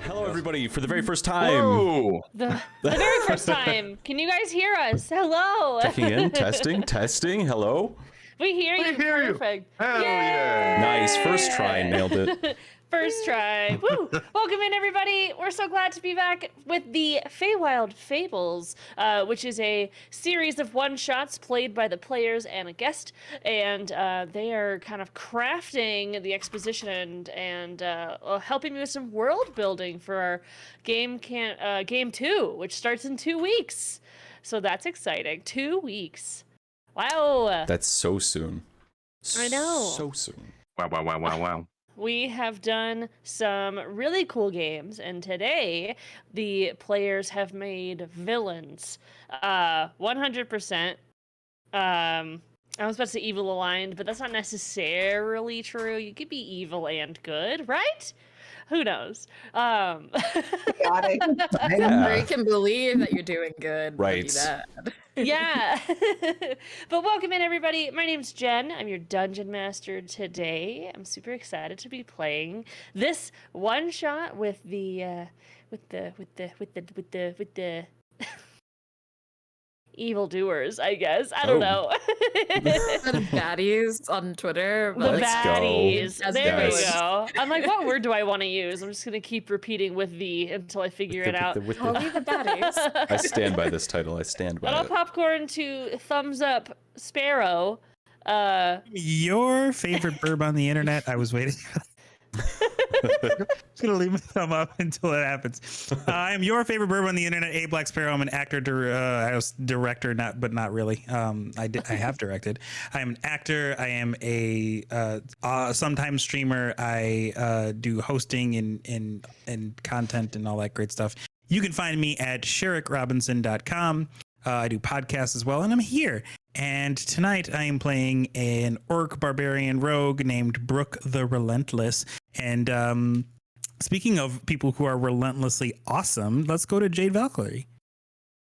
Hello, everybody, for the very first time. Whoa. The very first time. Can you guys hear us? Hello. Checking in, testing. Hello. We hear you. Perfect. Hell yeah. Nice, first try, nailed it. First try. Woo! Welcome in, everybody. We're so glad to be back with the Feywild Fables, which is a series of one-shots played by the players and a guest, and they are kind of crafting the exposition and helping me with some world building for our game 2, which starts in 2 weeks. So that's exciting. 2 weeks. Wow. That's so soon. I know. So soon. Wow. We have done some really cool games, and today the players have made villains. 100%. I was about to say evil aligned, but that's not necessarily true. You could be evil and good, right? Who knows? Chaotic. Yeah. You can believe that you're doing good. but Right. be bad. Yeah. But welcome in, everybody. My name's Jen. I'm your dungeon master today. I'm super excited to be playing this one shot with the evildoers, I guess. I don't know. The baddies on Twitter. The Let's go. baddies. As There we baddies. go. I'm like, what word do I want to use? I'm just gonna keep repeating with the until I figure it out. I'll leave the baddies. I stand by this title. I stand by Little it. popcorn to thumbs up Sparrow. Your favorite burb on the internet? I was waiting. Just gonna leave my thumb up until it happens. I am your favorite burb on the internet, A Black Sparrow. I'm an actor, I was director, but not really. I have directed. I am an actor. I am a sometimes streamer. I do hosting and content and all that great stuff. You can find me at SherrickRobinson.com. I do podcasts as well, and I'm here. And tonight I am playing an orc barbarian rogue named Brooke the Relentless. And speaking of people who are relentlessly awesome, let's go to Jade Valkyrie.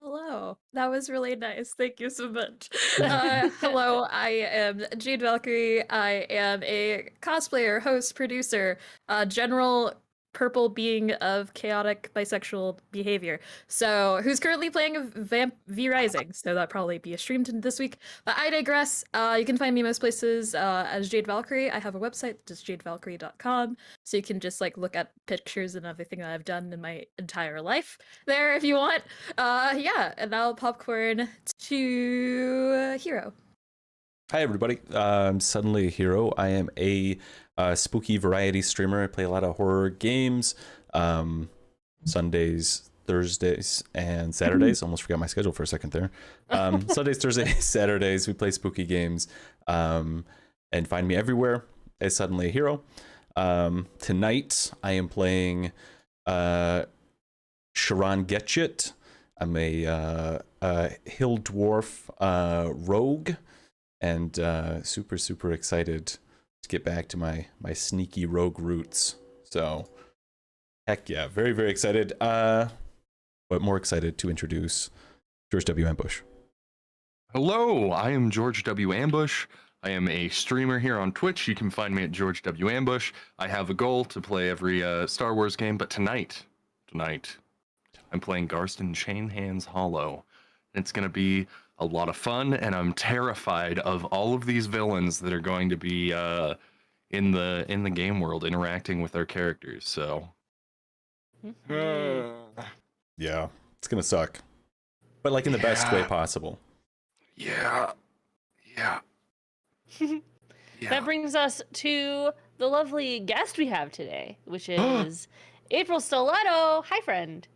Hello. That was really nice. Thank you so much. Hello, I am Jade Valkyrie. I am a cosplayer, host, producer, general purple being of chaotic bisexual behavior. So, who's currently playing V Rising? So that'll probably be a stream this week. But I digress. You can find me most places as Jade Valkyrie. I have a website, just jadevalkyrie.com. So you can just like look at pictures and everything that I've done in my entire life there if you want. Yeah, and now popcorn to Hero. Hi, everybody. I'm suddenly a hero. I am a spooky variety streamer. I play a lot of horror games. Sundays, Thursdays, and Saturdays. Almost forgot my schedule for a second there. Sundays, Thursdays, Saturdays, we play spooky games. And find me everywhere as Suddenly a Hero. Tonight, I am playing Sharon Getchit. I'm a hill dwarf rogue. And super excited to get back to my sneaky rogue roots. So heck yeah, very excited, but more excited to introduce George W. Ambush. Hello, I am George W. Ambush. I am a streamer here on Twitch. You can find me at George W. Ambush. I have a goal to play every Star Wars game, but tonight, I'm playing Garston Chainhands Hollow. It's gonna be a lot of fun, and I'm terrified of all of these villains that are going to be in the game world interacting with our characters. So Yeah, it's gonna suck, but like in the best way possible. yeah. That brings us to the lovely guest we have today, which is April Stiletto. Hi, friend.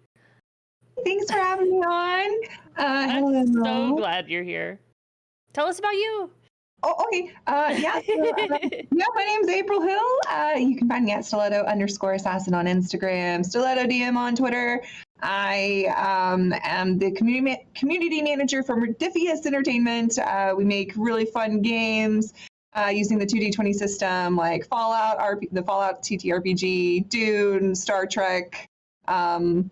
Thanks for having me on. I'm Hello. so glad you're here. Tell us about you. Oh, okay. My name's April Hill. You can find me at stiletto_assassin on Instagram, StilettoDM on Twitter. I am the community manager for Modiphius Entertainment. We make really fun games using the 2D20 system like Fallout, the Fallout TTRPG, Dune, Star Trek, and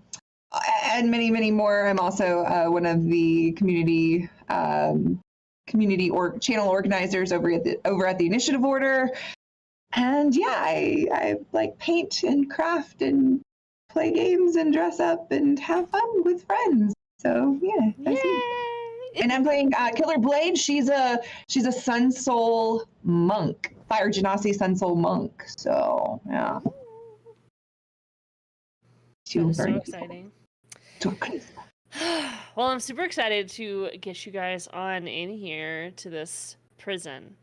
many more. I'm also one of the community channel organizers over at the Initiative Order. And yeah, I like paint and craft and play games and dress up and have fun with friends. So yeah, that's me. Yay! And I'm playing Killer Blade. She's a Sun Soul monk, Fire Genasi Sun Soul monk. So yeah, That is so very exciting. so crazy. Well, I'm super excited to get you guys on in here to this prison.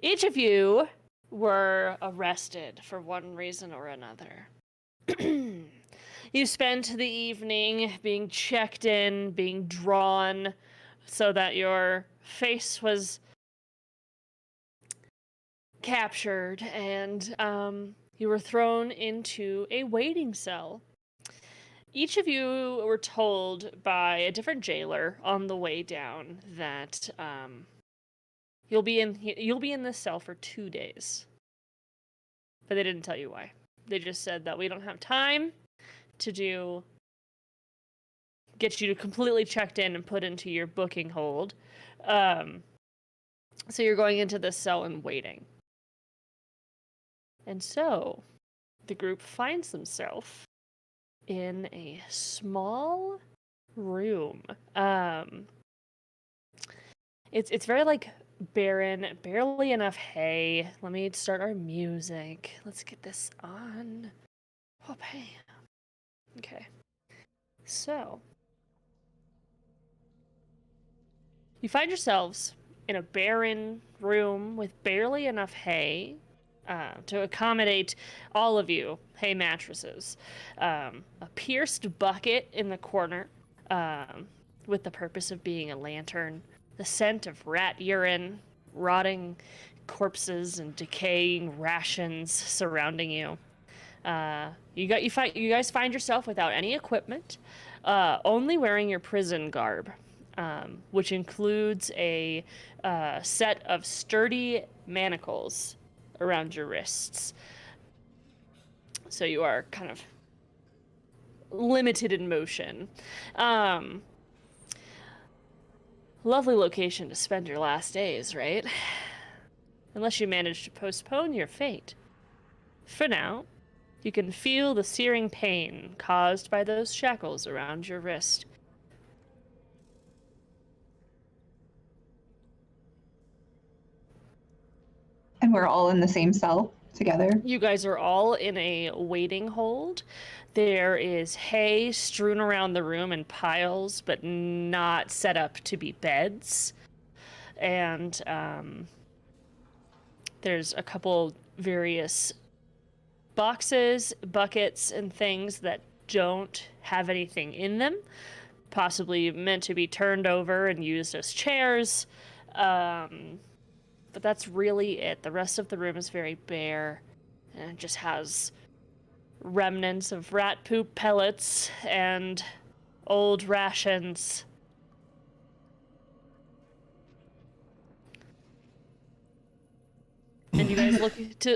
Each of you were arrested for one reason or another. You spent the evening being checked in, being drawn, so that your face was captured, and you were thrown into a waiting cell. Each of you were told by a different jailer on the way down that you'll be in this cell for 2 days. But they didn't tell you why. They just said that we don't have time to get you completely checked in and put into your booking hold. So you're going into this cell and waiting. And so the group finds themselves in a small room. It's very like barren, barely enough hay. Let me start our music. Let's get this on. Oh, bam. Okay. So you find yourselves in a barren room with barely enough hay to accommodate all of you. Hay mattresses, a pierced bucket in the corner, with the purpose of being a lantern. The scent of rat urine, rotting corpses, and decaying rations surrounding you. You guys find yourself without any equipment, only wearing your prison garb, which includes a set of sturdy manacles around your wrists. So you are kind of limited in motion. Lovely location to spend your last days, right? Unless you manage to postpone your fate. For now, you can feel the searing pain caused by those shackles around your wrist. And we're all in the same cell together. You guys are all in a waiting hold. There is hay strewn around the room in piles, but not set up to be beds. And there's a couple various boxes, buckets, and things that don't have anything in them, possibly meant to be turned over and used as chairs. But that's really it. The rest of the room is very bare, and it just has remnants of rat poop pellets and old rations. And you guys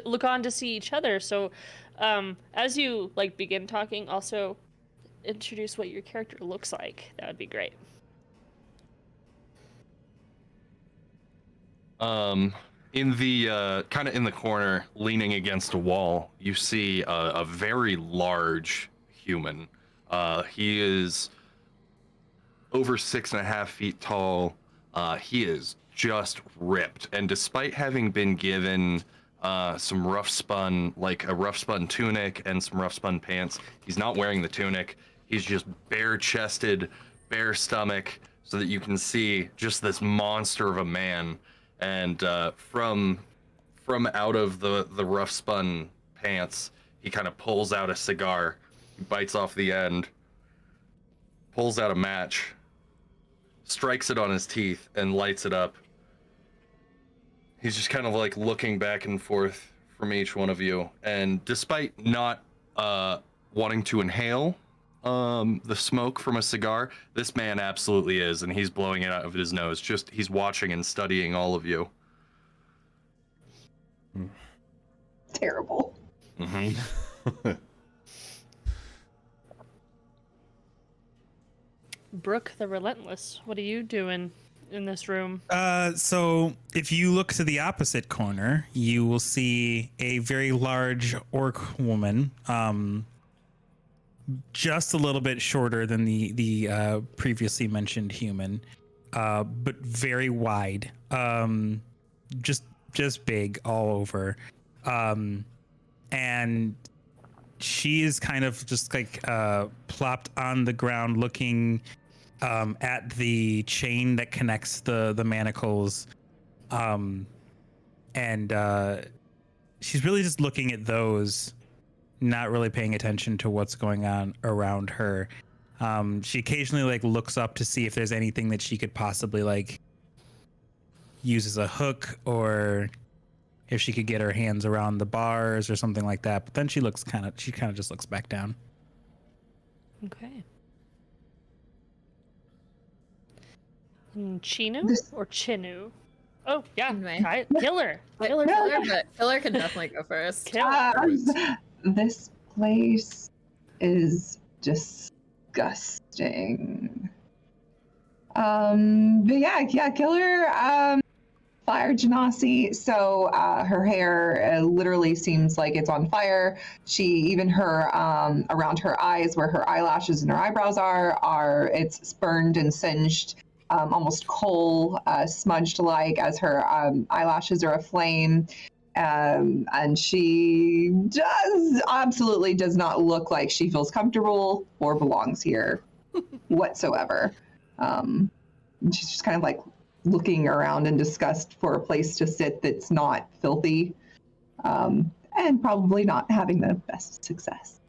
look on to see each other. So, as you begin talking, also introduce what your character looks like. That would be great. In the kind of in the corner, leaning against a wall, you see a very large human. He is over 6.5 feet tall. He is just ripped, and despite having been given some rough spun tunic and some rough spun pants, he's not wearing the tunic. He's just bare chested, bare stomach, so that you can see just this monster of a man. And from out of the rough spun pants, he kind of pulls out a cigar, bites off the end, pulls out a match, strikes it on his teeth, and lights it up. He's just kind of looking back and forth from each one of you, and despite not wanting to inhale the smoke from a cigar, this man absolutely is, and he's blowing it out of his nose. Just he's watching and studying all of you. Terrible. Mm-hmm. Brooke the Relentless, what are you doing in this room? So if you look to the opposite corner, you will see a very large orc woman. just a little bit shorter than the previously mentioned human, but very wide. Just big all over. And she is kind of just like plopped on the ground looking at the chain that connects the manacles. And she's really just looking at those, not really paying attention to what's going on around her. She occasionally like looks up to see if there's anything that she could possibly like use as a hook, or if she could get her hands around the bars or something like that. But then she kind of just looks back down. Okay. Chinu or Chinu? Oh yeah, Anyway. try it. Killer. Killer, but Killer can definitely go first. Killer. This place is disgusting. But yeah, Killer fire genasi, so her hair literally seems like it's on fire. Even her around her eyes, where her eyelashes and her eyebrows it's burned and singed, almost coal smudged like, as her eyelashes are aflame. And she absolutely does not look like she feels comfortable or belongs here whatsoever. She's just kind of like looking around in disgust for a place to sit that's not filthy, and probably not having the best success.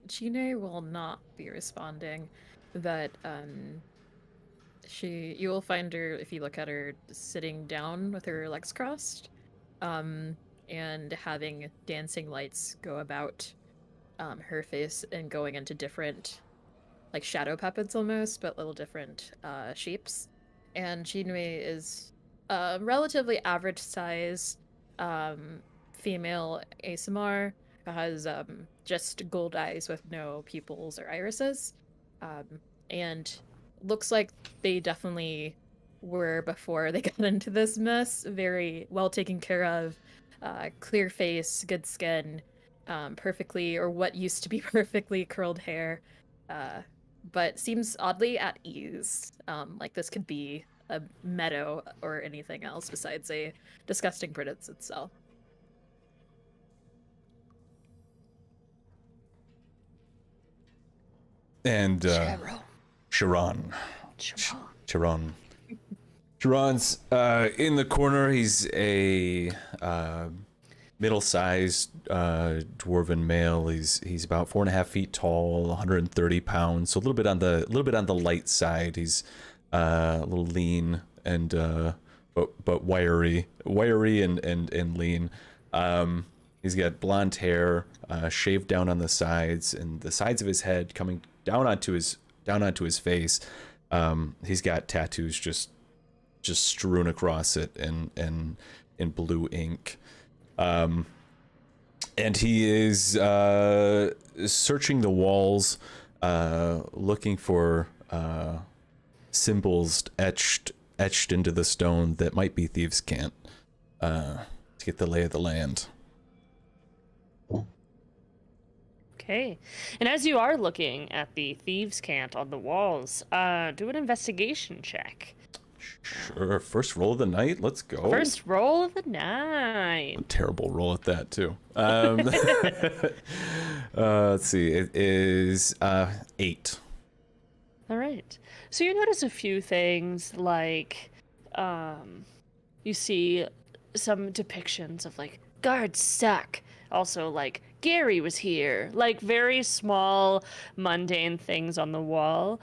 Chine will not be responding, but you will find her, if you look at her, sitting down with her legs crossed, and having dancing lights go about her face and going into different, like shadow puppets almost, but little different shapes. And Chinue is a relatively average size female ASMR, has just gold eyes with no pupils or irises, and looks like they definitely were before they got into this mess. Very well taken care of, clear face, good skin, perfectly, or what used to be perfectly curled hair, but seems oddly at ease. Like this could be a meadow or anything else besides a disgusting presence itself. And Sharon. Sharon's in the corner. He's a middle-sized dwarven male. He's about 4.5 feet tall, 130 pounds, so a little bit on the light side. He's a little lean and but wiry and lean. He's got blonde hair, shaved down on the sides, and the sides of his head coming down onto his face. He's got tattoos just strewn across it in blue ink. And he is searching the walls, looking for symbols etched into the stone that might be thieves' cant, to get the lay of the land. Okay. And as you are looking at the thieves' cant on the walls, do an investigation check. Sure. First roll of the night. Let's go. First roll of the night. A terrible roll at that too. Let's see. It is 8. All right. So you notice a few things, like you see some depictions of like guards suck. Also, like Gary was here. Like very small, mundane things on the wall.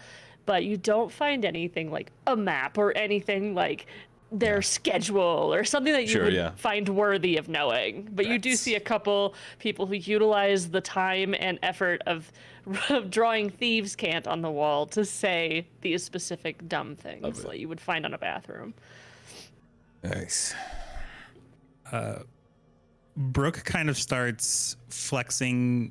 But you don't find anything like a map or anything like their schedule or something that you would find worthy of knowing. But you do see a couple people who utilize the time and effort of drawing thieves' cant on the wall to say these specific dumb things that you would find on a bathroom. Nice. Brooke kind of starts flexing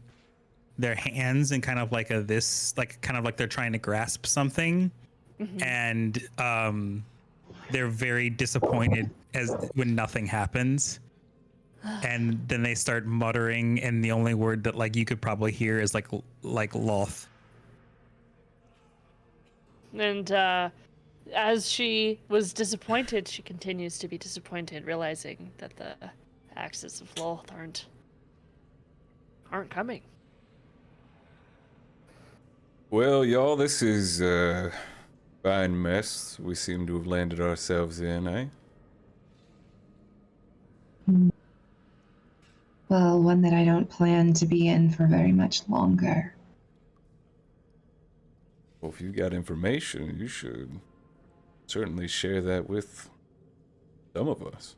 their hands and kind of like kind of like they're trying to grasp something. Mm-hmm. And they're very disappointed when nothing happens. and then they start muttering, and the only word that like you could probably hear is like loth. And as she was disappointed, she continues to be disappointed, realizing that the axes of Loth aren't coming. Well, y'all, this is a fine mess we seem to have landed ourselves in, eh? Well, one that I don't plan to be in for very much longer. Well, if you got information, you should certainly share that with some of us.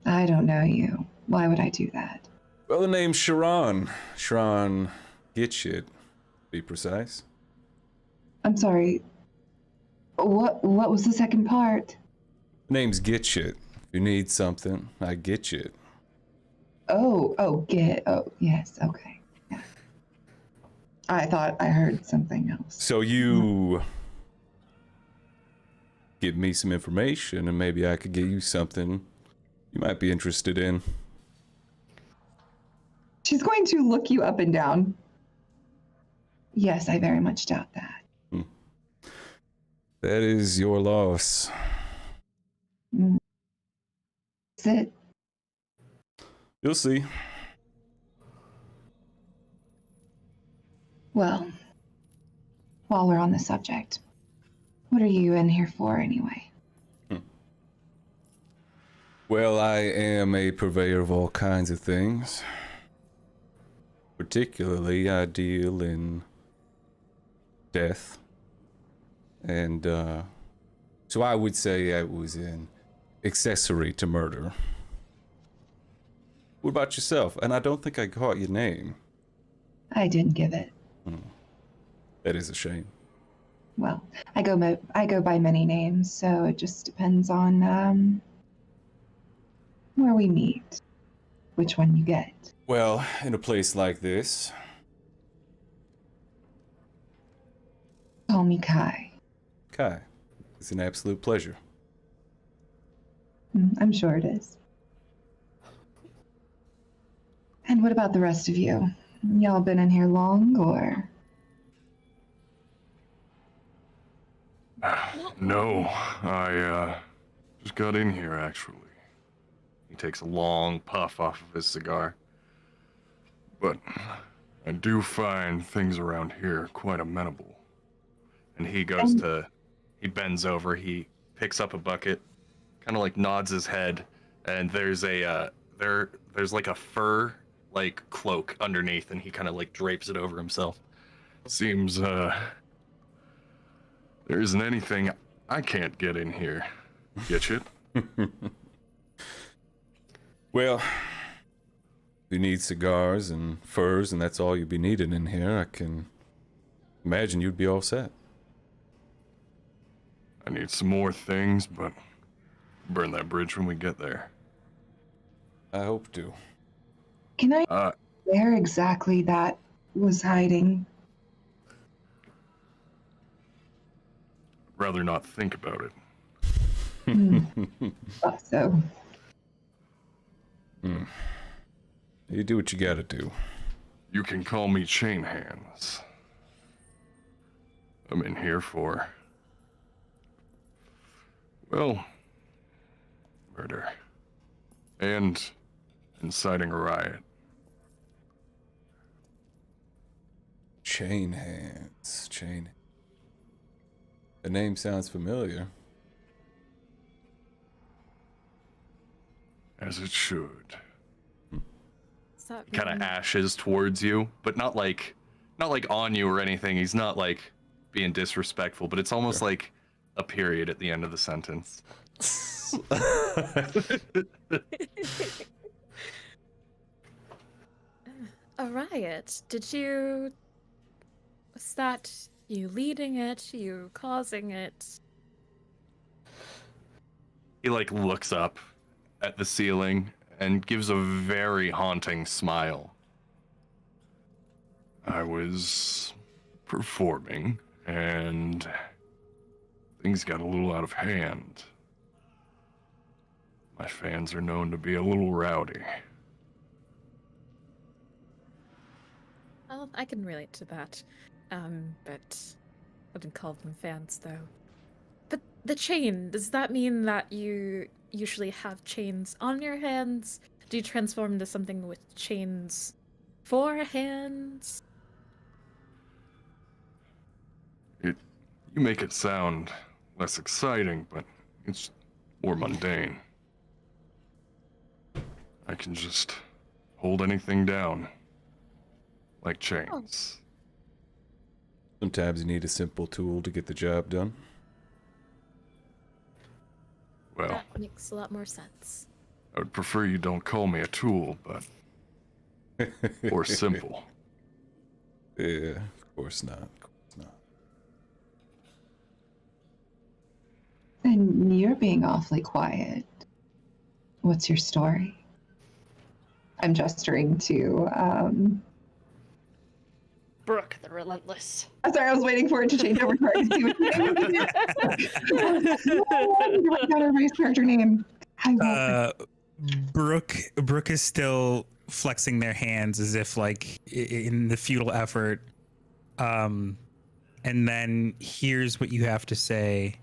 I don't know you. Why would I do that? Well, the name's Sharon. Sharon Gitchit, to be precise. I'm sorry. What was the second part? The name's Gitchit. If you need something, I get you. Oh, yes, okay. Yeah. I thought I heard something else. So you give me some information, and maybe I could get you something you might be interested in. She's going to look you up and down. Yes, I very much doubt that. That is your loss. Is it? You'll see. Well, while we're on the subject, what are you in here for anyway? Well, I am a purveyor of all kinds of things. Particularly, I deal in death. And, so I would say I was an accessory to murder. What about yourself? And I don't think I caught your name. I didn't give it. That is a shame. Well, I go by many names, so it just depends on where we meet, which one you get. Well, in a place like this, Call me Kai. Kai, it's an absolute pleasure. I'm sure it is. And what about the rest of you? Y'all been in here long, or? No, I just got in here actually. He takes a long puff off of his cigar. But I do find things around here quite amenable. And he goes to, he bends over, he picks up a bucket, kind of like nods his head, and there's a, there's like a fur, like cloak underneath, and he kind of like drapes it over himself. Seems, there isn't anything I can't get in here. Get it? Well, if you need cigars and furs and that's all you'd be needing in here, I can imagine you'd be all set. I need some more things, but burn that bridge when we get there. I hope to. Can I where exactly that was hiding? Rather not think about it. Thought so. You do what you gotta do. You can call me Chain Hands. I'm in here for, well, murder. And inciting a riot. Chain Hands. Chain. The name sounds familiar. As it should. That Kind of mean- ashes towards you, but not like on you or anything. He's not like being disrespectful, but it's almost like a period at the end of the sentence. A riot? Was that you leading it? You causing it? He like looks up at the ceiling and gives a very haunting smile. I was performing and things got a little out of hand. My fans are known to be a little rowdy. well, I can relate to that. But I wouldn't call them fans, though. But the chain, does that mean that you usually have chains on your hands? Do you transform into something with chains for hands? You make it sound less exciting, but it's more mundane. I can just hold anything down, like chains. Sometimes you need a simple tool to get the job done. Well, That makes a lot more sense. I would prefer you don't call me a tool, but or simple. Yeah, of course not. Of course not. And you're being awfully quiet. What's your story? I'm gesturing to. Brooke, the relentless. I'm sorry, I was waiting for it to change over to her. I could see what your name was. No, write down everybody's character name. Brooke is still flexing their hands as if like in the futile effort. And then here's what you have to say.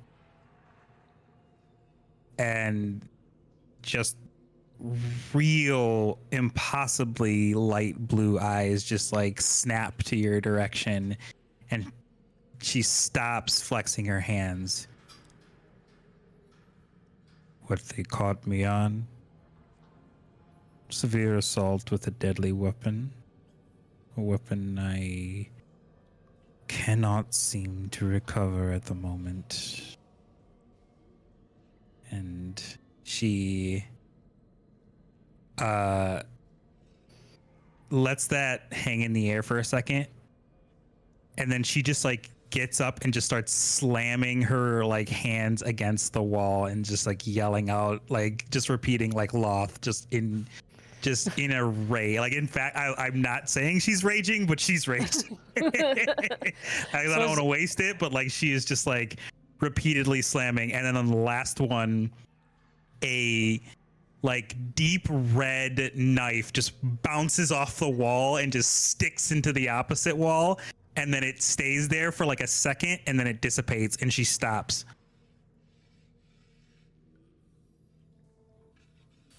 And just real impossibly light blue eyes just like snap to your direction, and she stops flexing her hands. What they caught me on? Severe assault with a deadly weapon. A weapon I cannot seem to recover at the moment. And she lets that hang in the air for a second, and then she just like gets up and just starts slamming her like hands against the wall and just like yelling out, like just repeating like Loth, just in a rage. Like, in fact, I'm not saying she's raging, but she's raging. I don't want to waste it, but like she is just like repeatedly slamming. And then on the last one, a like deep red knife just bounces off the wall and just sticks into the opposite wall, and then it stays there for like a second, and then it dissipates, and she stops.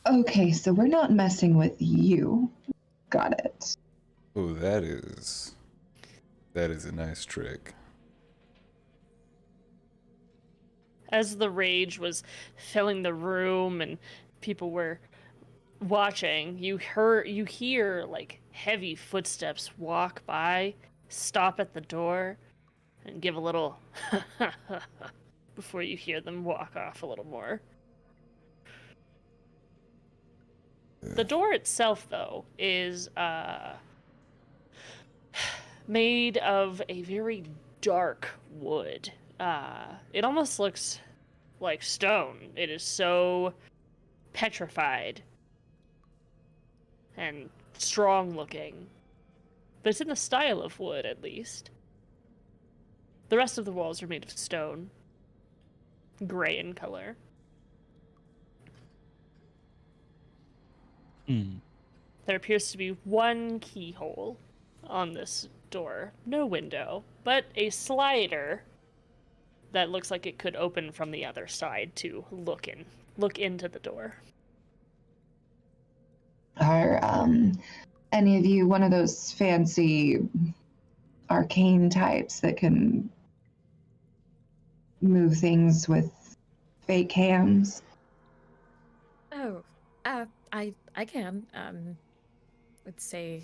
Okay, so we're not messing with you. Got it. Oh, that is a nice trick. As the rage was filling the room and people were watching, you hear like heavy footsteps walk by, stop at the door, and give a little before you hear them walk off a little more. The door itself, though, is made of a very dark wood. It almost looks like stone. It is so petrified and strong looking. But it's in the style of wood, at least. The rest of the walls are made of stone, gray in color. There appears to be one keyhole on this door. No window, but a slider that looks like it could open from the other side to look into the door. Are any of you one of those fancy arcane types that can move things with fake hands? Oh, I can. Would say,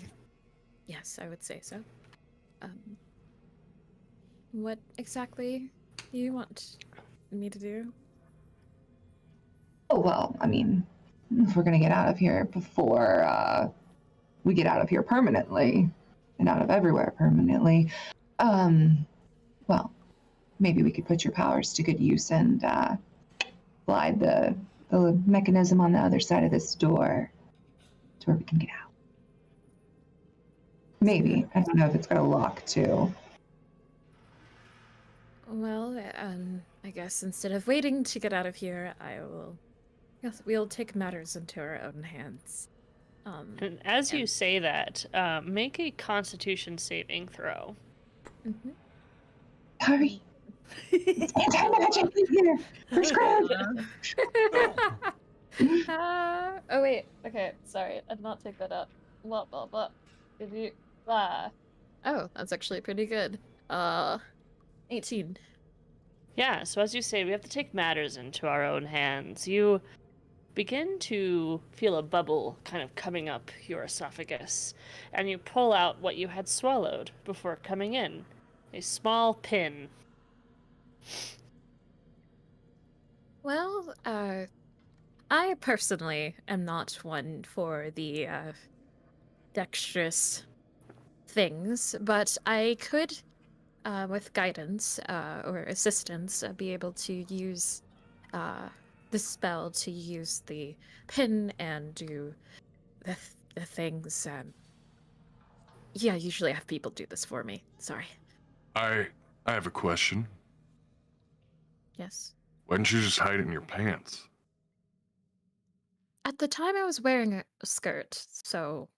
yes, I would say so. What exactly do you want me to do? Oh, well, I mean, if we're going to get out of here before we get out of here permanently and out of everywhere permanently, well, maybe we could put your powers to good use and slide the mechanism on the other side of this door to where we can get out. Maybe. I don't know if it's got a lock, too. Well, I guess instead of waiting to get out of here, yes, we'll take matters into our own hands. And as you and- say that, make a Constitution saving throw. Mhm. Hurry. It's anti-magic in here. We're screwed. Oh wait, okay, sorry, I did not take that up. Blah blah blah. Did you Oh, that's actually pretty good. 18. Yeah, so as you say, we have to take matters into our own hands. You begin to feel a bubble kind of coming up your esophagus, and you pull out what you had swallowed before coming in. A small pin. Well, I personally am not one for the dexterous things, but I could, with guidance or assistance, be able to use the spell to use the pin and do the things. Yeah, usually I have people do this for me. Sorry. I have a question. Yes. Why didn't you just hide it in your pants? At the time, I was wearing a skirt, so.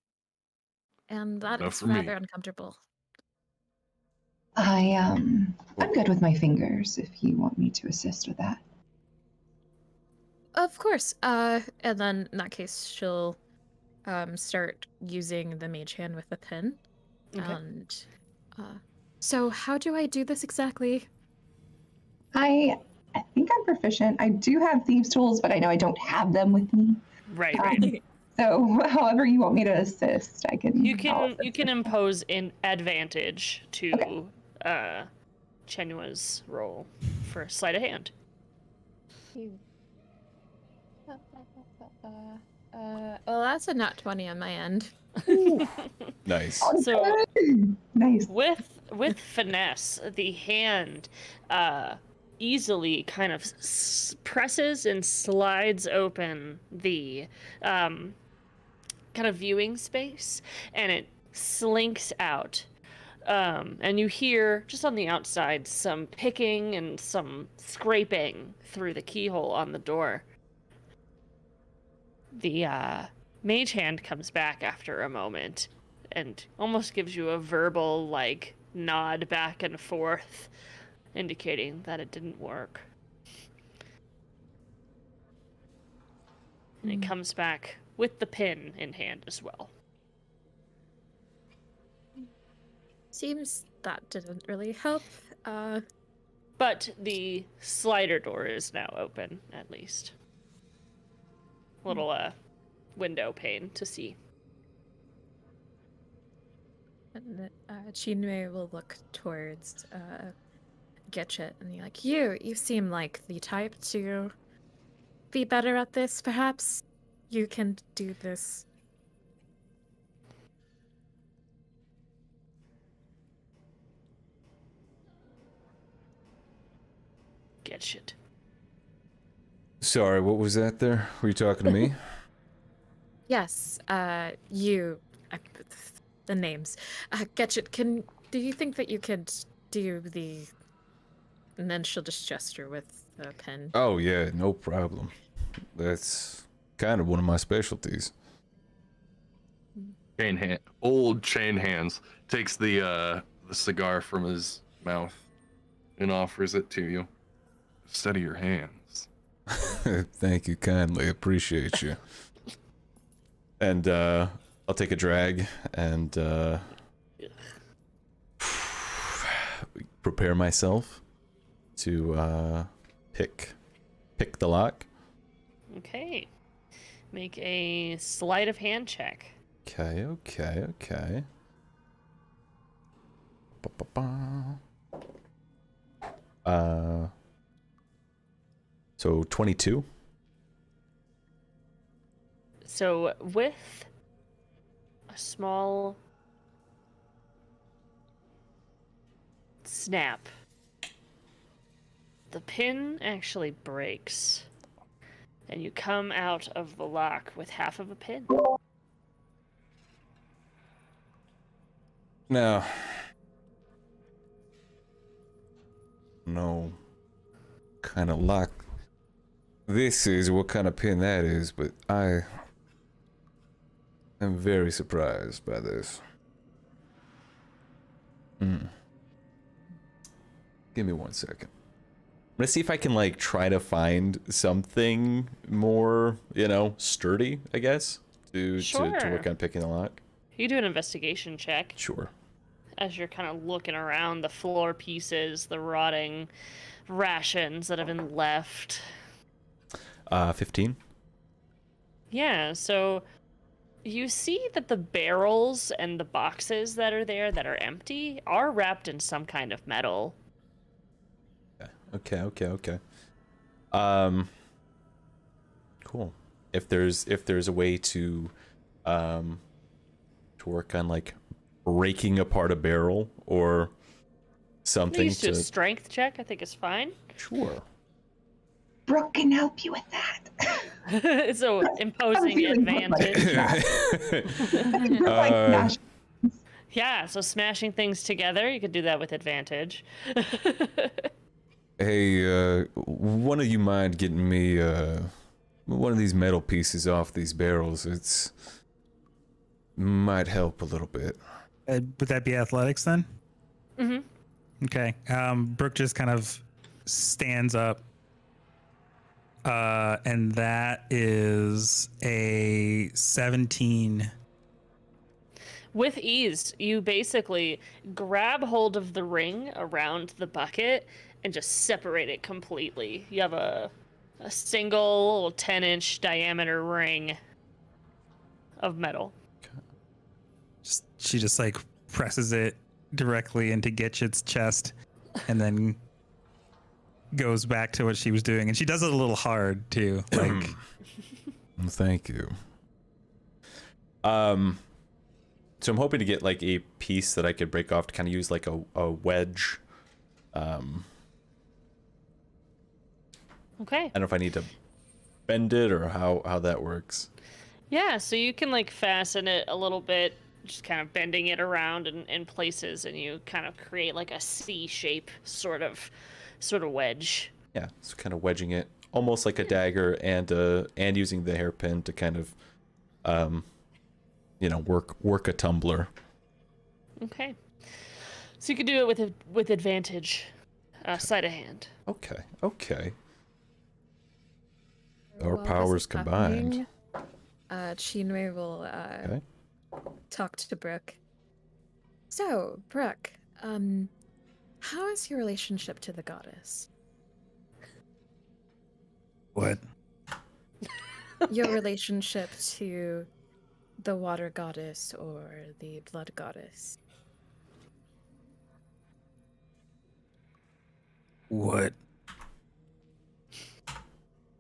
And that Enough is for me. rather uncomfortable. I'm good with my fingers if you want me to assist with that. Of course. And then in that case, she'll start using the mage hand with the pin. Okay. And so how do I do this exactly? I think I'm proficient. I do have thieves' tools, but I know I don't have them with me. Right, Um, right. So, however you want me to assist, I can. You I'll can assist. impose an advantage to Chenua's roll for sleight of hand. Well, that's a nat 20 on my end. Nice. So Nice. with finesse, the hand easily kind of presses and slides open the kind of viewing space, and it slinks out. And you hear just on the outside some picking and some scraping through the keyhole on the door. The mage hand comes back after a moment and almost gives you a verbal like nod back and forth, indicating that it didn't work. And it comes back with the pin in hand as well. Seems that didn't really help. But the slider door is now open, at least. Little window pane to see. And Chinue will look towards Getchit and be like, you seem like the type to be better at this, perhaps? You can do this. Get shit. Sorry, what was that there? Were you talking to me? Yes, you... the names. Getchit, do you think that you could do the... And then she'll just gesture with the pen. Oh, yeah, no problem. That's kind of one of my specialties. Old chain hands takes the cigar from his mouth and offers it to you. Steady your hands. Thank you kindly. Appreciate you. And I'll take a drag and prepare myself to pick the lock. Okay. Make a sleight of hand check. Okay. Ba-ba-ba. So 22. So with a small snap, the pin actually breaks, and you come out of the lock with half of a pin. Now, no kind of lock this is, what kind of pin that is, but I'm very surprised by this. Give me 1 second. I'm gonna see if I can like try to find something more, sturdy, I guess, to work on picking the lock. You do an investigation check Sure. as you're kind of looking around the floor pieces, the rotting rations that have been left. 15. Yeah, so you see that the barrels and the boxes that are there that are empty are wrapped in some kind of metal. Okay. Cool. If there's a way to work on like breaking apart a barrel or something You do a strength check, I think is fine. Sure. Brooke can help you with that. So imposing advantage. Yeah, so smashing things together, you could do that with advantage. Hey, one of you mind getting me one of these metal pieces off these barrels? It's might help a little bit. Would that be athletics then? Mm-hmm. Okay. Brooke just kind of stands up. And that is a 17. With ease, you basically grab hold of the ring around the bucket and just separate it completely. You have a single little 10-inch diameter ring of metal. She just like presses it directly into Gitchit's chest and then goes back to what she was doing. And she does it a little hard too. Like Thank you. So I'm hoping to get like a piece that I could break off to kind of use like a wedge. Okay. I don't know if I need to bend it or how that works. Yeah, so you can like fasten it a little bit, just kind of bending it around in places, and you kind of create like a C shape sort of wedge. Yeah, so kind of wedging it almost like a dagger and using the hairpin to kind of work a tumbler. Okay. So you can do it with advantage, sleight of hand. Okay. Our While this powers is combined. happening, Chinwe will Okay. talk to Brooke. So, Brooke, how is your relationship to the goddess? what? Your relationship to the water goddess or the blood goddess? What?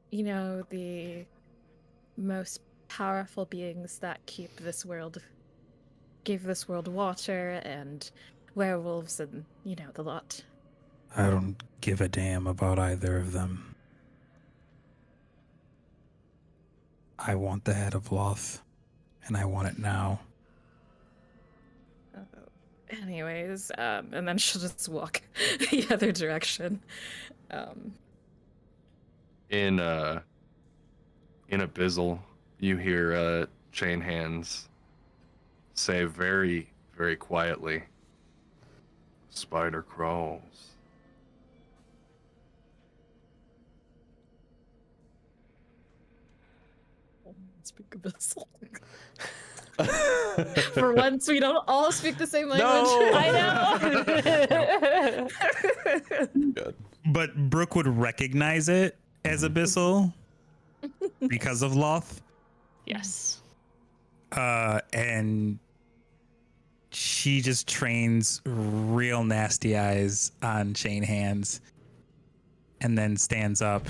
You know, the most powerful beings that gave this world water and werewolves and, the lot. I don't give a damn about either of them. I want the head of Loth, and I want it now. Anyways, and then she'll just walk the other direction. In Abyssal, you hear Chain Hands say very, very quietly, "Spider crawls." Speak Abyssal. For once, we don't all speak the same language. I know. Good. But Brooke would recognize it as Abyssal because of Loth. Yes. And she just trains real nasty eyes on Chain Hands and then stands up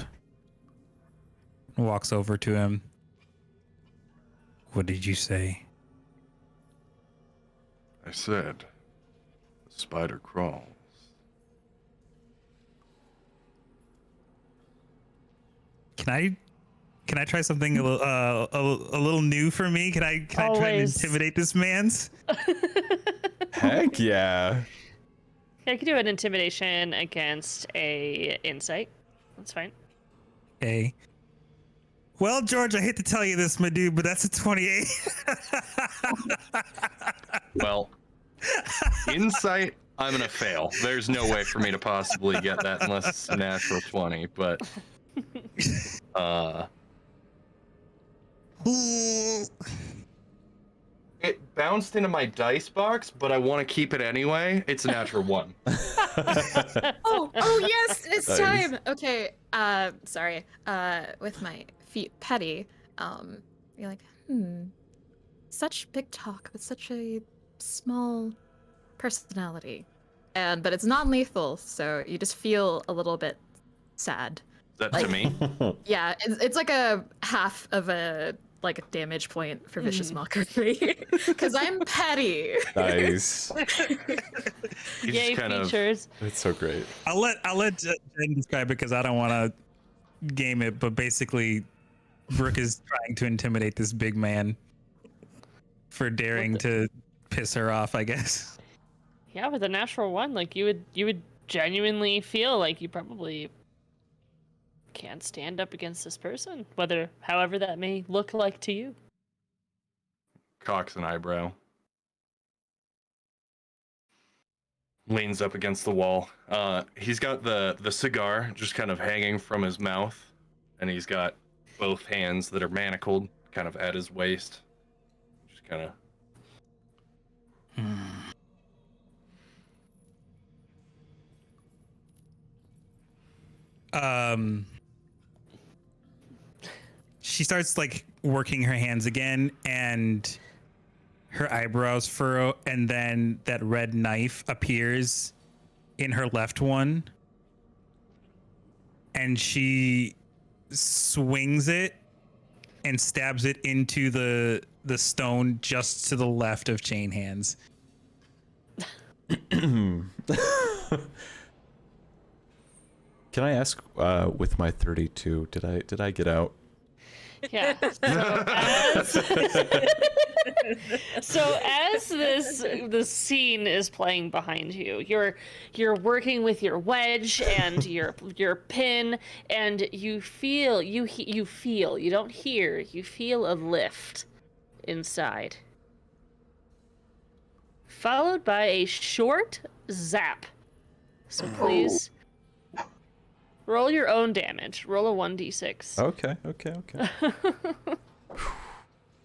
and walks over to him. What did you say? I said, "The spider crawls." Can I try something a little new for me? Can I try and Always. intimidate this man's? Heck yeah. Yeah, I could do an intimidation against a insight. That's fine. Okay. Well, George, I hate to tell you this, my dude, but that's a 28. Well, insight, I'm gonna fail. There's no way for me to possibly get that unless it's a natural 20. But it bounced into my dice box, but I want to keep it anyway. It's a natural 1. Oh yes, it's Nice. time. Okay, sorry. With my feet petty, you're like, such big talk, but such a small personality. But it's non-lethal, so you just feel a little bit sad. Is that to me? Yeah, it's like a half of a damage point for vicious mockery, because I'm petty. Nice. He's Yay, kind of features. It's so great. I'll let Jen describe it because I don't want to game it, but basically, Brooke is trying to intimidate this big man for daring to piss her off, I guess. Yeah, with a natural 1, like you would genuinely feel like you probably can't stand up against this person, however that may look like to you. cocks an eyebrow. Leans up against the wall. He's got the cigar just kind of hanging from his mouth, and he's got both hands that are manacled kind of at his waist. Just kind of She starts like working her hands again, and her eyebrows furrow, and then that red knife appears in her left one, and she swings it and stabs it into the stone just to the left of Chain Hands. Can I ask, with my 32, did I get out? Yeah. So as the scene is playing behind you, you're working with your wedge and your pin, and you feel you don't hear, you feel a lift inside, followed by a short zap. So please roll your own damage. Roll a 1d6. Okay.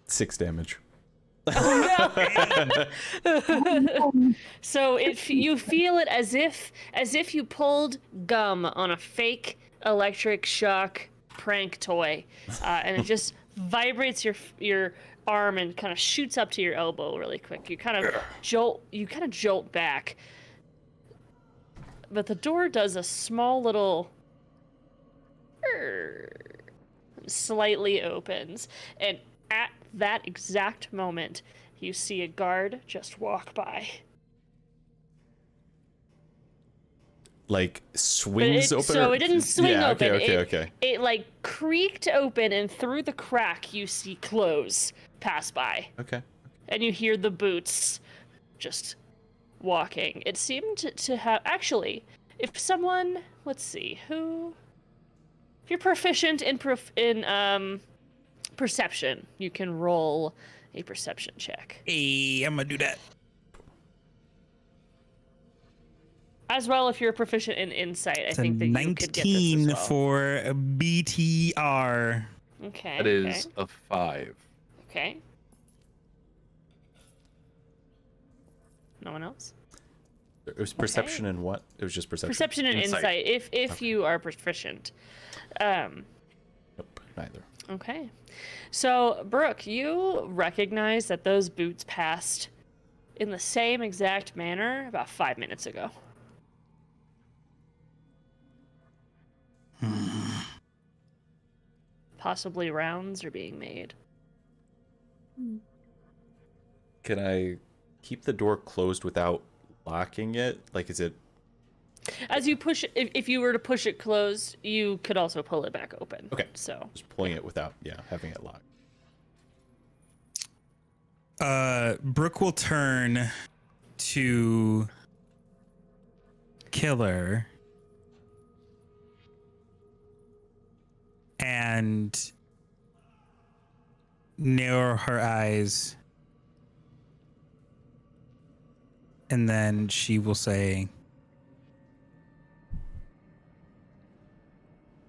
6 damage. So you feel it as if you pulled gum on a fake electric shock prank toy, and it just vibrates your arm and kind of shoots up to your elbow really quick. You kind of jolt back, but the door does a small little slightly opens, and at that exact moment, you see a guard just walk by. Like swings open. So it didn't swing open. Okay. It like creaked open, and through the crack, you see clothes pass by. Okay. And you hear the boots just walking. It seemed to have actually. If someone, let's see, if you're proficient in perception, you can roll a perception check. Hey, I'm gonna do that. As well, if you're proficient in insight, I It's think a that you could get this 19 as well. for BTR. Okay. that is a 5. Okay. No one else? It was perception and what? It was just perception. Perception and Insight. insight, if you are proficient. Nope, neither. Okay. So, Brooke, you recognize that those boots passed in the same exact manner about 5 minutes ago. Possibly rounds are being made. Can I keep the door closed without locking it? Like, is it? As you push, if you were to push it closed, you could also pull it back open. Okay. So. Just pulling it without, having it locked. Brooke will turn to Killer and narrow her eyes, and then she will say,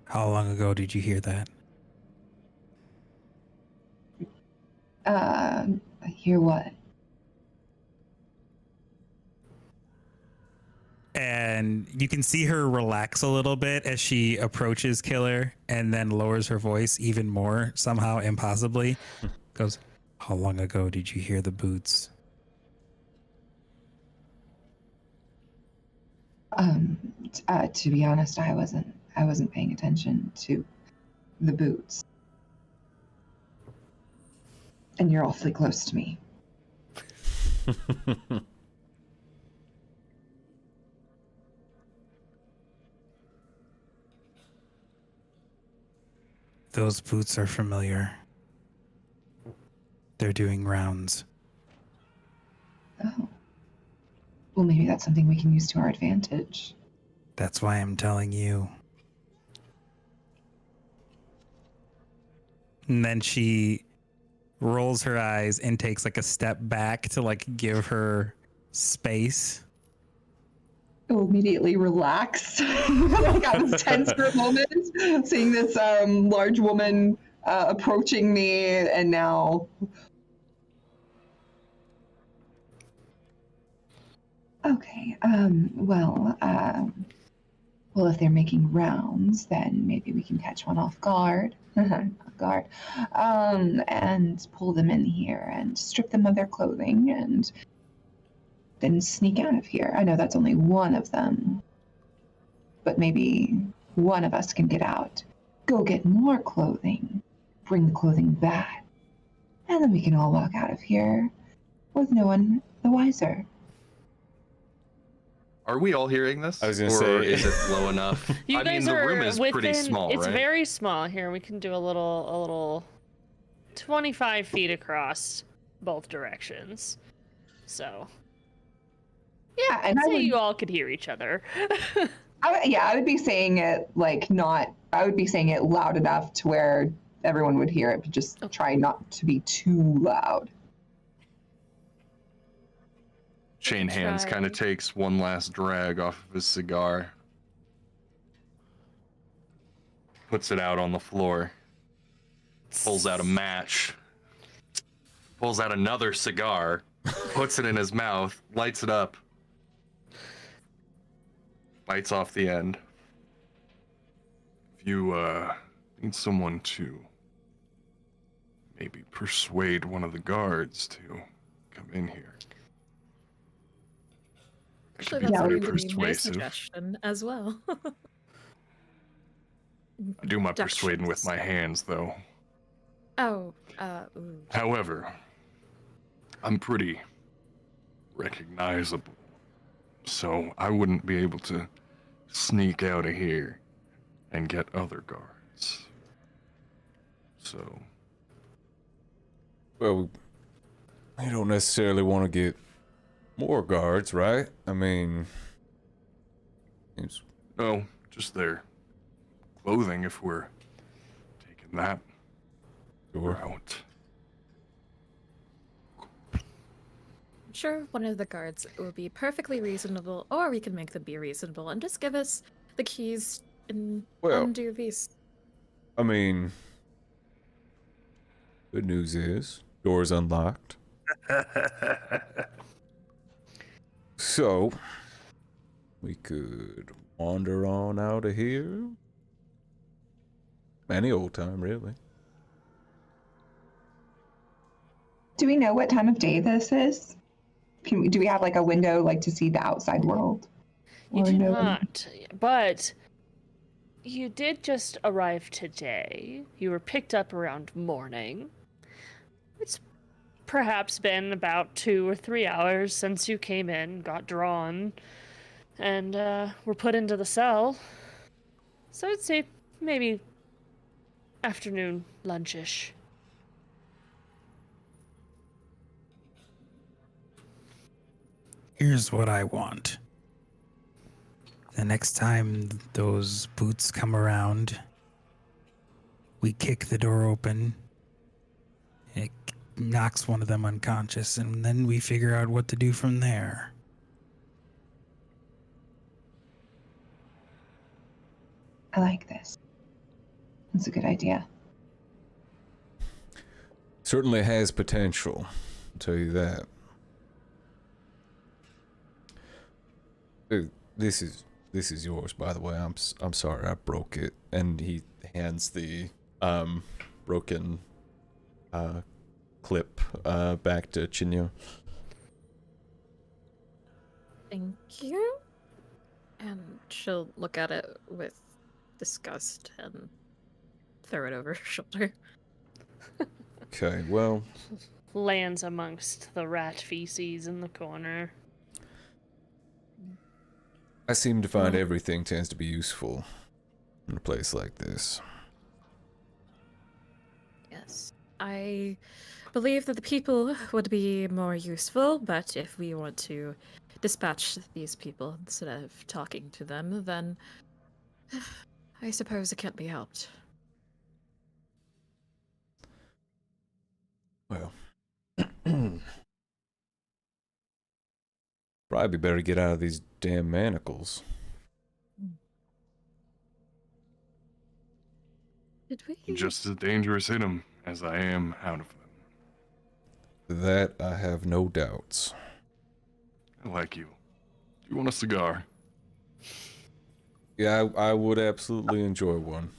"How long ago did you hear that?" Hear what? And you can see her relax a little bit as she approaches Killer and then lowers her voice even more, somehow impossibly. Goes, "How long ago did you hear the boots?" To be honest, I wasn't paying attention to the boots. And you're awfully close to me. Those boots are familiar. They're doing rounds. Oh. Well, maybe that's something we can use to our advantage. That's why I'm telling you. And then she rolls her eyes and takes like a step back to like give her space. I immediately relaxed. Like I was tense for a moment, seeing this large woman approaching me, and now. Okay. Well, if they're making rounds, then maybe we can catch one off guard. Off guard. And pull them in here and strip them of their clothing and then sneak out of here. I know that's only one of them, but maybe one of us can get out, go get more clothing, bring the clothing back, and then we can all walk out of here with no one the wiser. Are we all hearing this? I was gonna or say- is it low enough? You I guys mean, the are room is within, pretty small, it's right? very small. Here, we can do a little 25 feet across both directions. So, yeah, and I'd I say would- you all could hear each other. I would be saying it I would be saying it loud enough to where everyone would hear it, but just try not to be too loud. Shane Hands kind of takes one last drag off of his cigar, puts it out on the floor, pulls out a match, pulls out another cigar, puts it in his mouth, lights it up, bites off the end. If you need someone to maybe persuade one of the guards to come in here. Actually, be that's very going to be my persuasive. suggestion as well. I do my persuading with my hands, though. Ooh. However, I'm pretty recognizable, so I wouldn't be able to sneak out of here and get other guards. So, Well, you don't necessarily want to get more guards, right? I mean, it's no, just their clothing if we're taking that route. Sure, one of the guards will be perfectly reasonable, or we can make them be reasonable and just give us the keys and Well- undo these. I mean, good news is door's unlocked. So, we could wander on out of here. Any old time, really. Do we know what time of day this is? Do we have like a window like to see the outside world? You Or do no? not, but you did just arrive today. You were picked up around morning. It's perhaps been about 2 or 3 hours since you came in, got drawn, and were put into the cell. So I'd say maybe afternoon lunchish. Here's what I want. The next time those boots come around, we kick the door open It knocks one of them unconscious, and then we figure out what to do from there. I like this. That's a good idea. Certainly has potential, I'll tell you that. This is yours, by the way. I'm sorry I broke it. And he hands the broken clip back to Chinyo. Thank you. And she'll look at it with disgust and throw it over her shoulder. Okay, well, Lands amongst the rat feces in the corner. I seem to find everything tends to be useful in a place like this. Yes. I believe that the people would be more useful, but if we want to dispatch these people instead of talking to them, then I suppose it can't be helped. Well, probably better get out of these damn manacles. Did we? I'm just as dangerous in them as I am out of them. That I have no doubts. I like you. Do you want a cigar? Yeah, I would absolutely enjoy one.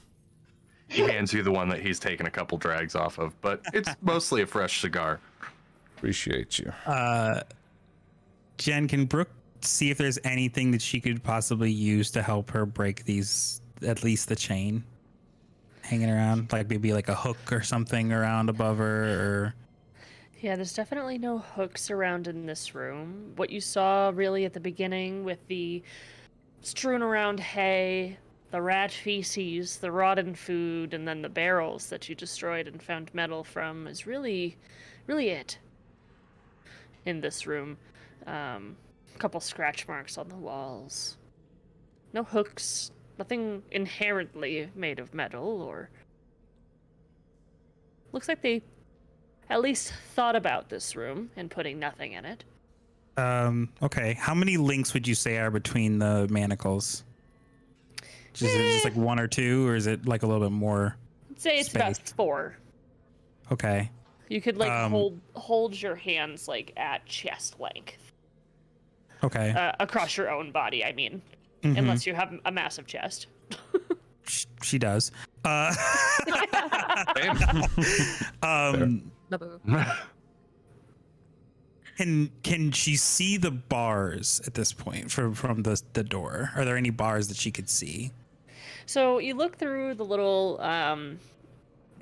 He hands you the one that he's taken a couple drags off of, but it's mostly a fresh cigar. Appreciate you. Jen, can Brooke see if there's anything that she could possibly use to help her break these, at least the chain hanging around? Like maybe like a hook or something around above her, or... Yeah, there's definitely no hooks around in this room. What you saw really at the beginning with the strewn around hay, the rat feces, the rotten food, and then the barrels that you destroyed and found metal from is really it in this room. A couple scratch marks on the walls. No hooks, nothing inherently made of metal, or... Looks like they at least thought about this room and putting nothing in it. Okay. How many links would you say are between the manacles? Is it just like one or two, or is it like a little bit more? I'd say it's about spaced? 4. Okay. You could like hold your hands like at chest length. Okay. Across your own body, I mean. Mhm. Unless you have a massive chest. She does. Can she see the bars at this point from the door? Are there any bars that she could see? So you look through the little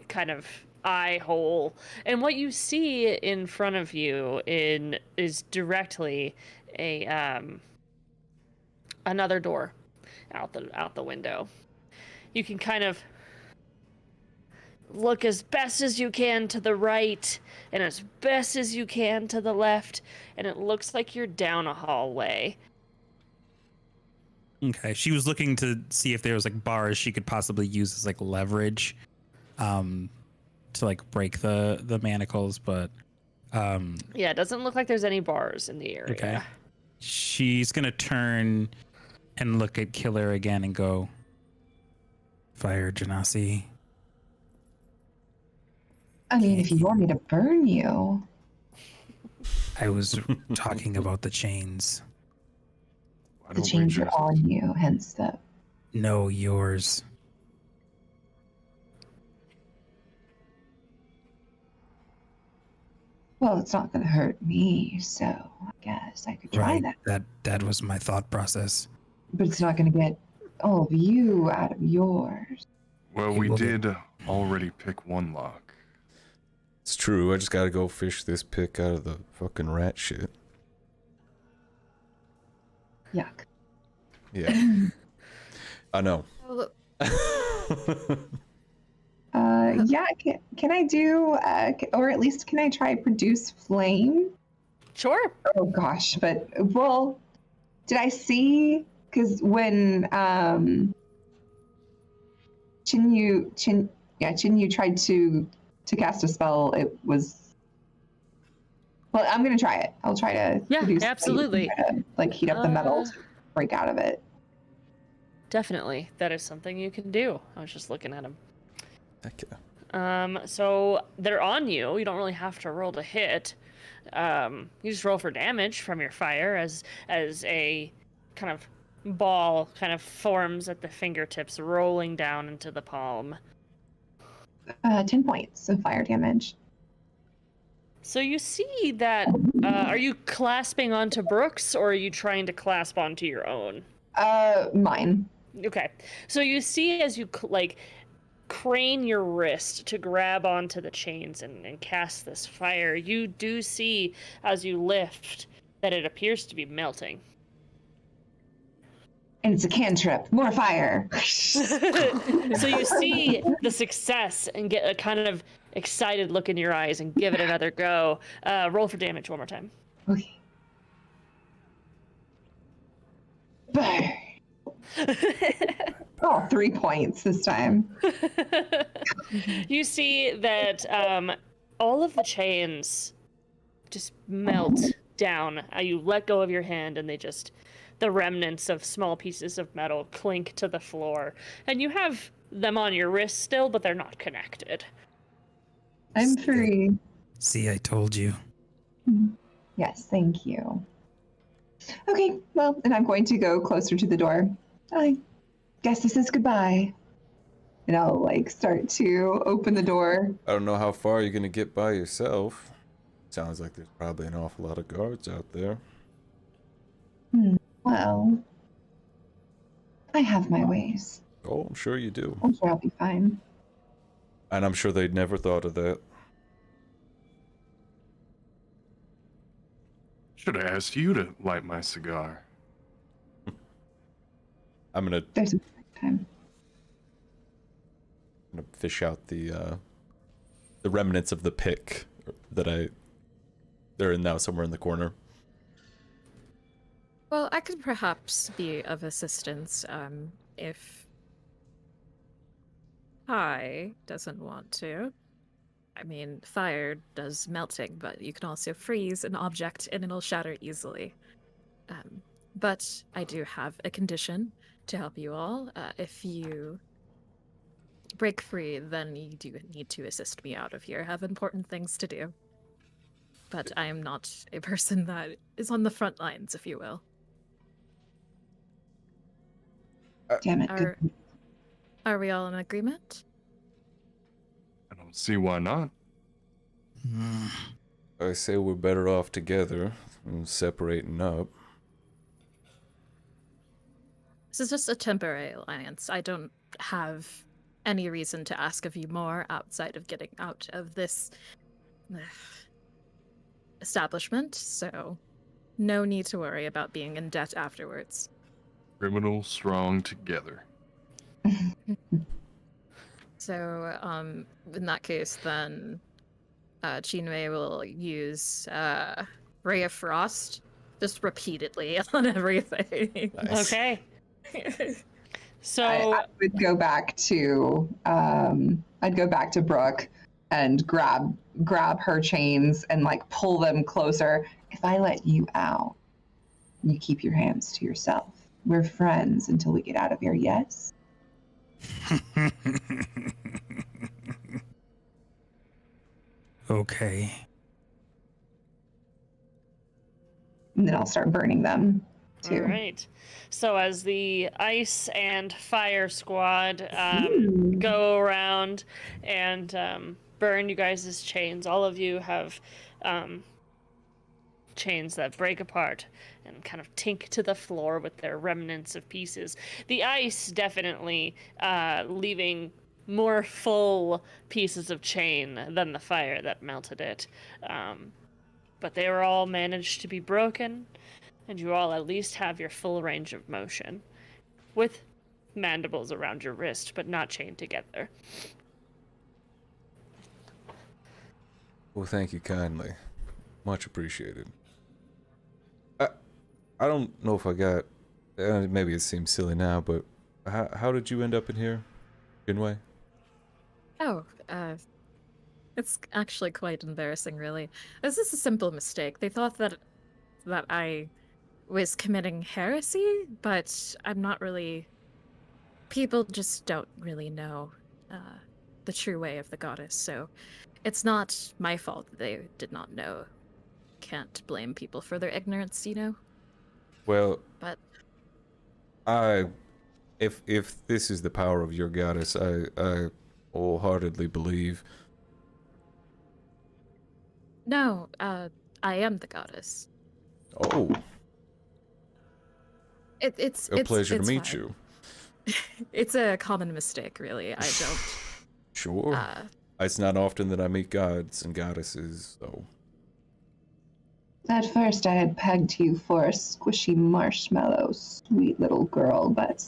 kind of eye hole, and what you see in front of you is directly a another door out the window. You can kind of look as best as you can to the right and as best as you can to the left, and it looks like you're down a hallway. Okay. She was looking to see if there was like bars she could possibly use as like leverage to like break the manacles, but Yeah, it doesn't look like there's any bars in the area. okay. She's gonna turn and look at Killer again and go, "Fire, Genasi." I mean, if you want me to burn you. I was talking about the chains. Why The don't we chains are just- on you, hence the... No, yours. Well, it's not going to hurt me, so I guess I could try that. That was my thought process. But it's not going to get all of you out of yours. Well, It we will be- did already pick one lock. It's true, I just gotta go fish this pick out of the fucking rat shit. Yuck. Yeah. I know. Yeah, can I do, or at least can I try produce flame? Sure. Oh gosh, but, well, did I see, because when Chinyu tried to to cast a spell, it was. Well, I'm gonna try it. I'll try to. Yeah, produce absolutely. try to, like heat up the metal to break out of it. Definitely, that is something you can do. I was just looking at him. Okay. So they're on you. You don't really have to roll to hit. You just roll for damage from your fire as a kind of ball kind of forms at the fingertips, rolling down into the palm. 10 points of fire damage. So you see that. Are you clasping onto Brooks, or are you trying to clasp onto your own? Mine. Okay. So you see as you crane your wrist to grab onto the chains and cast this fire, you do see as you lift that it appears to be melting. And it's a cantrip. More fire. So you see the success and get a kind of excited look in your eyes and give it another go. Roll for damage one more time. Okay. Fire. Oh, 3 points this time. You see that all of the chains just melt down. You let go of your hand and the remnants of small pieces of metal clink to the floor. And you have them on your wrist still, but they're not connected. I'm free. See, I told you. Yes, thank you. Okay, well, and I'm going to go closer to the door. I guess this is goodbye. And I'll start to open the door. I don't know how far you're gonna get by yourself. Sounds like there's probably an awful lot of guards out there. Well, I have my ways. Oh, I'm sure you do. I'm sure I'll be fine. And I'm sure they'd never thought of that. Should have asked you to light my cigar. I'm gonna There's a time. fish out the remnants of the pick that they're in now somewhere in the corner. Well, I could perhaps be of assistance if Hi doesn't want to. I mean, fire does melting, but you can also freeze an object and it'll shatter easily. But I do have a condition to help you all. If you break free, then you do need to assist me out of here. I have important things to do. But I am not a person that is on the front lines, if you will. Damn it. Are we all in agreement? I don't see why not. I say we're better off together than separating up. This is just a temporary alliance. I don't have any reason to ask of you more outside of getting out of this establishment, so no need to worry about being in debt afterwards. Criminal strong together. So, in that case, then Chinwei will use Ray of Frost just repeatedly on everything. Nice. Okay. So I would go back to Brooke and grab her chains and pull them closer. If I let you out, you keep your hands to yourself. We're friends until we get out of here, yes? Okay. And then I'll start burning them too. all right. So as the ice and fire squad go around and burn you guys' chains, all of you have chains that break apart and kind of tink to the floor with their remnants of pieces. The ice definitely leaving more full pieces of chain than the fire that melted it. But they were all managed to be broken, and you all at least have your full range of motion, with mandibles around your wrist, but not chained together. Well, thank you kindly. Much appreciated. I don't know if I got... maybe it seems silly now, but how did you end up in here, Jinwei? Oh, It's actually quite embarrassing, really. This is a simple mistake. They thought that I was committing heresy, but I'm not really. People just don't really know the true way of the goddess, so it's not my fault that they did not know. Can't blame people for their ignorance, you know? Well, But if this is the power of your goddess, I wholeheartedly believe. no, I am the goddess. Oh, It's a pleasure to it's meet fine. you. It's a common mistake, really. I don't. Sure. It's not often that I meet gods and goddesses, so. At first, I had pegged you for a squishy marshmallow, sweet little girl, but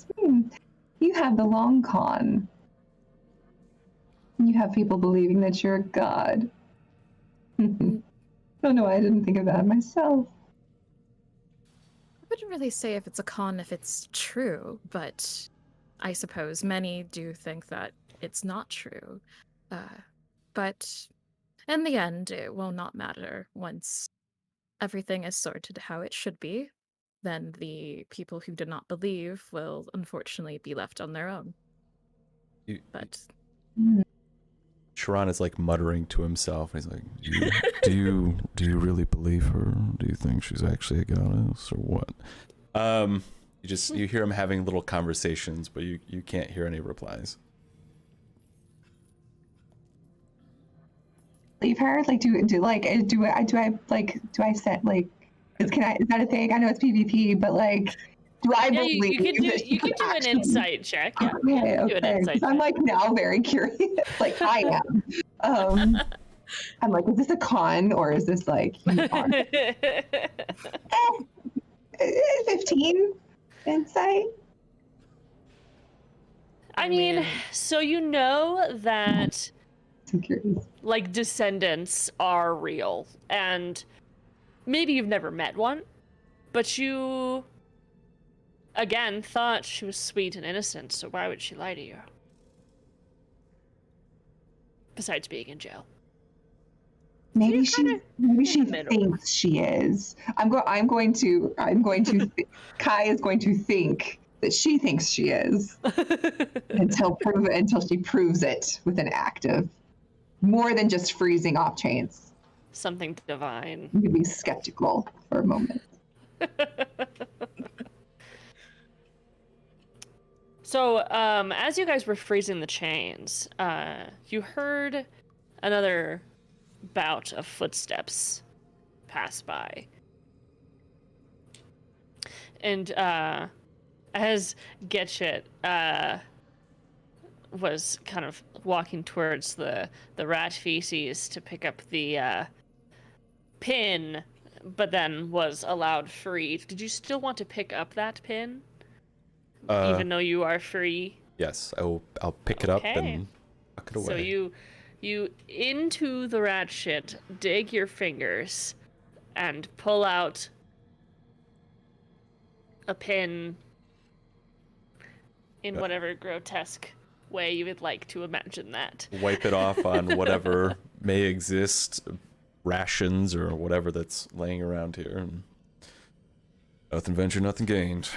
you have the long con. You have people believing that you're a god. Don't know why I didn't think of that myself. I wouldn't really say if it's a con if it's true, but I suppose many do think that it's not true. But in the end, it will not matter once everything is sorted how it should be. Then the people who did not believe will unfortunately be left on their own. You, But Sharon is like muttering to himself. He's like, do you really believe her? Do you think she's actually a goddess or what? You hear him having little conversations, but you can't hear any replies. Leave her? Like, do I set like? Is that a thing? I know it's PvP, but like, do I Yeah, believe you could do that she could an actually- insight check. Yeah, Okay, do an okay. insight 'Cause I'm like now very curious. Like I am. I'm like, is this a con or is this like you are? check. 15 insight? I mean, so you know that I'm curious. like descendants are real, and maybe you've never met one, but you again thought she was sweet and innocent, so why would she lie to you? Besides being in jail. Maybe You're she kinda in the middle. thinks she is. I'm going to Kai is going to think that she thinks she is until she proves it with an act of more than just freezing off chains. Something divine. You can be skeptical for a moment. So, as you guys were freezing the chains, you heard another bout of footsteps pass by. And, as Getchit, was kind of walking towards the rat feces to pick up the, pin, but then was allowed free. Did you still want to pick up that pin? Even though you are free? Yes, I'll pick it up Okay. and tuck it away. So you into the rat shit, dig your fingers, and pull out a pin in whatever grotesque way you would like to imagine that. Wipe it off on whatever may exist, rations or whatever that's laying around here. And nothing ventured, nothing gained.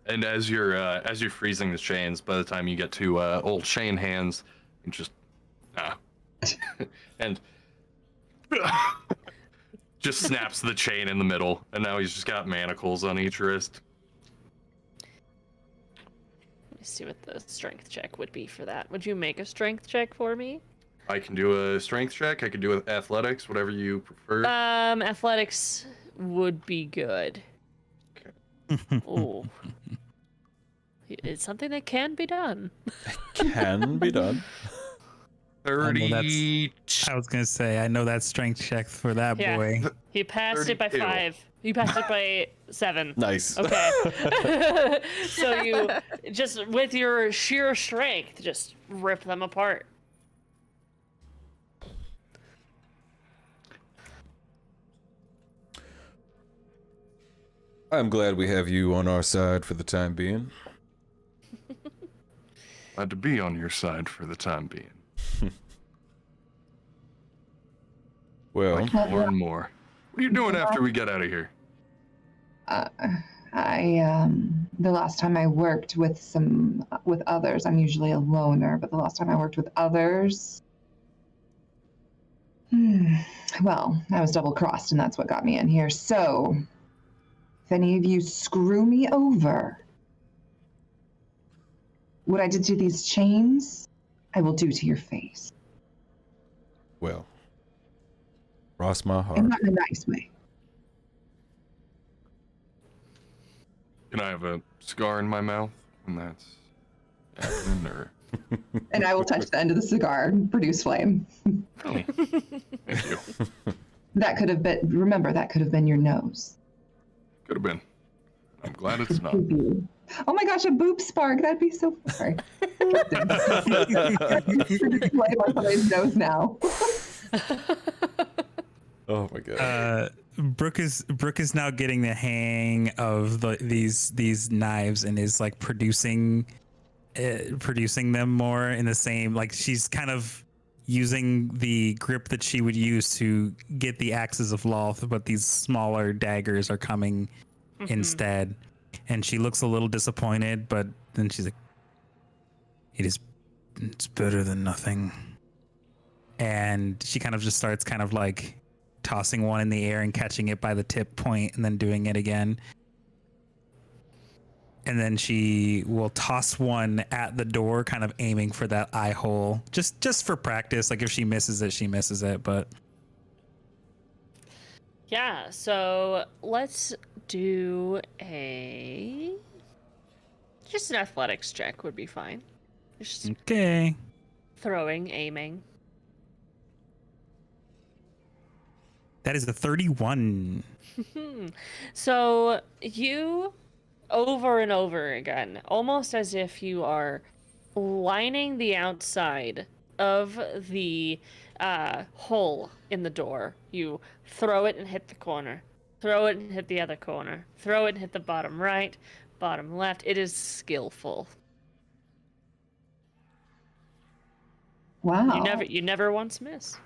And as you're freezing the chains, by the time you get to old chain hands, you just and just snaps the chain in the middle, and now he's just got manacles on each wrist. Let me see what the strength check would be for that. Would you make a strength check for me? I can do a strength check. I can do athletics, whatever you prefer. Athletics would be good. Oh. It's something that can be done. Can be done. 30. I was gonna say, I know that strength check for that Yeah. boy. He passed it by 32. 5. You passed it by 7. Nice. Okay. So you just, with your sheer strength, just rip them apart. I'm glad we have you on our side for the time being. Glad to be on your side for the time being. Well, Like more and more. What are you doing after we get out of here? The last time I worked with others, I'm usually a loner, but the last time I worked with others, well, I was double crossed and that's what got me in here. So, if any of you screw me over, what I did to these chains, I will do to your face. well. Cross my heart. And not in a nice way. Can I have a cigar in my mouth when that's happening, or? And I will touch the end of the cigar and produce flame. Oh, thank you. That could have been your nose. Could have been. I'm glad it's not. Oh my gosh, a boob spark. That'd be so fun. Flame on somebody's nose now. Oh my god. Brooke is now getting the hang of these knives and is like producing them more in the same, like she's kind of using the grip that she would use to get the axes of Loth, but these smaller daggers are coming instead. And she looks a little disappointed, but then she's like, it's better than nothing. And she kind of just starts kind of like tossing one in the air and catching it by the tip point and then doing it again. And then she will toss one at the door, kind of aiming for that eye hole, just for practice. Like if she misses it, she misses it, but Yeah, so let's do just an athletics check would be fine. Just okay. throwing, aiming. That is the 31. So you, over and over again, almost as if you are lining the outside of the hole in the door. You throw it and hit the corner. Throw it and hit the other corner. Throw it and hit the bottom right, bottom left. It is skillful. Wow. You never once miss.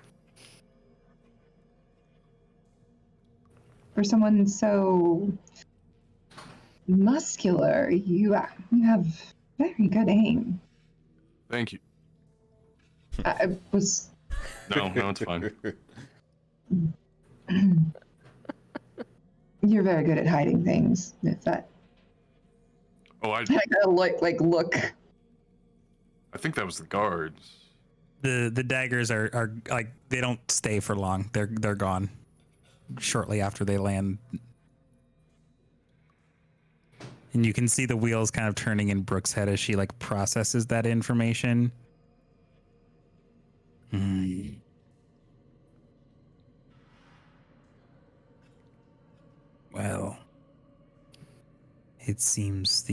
For someone so muscular, you have very good aim. Thank you. I was. No, it's fine. You're very good at hiding things. If that. Oh, I gotta look. I think that was the guards. The daggers are like, they don't stay for long. They're gone shortly after they land. And you can see the wheels kind of turning in Brooke's head as she like processes that information. Well, it seems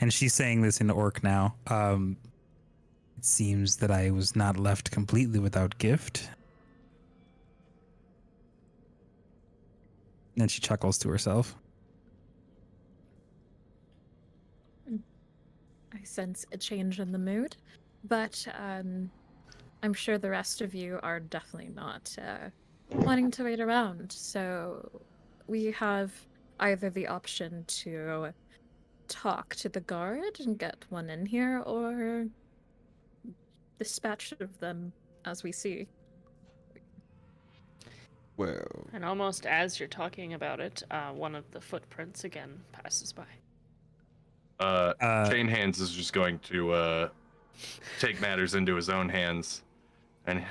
and she's saying this in Orc now. It seems that I was not left completely without gift. And she chuckles to herself. I sense a change in the mood, but I'm sure the rest of you are definitely not wanting to wait around. So we have either the option to talk to the guard and get one in here, or dispatch of them as we see. Well, And almost as you're talking about it, one of the footprints again passes by. Chain Hands is just going to take matters into his own hands, and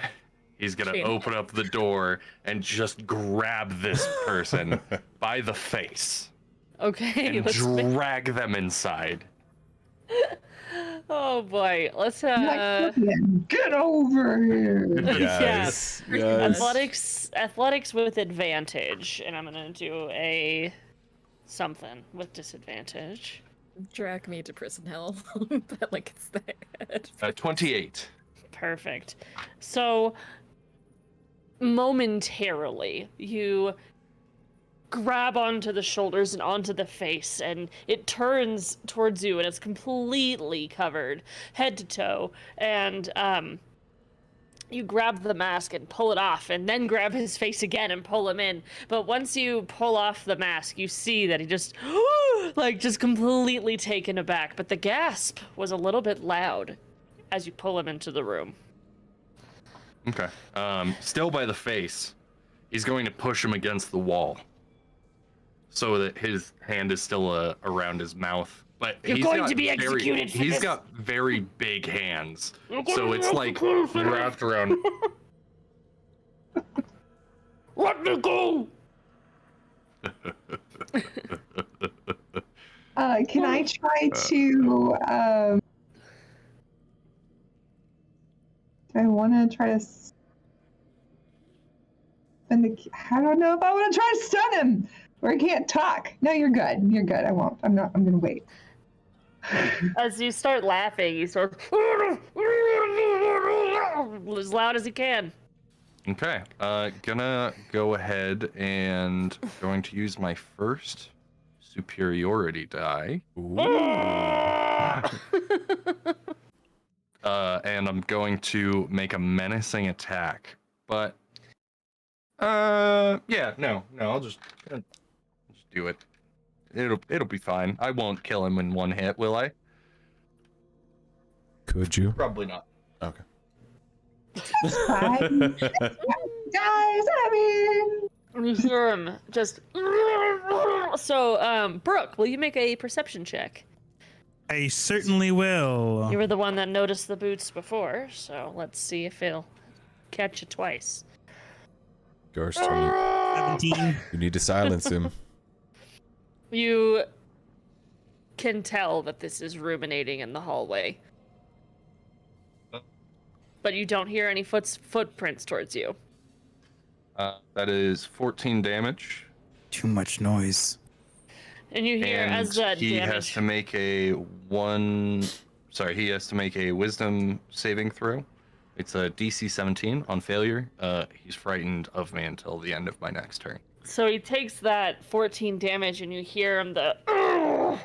he's gonna Chain open up the door and just grab this person by the face Okay, and drag them inside. Oh boy, let's Get over here. yes, yes. athletics with advantage, and I'm gonna do a something with disadvantage. Drag me to prison hell, but like it's that. 28. Perfect. So momentarily you grab onto the shoulders and onto the face, and it turns towards you, and it's completely covered head to toe. And you grab the mask and pull it off, and then grab his face again and pull him in. But once you pull off the mask, you see that he just just completely taken aback. But the gasp was a little bit loud as you pull him into the room. Okay. Still by the face, he's going to push him against the wall so that his hand is still around his mouth. But You're going to be executed for He's this. got very big hands, You're going so to it's be like executed for this. wrapped around. Let me go! Can I try to? Do I want to try to? I don't know if I want to try to stun him, or I can't talk. No, you're good. You're good. I won't. I'm not. I'm gonna wait. As you start laughing, you start as loud as you can. Okay. Gonna go ahead and going to use my first superiority die. And I'm going to make a menacing attack. But yeah, no, I'll just do it. It'll be fine. I won't kill him in one hit, will I? Could you? Probably not. Okay. Fine. Guys, I mean. You hear him just. So, Brooke, will you make a perception check? I certainly will. You were the one that noticed the boots before, so let's see if it'll catch you twice. Yours turn. 17. You need to silence him. You can tell that this is ruminating in the hallway. But you don't hear any footprints towards you. That is 14 damage. Too much noise. And you hear And as the he damage... has to make a wisdom saving throw. It's a DC 17 on failure. He's frightened of me until the end of my next turn. So he takes that 14 damage, and you hear him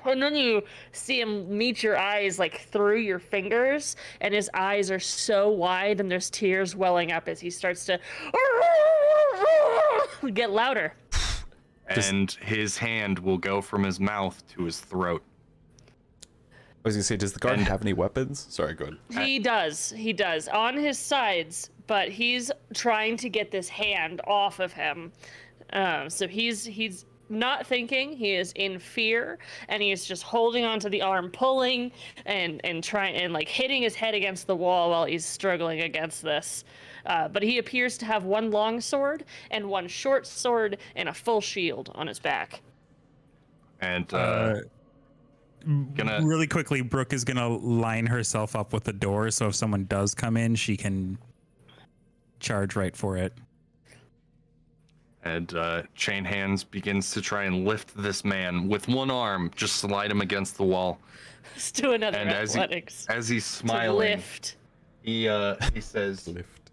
and then you see him meet your eyes like through your fingers, and his eyes are so wide, and there's tears welling up as he starts to get louder. And his hand will go from his mouth to his throat. I was gonna say, does the guard have any weapons? Sorry, go ahead. He does on his sides, but he's trying to get this hand off of him. So he's not thinking. He is in fear, and he is just holding onto the arm, pulling and trying and like hitting his head against the wall while he's struggling against this. But he appears to have one long sword and one short sword and a full shield on his back. And really quickly, Brooke is gonna line herself up with the door, so if someone does come in, she can charge right for it. And Chain Hands begins to try and lift this man with one arm, just slide him against the wall. Let's do another And athletics. as he's To smiling, lift. he says, Lift.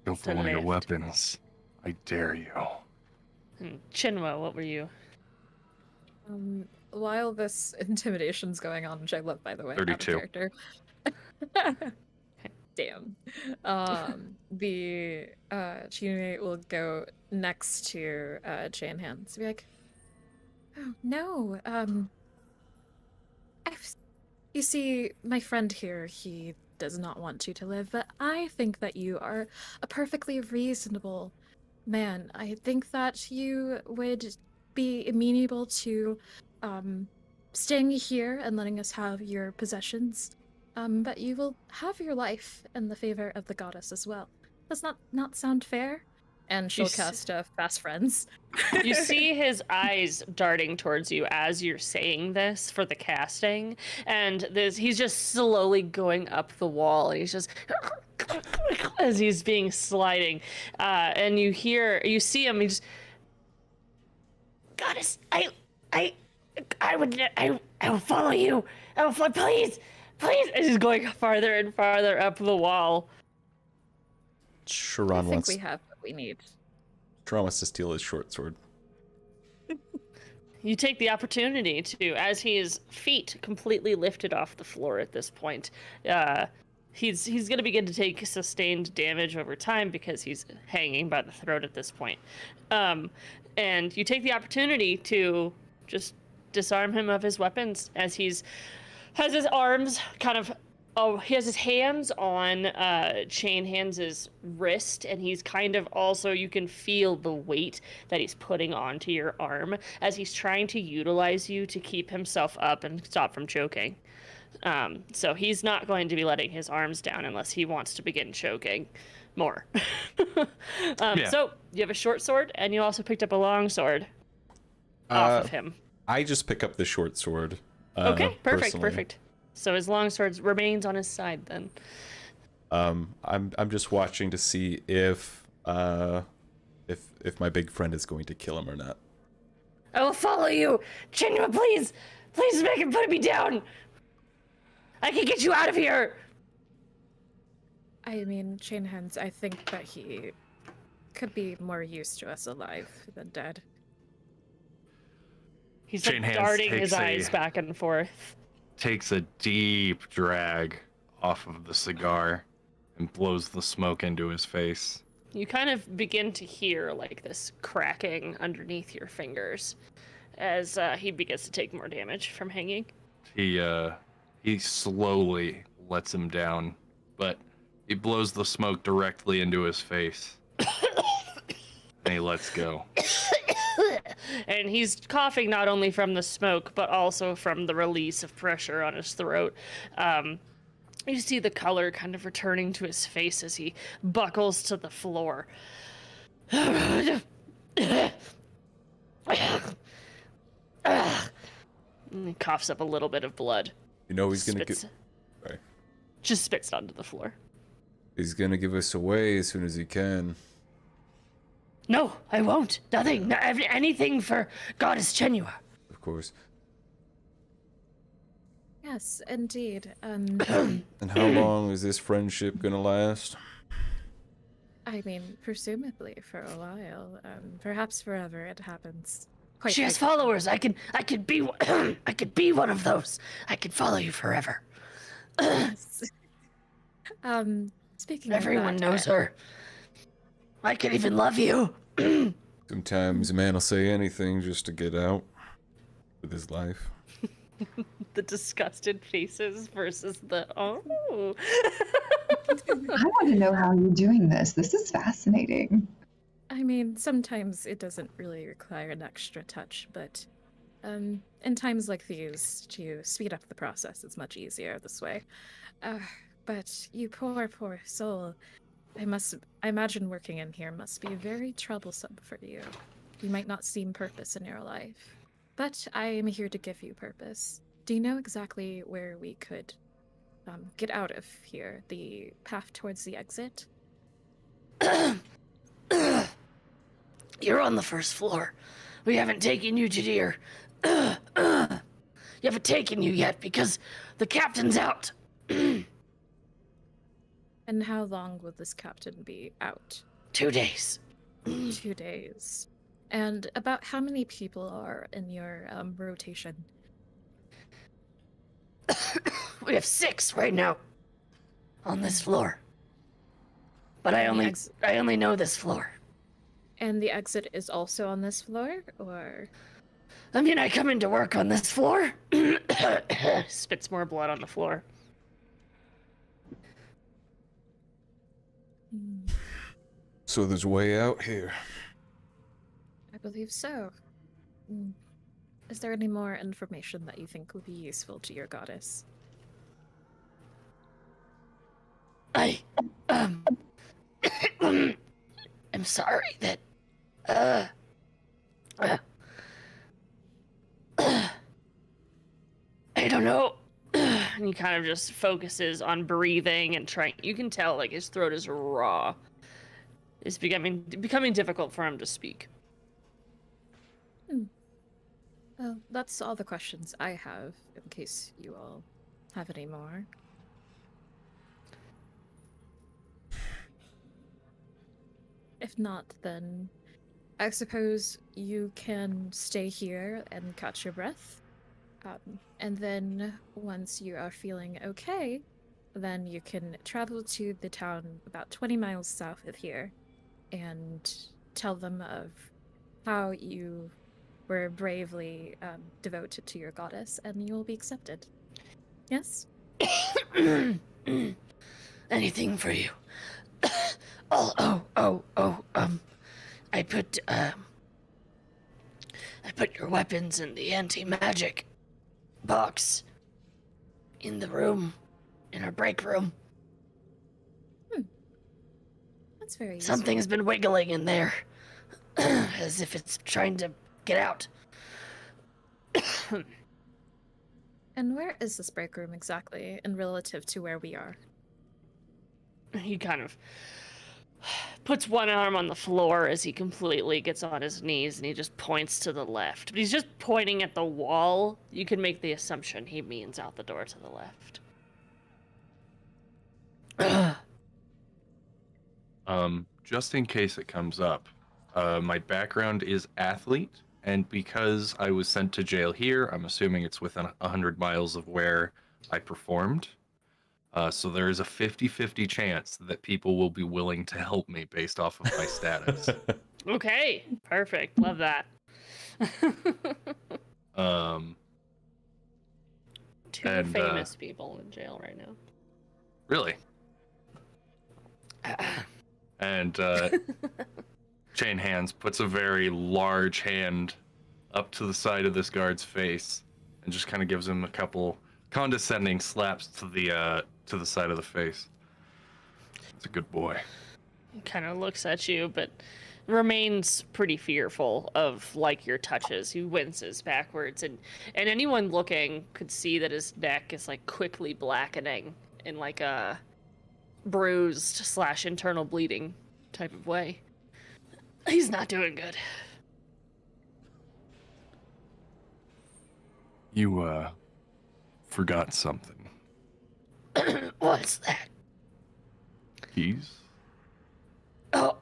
"Go for one of your lift. weapons. I dare you." Chinwa, what were you? While this intimidation's going on, which I love, by the way, out of 32. character. Damn. The teammate will go next to Chain Hands. Be like, "Oh no, you see, my friend here, he does not want you to live, but I think that you are a perfectly reasonable man. I think that you would be amenable to staying here and letting us have your possessions, but you will have your life in the favor of the goddess as well. Does not sound fair?" And she'll cast Fast Friends. You see his eyes darting towards you as you're saying this for the casting, and he's just slowly going up the wall. He's just as he's being sliding, and you see him. He just, "Goddess, I will follow you. I will follow, please. And he's going farther and farther up the wall. I Sharon think wants we have what we need. to steal his short sword. You take the opportunity to, as his feet completely lifted off the floor at this point, he's going to begin to take sustained damage over time because he's hanging by the throat at this point. And you take the opportunity to just disarm him of his weapons as has his arms kind of. Oh, he has his hands on Chain Hands' wrist, and he's kind of also, you can feel the weight that he's putting onto your arm as he's trying to utilize you to keep himself up and stop from choking. So he's not going to be letting his arms down unless he wants to begin choking more. So you have a short sword, and you also picked up a long sword off of him. I just pick up the short sword. Okay, perfect, personally. perfect. So his long sword remains on his side then. I'm just watching to see if my big friend is going to kill him or not. I will follow you! Chinua, please! Please make him put me down! I can get you out of here! I mean, Chain Hands, I think that he could be more used to us alive than dead. He's Chain like Hands darting his takes eyes back and forth. Takes a deep drag off of the cigar and blows the smoke into his face. You kind of begin to hear like this cracking underneath your fingers as he begins to take more damage from hanging. He slowly lets him down, but he blows the smoke directly into his face. And he lets go. And he's coughing not only from the smoke, but also from the release of pressure on his throat. You see the color kind of returning to his face as he buckles to the floor. And he coughs up a little bit of blood. You know he's gonna Spits- get. Sorry. Just spits onto the floor. He's gonna give us away as soon as he can. No, I won't. Nothing. Anything for Goddess Chenua. Of course. Yes, indeed. And how long is this friendship gonna last? I mean, presumably for a while. Perhaps forever. It happens. Quite She has frequently. followers. I could be I could be one of those. I could follow you forever. Yes. Speaking Everyone of that, knows her. I could even love you. Sometimes a man will say anything just to get out with his life. The disgusted faces versus the oh. I want to know how you're doing this. This is fascinating. I mean, sometimes it doesn't really require an extra touch, but in times like these, to speed up the process, it's much easier this way. But you poor soul. I imagine working in here must be very troublesome for you. You might not seem purpose in your life. But I am here to give you purpose. Do you know exactly where we could get out of here? The path towards the exit? You're on the first floor. We haven't taken you to dear. You haven't taken you yet because the captain's out. And how long will this captain be out? 2 days. 2 days. And about how many people are in your rotation? We have 6 right now on this floor. But I only know this floor. And the exit is also on this floor, or? I mean, I come into work on this floor. Spits more blood on the floor. So there's a way out here. I believe so. Is there any more information that you think would be useful to your goddess? I am sorry that I don't know. And he kind of just focuses on breathing and trying. You can tell like his throat is raw. It's becoming difficult for him to speak. Well, that's all the questions I have, in case you all have any more. If not, then I suppose you can stay here and catch your breath. And then once you are feeling okay, then you can travel to the town about 20 miles south of here and tell them of how you were bravely devoted to your goddess, and you will be accepted. Yes? Anything for you. I put your weapons in the anti-magic box in the room, in our break room. That's very useful. Something's been wiggling in there, as if it's trying to get out. And where is this break room exactly, in relative to where we are? He kind of puts one arm on the floor as he completely gets on his knees, and he just points to the left. But he's just pointing at the wall. You can make the assumption he means out the door to the left. Just in case it comes up, my background is athlete, and because I was sent to jail here, I'm assuming it's within 100 miles of where I performed. So there is a 50-50 chance that people will be willing to help me based off of my status. Okay, perfect. Love that. Two And, famous people in jail right now. Really? And Chain Hands puts a very large hand up to the side of this guard's face and just kind of gives him a couple condescending slaps to the side of the face. It's a good boy. He kind of looks at you, but remains pretty fearful of like your touches. He winces backwards, and anyone looking could see that his neck is like quickly blackening in like a bruised / internal bleeding type of way. He's not doing good. You forgot something. What's that? Keys? Oh,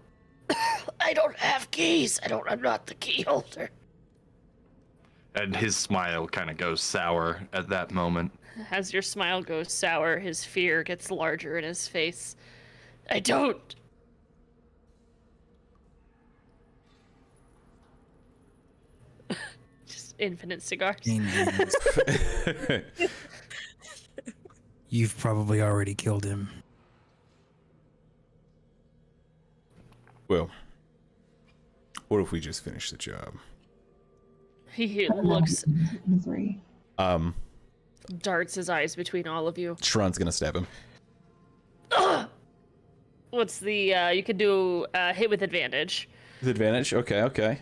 I don't have keys. I'm not the key holder. And his smile kind of goes sour at that moment. As your smile goes sour, his fear gets larger in his face. I don't. Just infinite cigars. You've probably already killed him. Well, what if we just finish the job? He looks, Misery. darts his eyes between all of you. Sharon's gonna stab him. What's the, you could do hit with advantage. With advantage? Okay.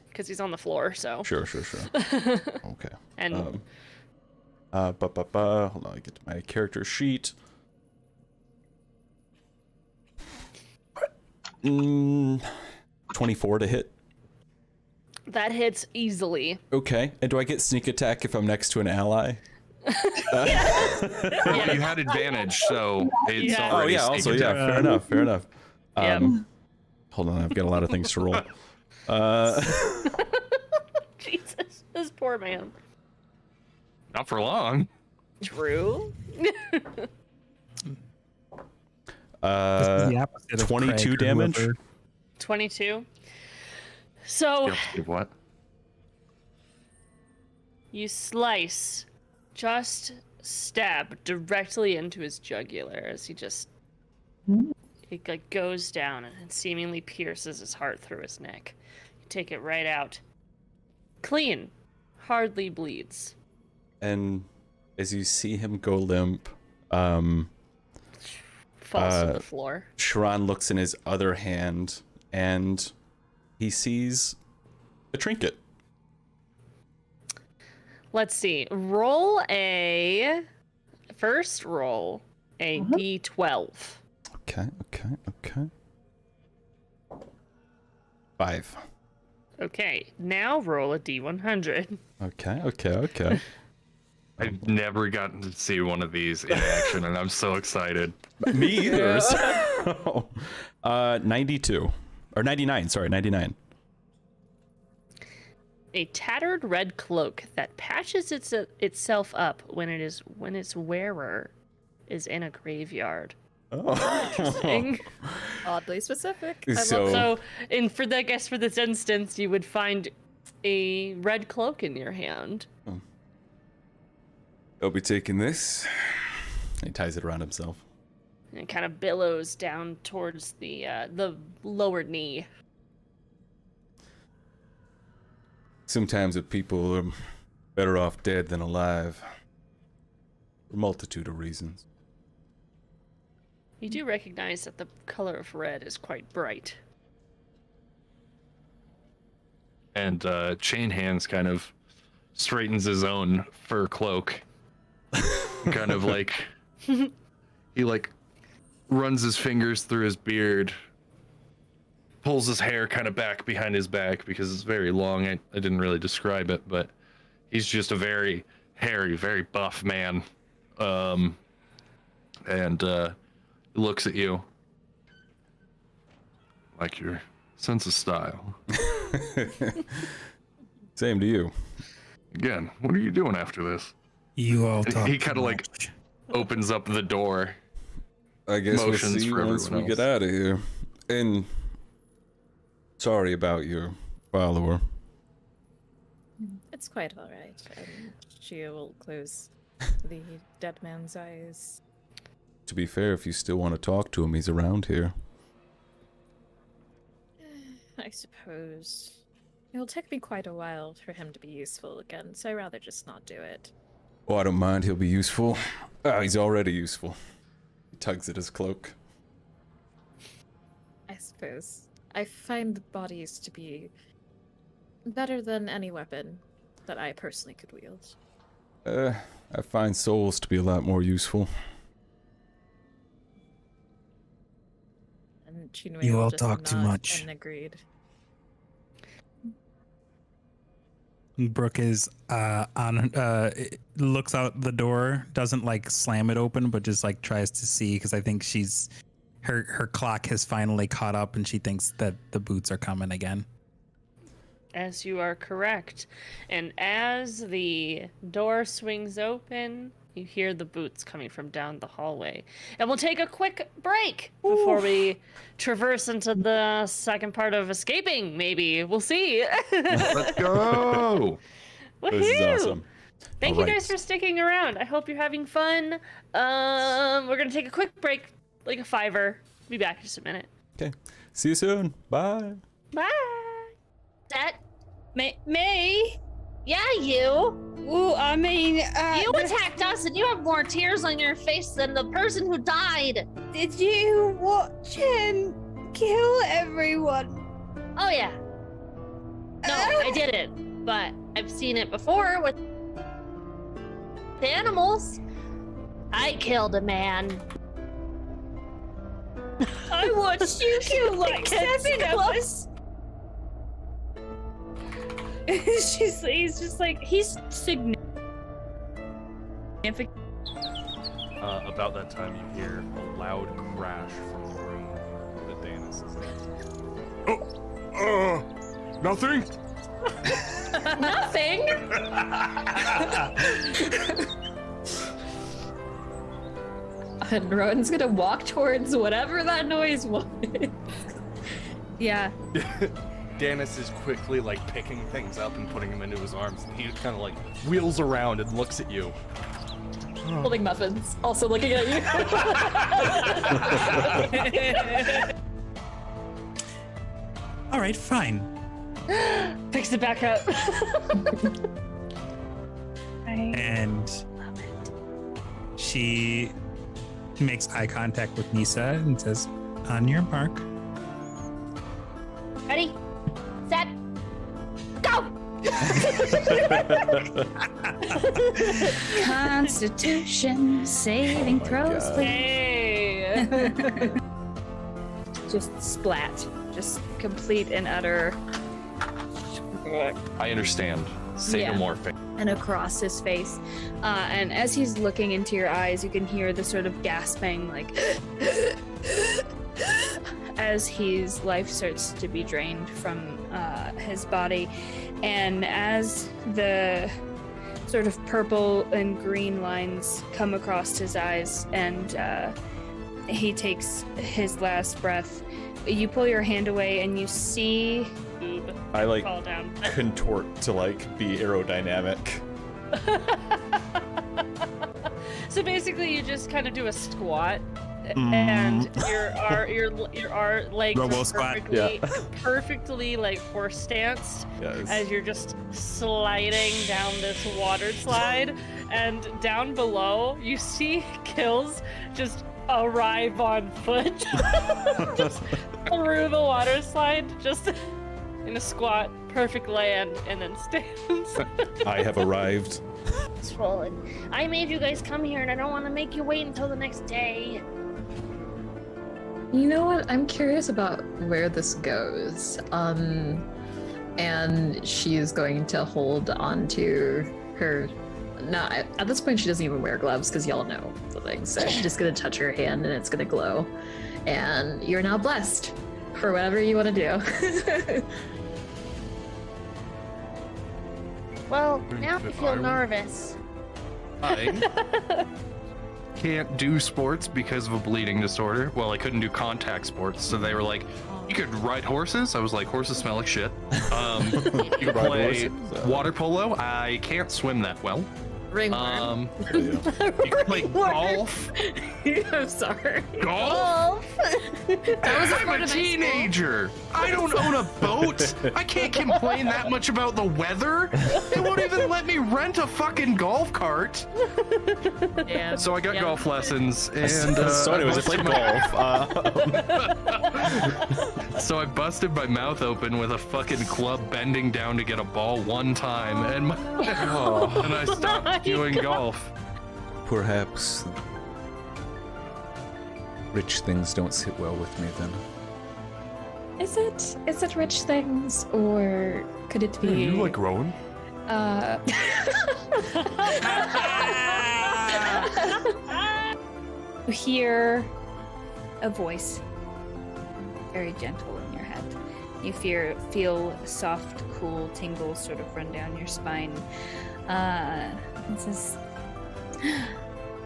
Because he's on the floor, so. Sure. Okay. And hold on, I get to my character sheet. 24 to hit. that hits easily. Okay. And do I get sneak attack if I'm next to an ally? Well, you had advantage, so it's Yeah. already Oh yeah, sneak also attack. fair enough. Yep. Hold on, I've got a lot of things to roll. Jesus, this poor man. Not for long. True. This is the opposite of 22 Craig or damage. whoever. 22. So Yep. What? you slice, just stab directly into his jugular as he just it like goes down and seemingly pierces his heart through his neck. You take it right out. Clean. Hardly bleeds. And as you see him go limp, Falls to the floor. Sharon looks in his other hand and he sees a trinket. Let's see. Roll a D12. Okay. 5. Okay, now roll a D100. Okay. I've never gotten to see one of these in action, and I'm so excited. Me either. So, 92 or 99. Sorry, 99. a tattered red cloak that patches itself up when its wearer is in a graveyard. Oh, Interesting. Oddly specific. So, and for this instance, you would find a red cloak in your hand. I'll be taking this. He ties it around himself. And it kind of billows down towards the lower knee. Sometimes the people are better off dead than alive. For a multitude of reasons. You do recognize that the color of red is quite bright. And Chain Hands kind of straightens his own fur cloak. Kind of like he like runs his fingers through his beard, pulls his hair kind of back behind his back because it's very long. I didn't really describe it, but he's just a very hairy, very buff man. And looks at you like your sense of style. Same to you. Again, what are you doing after this? You all talk. He kind of like opens up the door. I guess we'll Motions see for once we everyone get out of here. And sorry about your follower. It's quite all right. She will close the dead man's eyes. To be fair, if you still want to talk to him, he's around here. I suppose. It will take me quite a while for him to be useful again, so I'd rather just not do it. Oh, I don't mind. He'll be useful. Ah, he's already useful. He tugs at his cloak. I suppose. I find the bodies to be better than any weapon that I personally could wield. I find souls to be a lot more useful. And Chinwe You will all just talk too nod much. and agreed. Brooke is looks out the door, doesn't like slam it open, but just like tries to see because I think her clock has finally caught up and she thinks that the boots are coming again. As you are correct. And as the door swings open, you hear the boots coming from down the hallway. And we'll take a quick break before we traverse into the second part of escaping, maybe. We'll see. Let's go! Woohoo! This is awesome. Thank All you right. guys for sticking around. I hope you're having fun. We're going to take a quick break, like a $5. Be back in just a minute. Okay. See you soon. Bye. Bye. That Me? yeah, you. Ooh, I mean, You attacked us, and you have more tears on your face than the person who died. did you watch him kill everyone? Oh yeah. No, I didn't, but I've seen it before with the animals. I killed a man. I watched you kill like 7 of us. He's just like, he's significant. About that time, you hear a loud crash from the room that Danis is in. Nothing? Nothing. And Rowan's gonna walk towards whatever that noise was. Yeah. Danis is quickly like picking things up and putting them into his arms, and he just kind of like wheels around and looks at you. Holding muffins, also looking at you. All right, fine. Picks it back up. And she makes eye contact with Nisa and says, "On your mark." Ready, set, go. Constitution saving throws. God. Hey. Just splat. Just complete and utter. I understand. Say no Yeah. more. And across his face. And as he's looking into your eyes, you can hear the sort of gasping, like, as his life starts to be drained from his body. And as the sort of purple and green lines come across his eyes and he takes his last breath, you pull your hand away and you see... I like fall down. contort to like be aerodynamic. So basically, you just kind of do a squat, and your legs Robo are squat. perfectly like horse stance Yes. as you're just sliding down this water slide, and down below you see Kills just arrive on foot just through the water slide, just in a squat, perfect land, and then stands. I have arrived. Swollen. I made you guys come here, and I don't want to make you wait until the next day. You know what? I'm curious about where this goes. And she is going to hold on to her. No, at this point, she doesn't even wear gloves because y'all know the thing. So she's just gonna touch her hand, and it's gonna glow. And you're now blessed for whatever you want to do. Well, now I feel nervous. I can't do sports because of a bleeding disorder. Well, I couldn't do contact sports, so they were like, you could ride horses. I was like, horses smell like shit. You could Ride play horses? water polo. I can't swim that well. Ringworm. You could play golf. I'm sorry. Golf? That was a I'm part a of my school. teenager. I don't own a boat. I can't complain that much about the weather. They won't even let me rent a fucking golf cart. Yeah. So I got Yeah. golf lessons, and So anyways, I played golf. So I busted my mouth open with a fucking club bending down to get a ball one time, and and I stopped doing golf. Perhaps rich things don't sit well with me then. Is it rich things, or could it be? Rowan? You hear a voice, very gentle in your head. You feel soft, cool tingles sort of run down your spine. It says,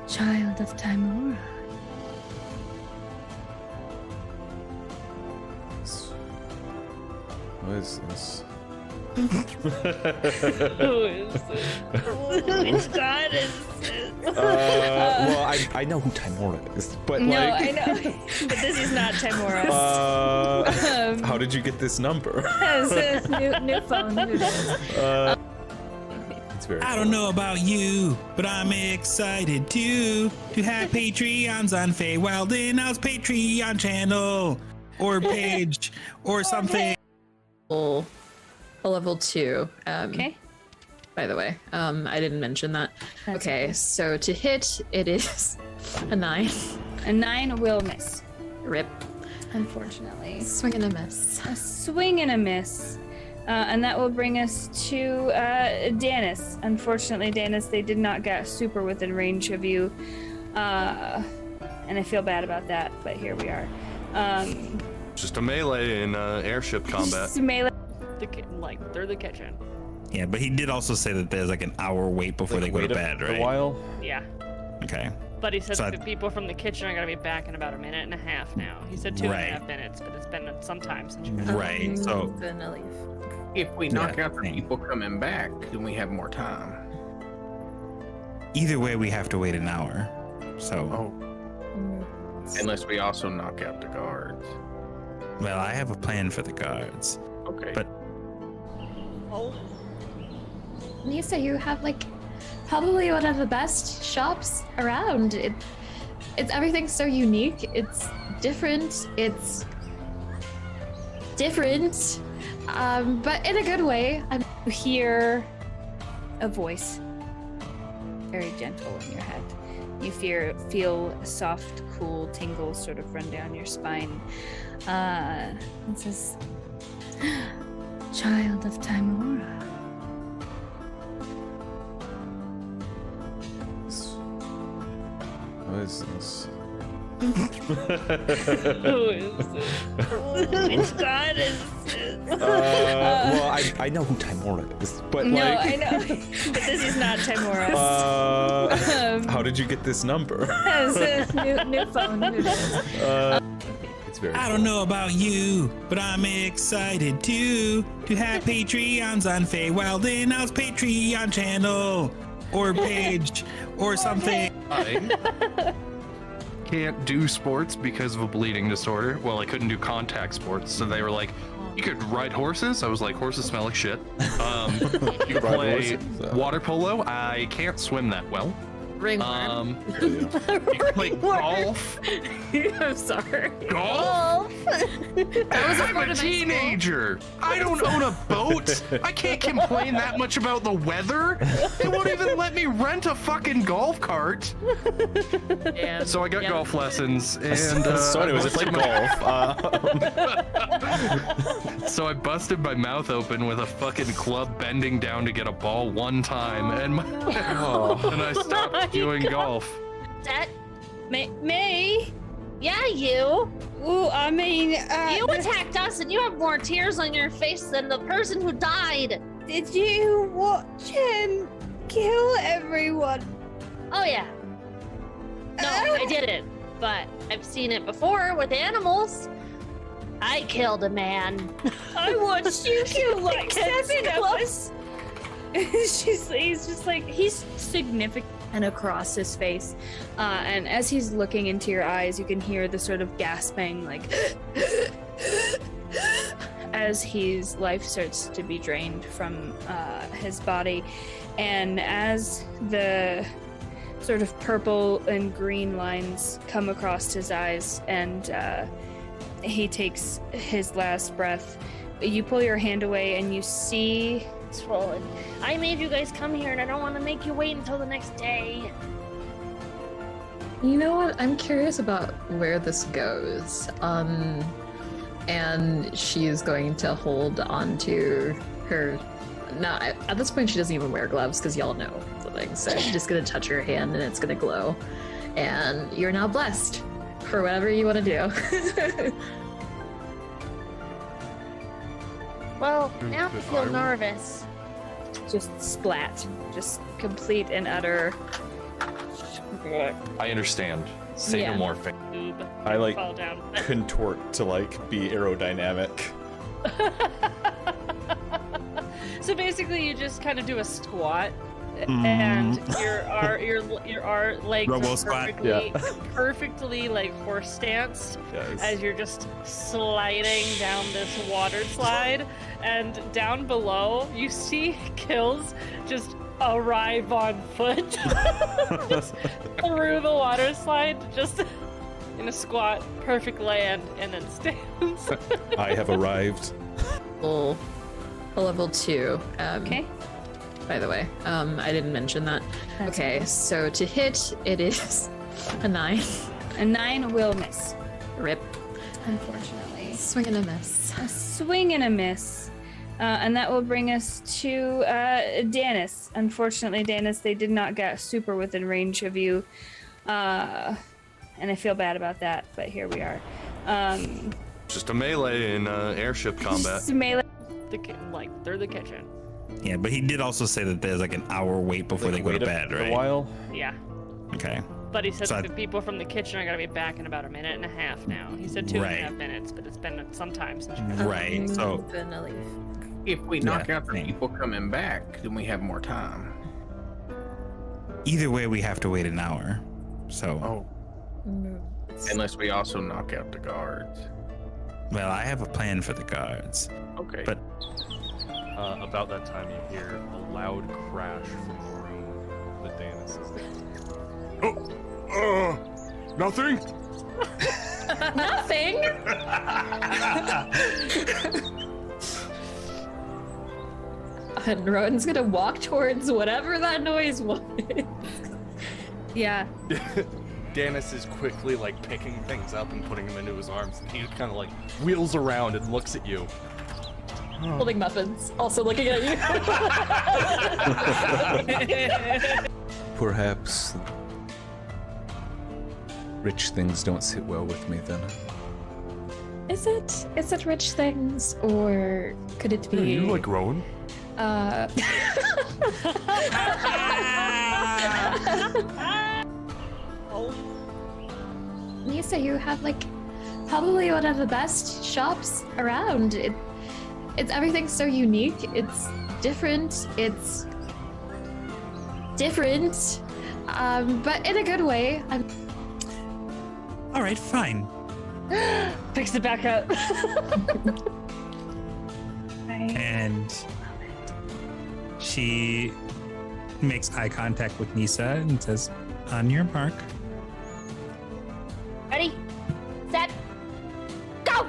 "Child of Timora." What is this? Who is this? Which god is this? Well, I know who Timora is, but No, like, I know, but this is not Timora. how did you get this number? It's a new phone. Who knows? It's very I don't know about you, but I'm excited to have Patreons on Feywild in our Patreon channel or page or something. A level 2. Okay. By the way, I didn't mention that. That's Okay, so to hit, it is a 9. A 9 will miss, Rip. unfortunately. Swing and a miss. A swing and a miss. And that will bring us to Danis. Unfortunately, Danis, they did not get super within range of you. And I feel bad about that, but here we are. Just a melee in airship combat. Just melee. Like through the kitchen. Yeah, but he did also say that there's like an hour wait before they go to bed, a right? while. Yeah. Okay. But he said So that the people from the kitchen are gonna be back in about a minute and a half now. He said 2.5 minutes, but it's been some time since you guys. Right. So Then I leave. If we knock Yeah, out the same. people coming back, then we have more time. either way, we have to wait an hour. So, Oh, unless we also knock out the guards. well, I have a plan for the guards. Okay. But Lisa, you have like probably one of the best shops around. It's everything's so unique. It's different. It's different, but in a good way. You hear a voice, very gentle in your head. You feel soft, cool tingles sort of run down your spine. It says, "Child of Timora." What is this? Who is this? Which god is this? Well, I know who Timora is, but No, like, I know, but this is not Timora's. how did you get this number? New phone. New days. It's very. I don't know about you, but I'm excited too to have Patreons on Feywild and Out's Patreon channel or page or something. I can't do sports because of a bleeding disorder. Well, I couldn't do contact sports, so they were like, you could ride horses. I was like, horses smell like shit. You could Ride play horses, water polo. I can't swim that well. Ringworm. You could play golf. I'm sorry. Golf? That was a I'm part a of my school. teenager. I don't own a boat. I can't complain that much about the weather. They won't even let me rent a fucking golf cart. Yeah. So I got Yep. golf lessons, and so anyways, it's like golf. so I busted my mouth open with a fucking club bending down to get a ball one time, and and I stopped doing golf. That Me? yeah, you. Ooh, I mean, You attacked us, and you have more tears on your face than the person who died. did you watch him kill everyone? Oh yeah. No, I didn't. But I've seen it before with animals. I killed a man. I watched you kill like Against 7 of clubs. us. He's just like, he's significant and across his face. And as he's looking into your eyes, you can hear the sort of gasping, like, as his life starts to be drained from his body. And as the sort of purple and green lines come across his eyes and he takes his last breath, you pull your hand away and you see Swollen. I made you guys come here, and I don't want to make you wait until the next day. You know what? I'm curious about where this goes. And she is going to hold on to her. No, at this point, she doesn't even wear gloves because y'all know the thing. So she's just going to touch her hand and it's going to glow. And you're now blessed for whatever you want to do. Well, now I feel nervous. just splat, just complete and utter. I understand. Say Yeah. no more. Fa- Oob. I like Fall down. contort to like be aerodynamic. So basically, you just kind of do a squat, and your legs Robo are squat. perfectly like horse stance Yes. as you're just sliding down this water slide, and down below you see Kills just arrive on foot through the water slide, just in a squat, perfect land, and then stands. I have arrived. A level 2. Okay. By the way, I didn't mention that. That's Okay, so to hit, it is a 9. A 9 will miss, Rip. unfortunately. Swing and a miss. A swing and a miss. And that will bring us to Danis. Unfortunately, Danis, they did not get super within range of you. And I feel bad about that, but here we are. Just a melee in airship combat. Just melee. They're the kitchen. Yeah, but he did also say that there's like an hour wait before they go to bed, A right? while. Yeah. Okay. But he said So that the people from the kitchen are going to be back in about a minute and a half now. He said 2.5 Right. minutes, but it's been some time since you got Right. So Gonna leave. If we knock Yeah, out the same. people coming back, then we have more time. either way, we have to wait an hour. So, Oh, unless we also knock out the guards. well, I have a plan for the guards. Okay. But- About that time, you hear a loud crash from the room that Danis is in. Nothing? Nothing! And Rowan's gonna walk towards whatever that noise was. Yeah. Danis is quickly like picking things up and putting them into his arms, and he kind of like wheels around and looks at you. Holding muffins, also looking at you. Perhaps Rich things don't sit well with me then. Is it rich things, or could it be? Yeah, you like Rowan? Lisa, you have like probably one of the best shops around. It's everything's so unique. It's different. It's different, but in a good way. All right, fine. Picks it back up. And she makes eye contact with Nisa and says, "On your mark." Ready, set, go!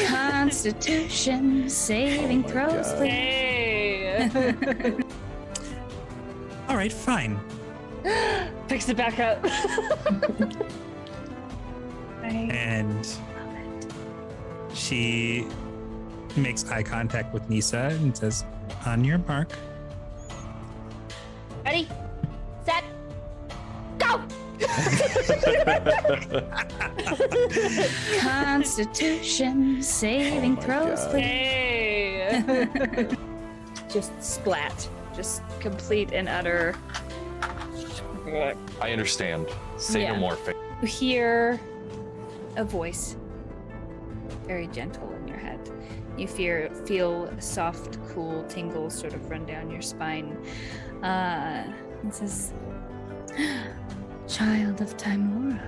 Constitution saving Oh my throws, God. please. Hey. All right, fine. Picks it back up. And she makes eye contact with Nisa and says, "On your mark." Ready, set, go! Constitution saving my throws, God. please. Hey. Just splat. Just complete and utter. I understand. Say no Yeah. more. You hear a voice, very gentle in your head. You feel a soft, cool tingle sort of run down your spine. It says, "Child of Timora."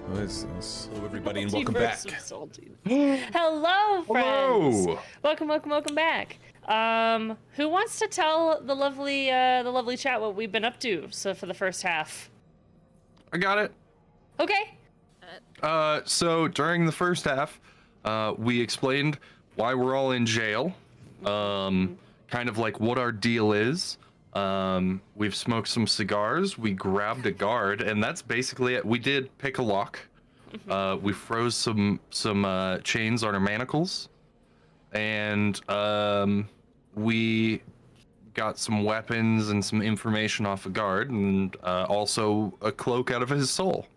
What is this? Hello, everybody, and welcome back. Hello, friends. Hello. Welcome back. Who wants to tell the lovely chat what we've been up to for the first half? I got it. Okay. So during the first half, we explained why we're all in jail, kind of like what our deal is. We've smoked some cigars, we grabbed a guard, and that's basically it. We did pick a lock. We froze some chains on our manacles, and we got some weapons and some information off a guard, and also a cloak out of his soul.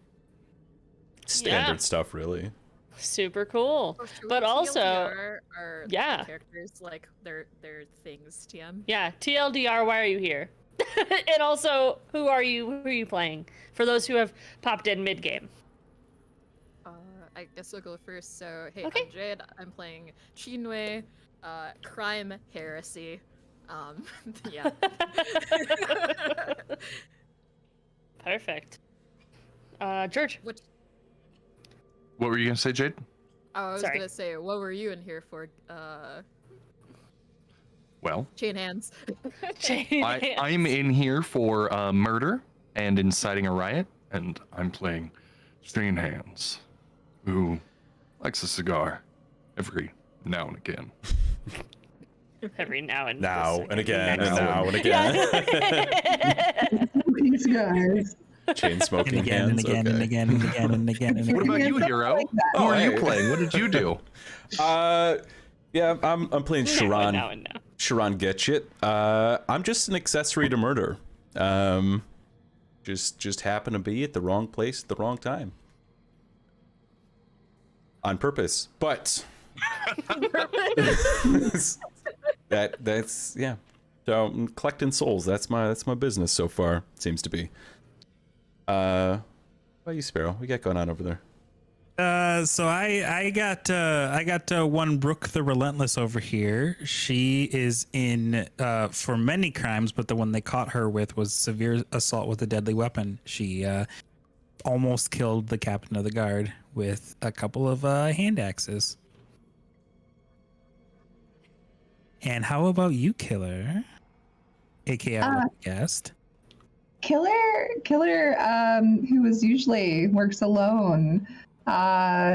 Standard Yeah. stuff, really. Super cool. For sure, But also, TLDR are yeah. characters like their things. TM. yeah, TLDR, why are you here? And also, who are you playing? For those who have popped in mid-game. I guess I'll go first. So hey, Okay. I'm Jade. I'm playing Chinwe, crime heresy. Yeah. Perfect. George. What were you gonna say, Jade? I was Sorry. gonna say, what were you in here for? Well, Chain hands. I'm in here for murder and inciting a riot, and I'm playing Chain Hands, who likes a cigar every now and again. Every now and Now and again, and Now now and again. Smoking cigars. Chain smoking And again, hands. and again, okay. and again, and again, and again, and What again. about you, Hero? Who Oh, are you hey. playing? What did you do? Yeah, I'm playing Sharon. Now and now. Sharon Getchit. I'm just an accessory to murder. Just happen to be at the wrong place at the wrong time. On purpose. But that's yeah. So I'm collecting souls. That's my business so far. Seems to be. What about you, Sparrow? What you got going on over there? So I got one Brooke the Relentless over here. She is in for many crimes, but the one they caught her with was severe assault with a deadly weapon. She almost killed the captain of the guard with a couple of hand axes. And how about you, Killer? AKA our guest. Killer, who is usually works alone.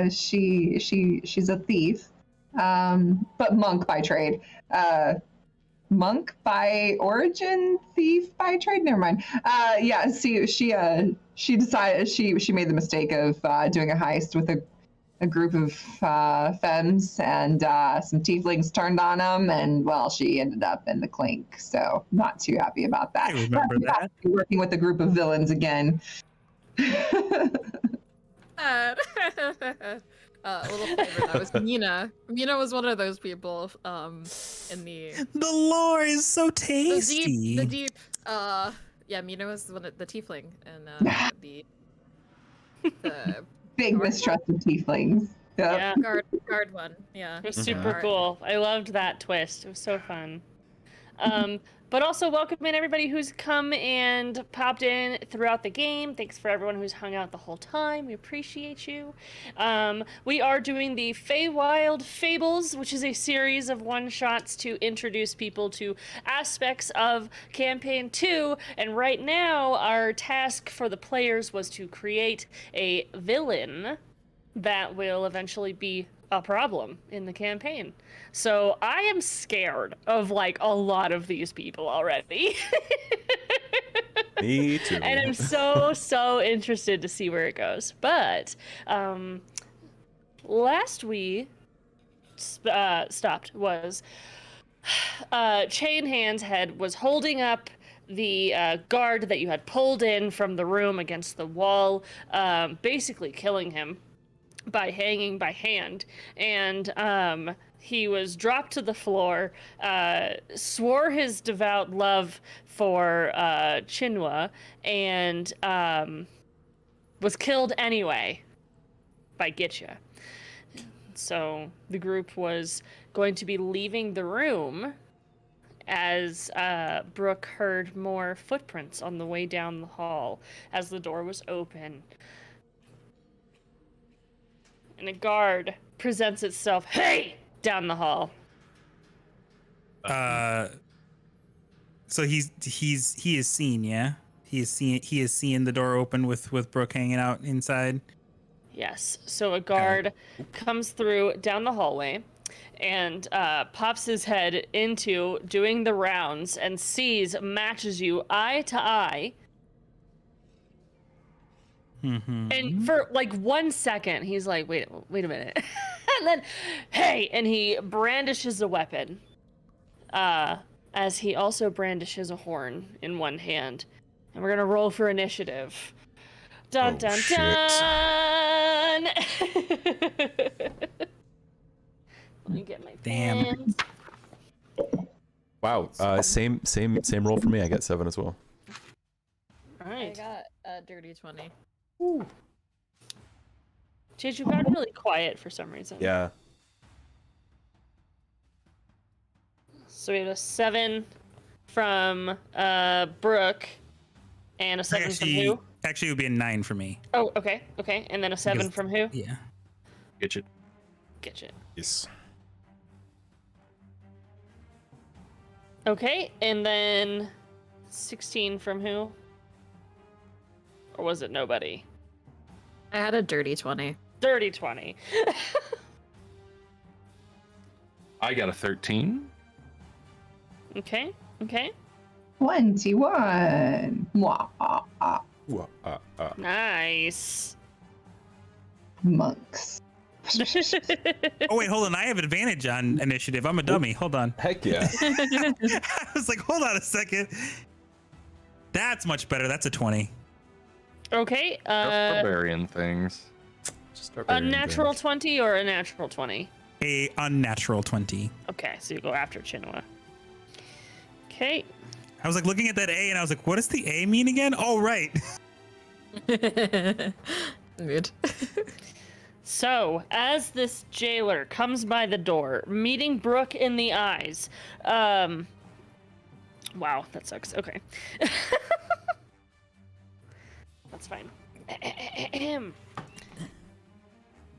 She's a thief, but monk by trade. Monk by origin, thief by trade. Never mind. Yeah. See, she decided she made the mistake of doing a heist with a group of femmes, and some tieflings turned on him, and well, she ended up in the clink. So not too happy about that. I remember Not that. working with a group of villains again. A little flavor. That was Mina. Mina was one of those people. In the lore is so tasty. the deep. Yeah, Mina was one of the tiefling, and the Big mistrust of tieflings. Yep. Yeah, guard one. Yeah, it was super Guard. cool. I loved that twist. It was so fun. But also welcome in everybody who's come and popped in throughout the game. Thanks for everyone who's hung out the whole time. We appreciate you. We are doing the Feywild Fables, which is a series of one-shots to introduce people to aspects of Campaign 2. And right now, our task for the players was to create a villain that will eventually be a problem in the campaign. So I am scared of like a lot of these people already. Me too. And I'm so interested to see where it goes. But last we stopped was Chain Hand's head was holding up the guard that you had pulled in from the room against the wall, basically killing him by hanging by hand. And he was dropped to the floor, swore his devout love for Chinua, and was killed anyway by Gitcha. So the group was going to be leaving the room as Brooke heard more footprints on the way down the hall as the door was open. And a guard presents itself, hey, down the hall. So he is seen, yeah? He is seeing the door open with Brooke hanging out inside. Yes. So a guard comes through down the hallway and pops his head into doing the rounds and matches you eye to eye. Mm-hmm. And for like 1 second, he's like, wait a minute. And then, hey, and he brandishes a weapon. As he also brandishes a horn in one hand. And we're gonna roll for initiative. Dun dun shit. dun! Let me get my Damn. pens. Wow. Same roll for me. I got 7 as well. All right. I got a dirty 20. Jade, you got really quiet for some reason. Yeah. So we have a 7 from Brooke, and a 7 from who? Actually, it would be a 9 for me. Oh, okay, and then a 7 Because- from who? Yeah. Get it. Get you. Yes. Okay, and then 16 from who? Or was it nobody? I had a dirty 20. Dirty 20. I got a 13. Okay. 21. Mwah, Nice. monks. Oh wait, hold on. I have advantage on initiative. I'm a dummy. Hold on. Heck yeah. I was like, hold on a second. That's much better. That's a 20. Okay, Just barbarian things. Just start a burying natural things. 20 or a natural 20? A unnatural 20. Okay, so you go after Chinua. Okay. I was like looking at that A and I was like, what does the A mean again? Oh, right. Good. So, as this jailer comes by the door, meeting Brooke in the eyes, wow, that sucks. Okay. That's fine.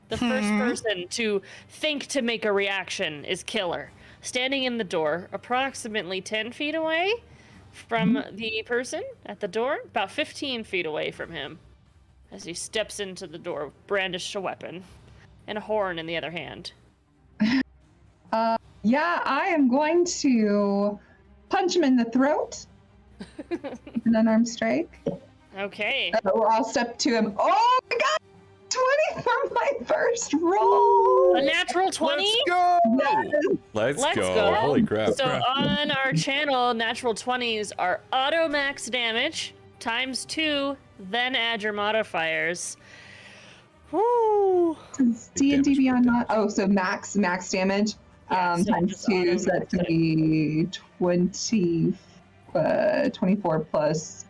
The first person to think to make a reaction is Killer, standing in the door, approximately 10 feet away from the person at the door, about 15 feet away from him, as he steps into the door, brandished a weapon, and a horn in the other hand. Yeah, I am going to punch him in the throat. An unarmed strike. Okay. So I'll step to him. Oh my god! 20 for my first roll. A natural 20? Let's go! Let's Let's go. go. Holy crap. So on our channel, natural 20s are auto max damage times 2, then add your modifiers. Woo! D&D damage, Beyond big not. Oh, so max damage Yeah, so times just 2, so that's going to be 24 plus,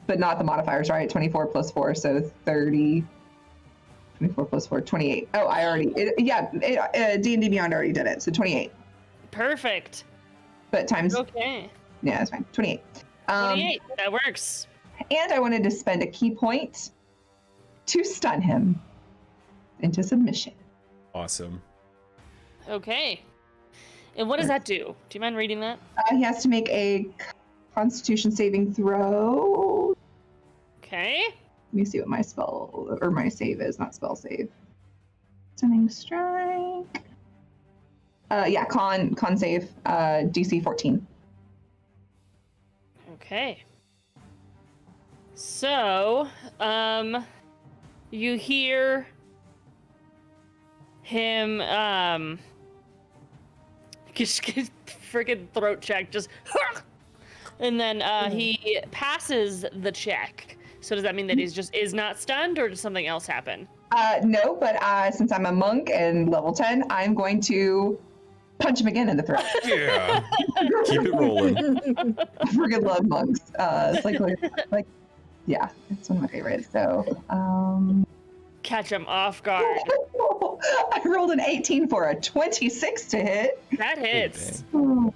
but not the modifiers, right? 24 plus 4, so 30. 24 plus 4, 28. Oh, I already, D&D Beyond already did it, so 28. Perfect. But times, Okay. yeah, that's fine, 28. 28. That works. And I wanted to spend a key point to stun him into submission. Awesome. Okay. And what does that do? Do you mind reading that? He has to make a Constitution saving throw. Okay. Let me see what my spell or my save is, not spell save. Stunning strike. Con save. DC 14. Okay. So, you hear him, freaking throat check, just, and then he passes the check. So does that mean that he's just is not stunned, or does something else happen? No, but since I'm a monk and level 10, I'm going to punch him again in the throat. Yeah. Keep it rolling. I freaking love monks. It's like, yeah, it's one of my favorites. So, Catch him off guard. I rolled an 18 for a 26 to hit. That hits. Oh,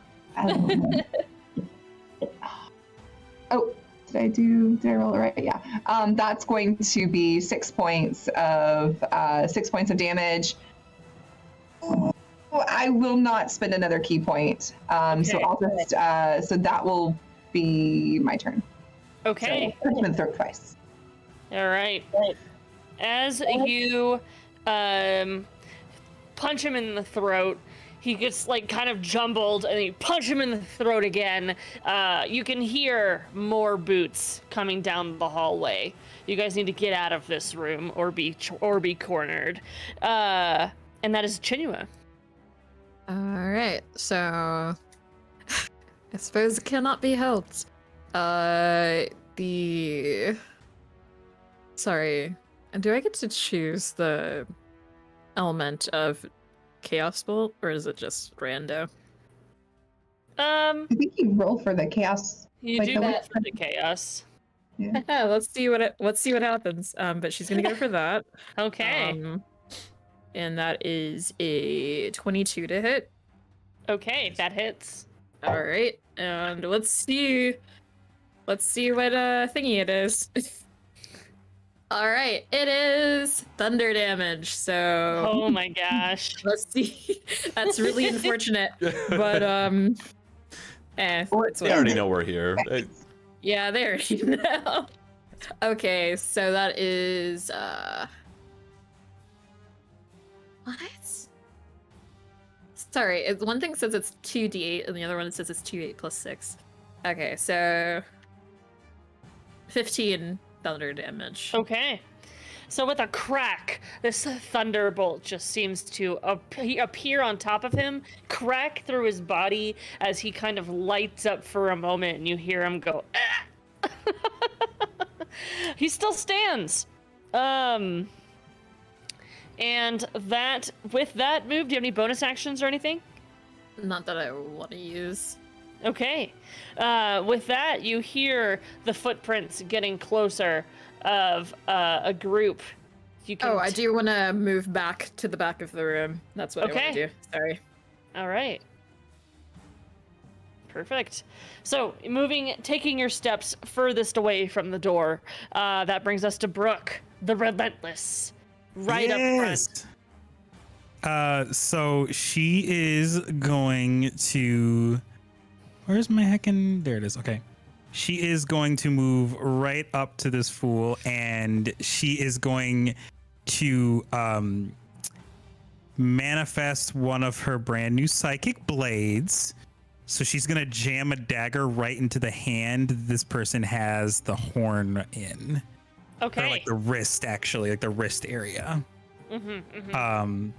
oh, did I roll it right? Yeah. That's going to be 6 points of damage. I will not spend another key point. So I'll just so that will be my turn. Okay. So, punch him in the throat twice. All right. As you punch him in the throat, he gets like kind of jumbled, and you punch him in the throat again. You can hear more boots coming down the hallway. You guys need to get out of this room or be cornered. And that is Chinua. All right, so I suppose it cannot be helped. Sorry, do I get to choose the element of Chaos Bolt, or is it just rando? I think you roll for the chaos. You like do the that for the chaos. Yeah. let's see what happens. But she's gonna go for that. Okay. And that is a 22 to hit. Okay, that hits. All right, and let's see what thingy it is. All right, it is thunder damage. So Oh my gosh. let's see. That's really unfortunate, but They already know we're here. yeah, they already know. Okay, so that is what? Sorry, one thing says it's 2d8 and the other one says it's 2d8 plus 6. Okay, so 15 thunder damage. Okay. So with a crack, this thunderbolt just seems to appear on top of him, crack through his body as he kind of lights up for a moment, and you hear him go, ah! He still stands. And with that move, do you have any bonus actions or anything? Not that I want to use. Okay. With that, you hear the footprints getting closer of a group. You can I do want to move back to the back of the room. That's what I want to do. Sorry. All right. Perfect. So, taking your steps furthest away from the door, that brings us to Brooke, the Relentless, right up front. So she is going to. Where's my heckin'? There it is. Okay. She is going to move right up to this fool, and she is going to manifest one of her brand new psychic blades. So she's going to jam a dagger right into the hand this person has the horn in. Okay. Or like the wrist, actually, like the wrist area. And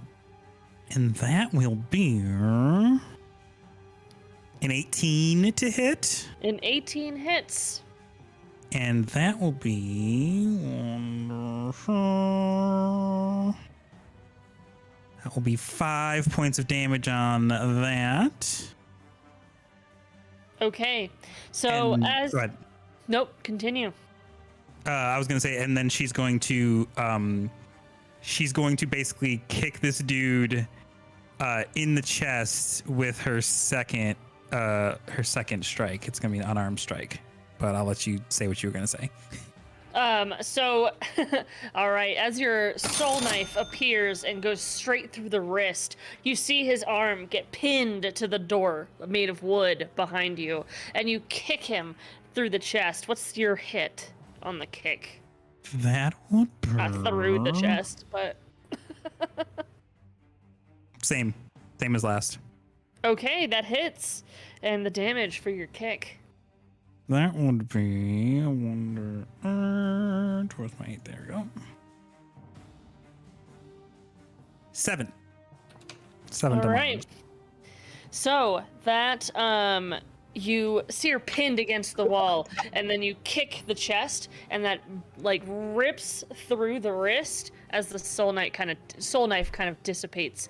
that will be an 18 to hit. An 18 hits. And that will be wonderful. That will be 5 points of damage on that. Okay. So And- as go ahead. Nope, continue. I was gonna say, and then she's going to basically kick this dude in the chest with her second strike. It's gonna be an unarmed strike, but I'll let you say what you were gonna say. So, all right, as your soul knife appears and goes straight through the wrist, you see his arm get pinned to the door made of wood behind you, and you kick him through the chest. What's your hit on the kick? That would be Not through the chest, but... same as last. Okay, that hits. And the damage for your kick. That would be, I wonder, towards my 8, there we go. 7. 7 All to right. So that you see her pinned against the wall, and then you kick the chest, and that like rips through the wrist as the soul knife kind of dissipates,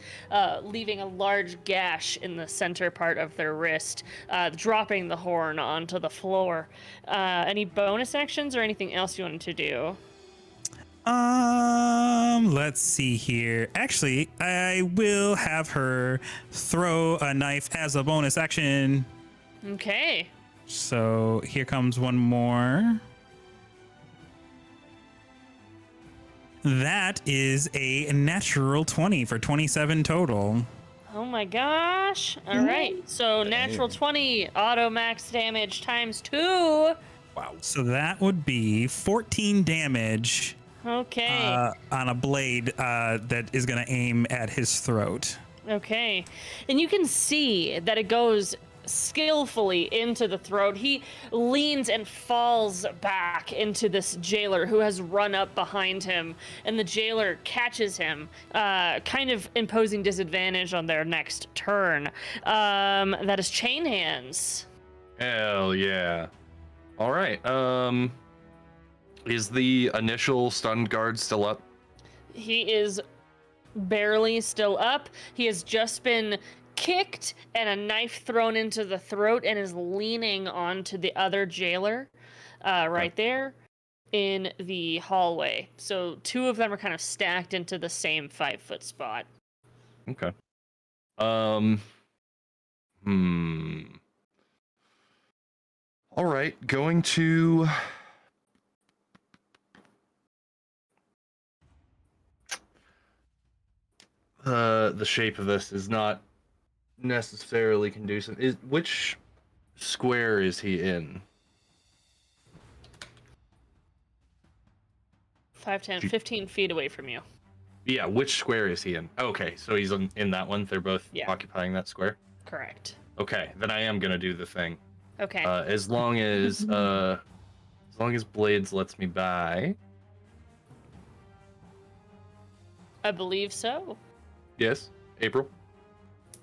leaving a large gash in the center part of their wrist, dropping the horn onto the floor. Any bonus actions or anything else you wanted to do? Let's see here. Actually, I will have her throw a knife as a bonus action. Okay. So here comes one more. That is a natural 20 for 27 total. Oh my gosh. All right. So natural 20 auto max damage times 2. Wow. So that would be 14 damage. Okay. On a blade that is going to aim at his throat. Okay. And you can see that it goes skillfully into the throat. He leans and falls back into this jailer who has run up behind him, and the jailer catches him, kind of imposing disadvantage on their next turn. That is chain hands. Hell yeah. All right. Is the initial stunned guard still up? He is barely still up. He has just been kicked and a knife thrown into the throat and is leaning onto the other jailer right there in the hallway. So 2 of them are kind of stacked into the same 5-foot spot. Okay. All right, going to the shape of this is not necessarily conducive. Which square is he in? 5, 10, 15 feet away from you. Yeah, which square is he in? Okay, so he's in that one. They're both occupying that square. Correct. Okay, then I am gonna do the thing. Okay. As long as Blades lets me by. I believe so. Yes, April.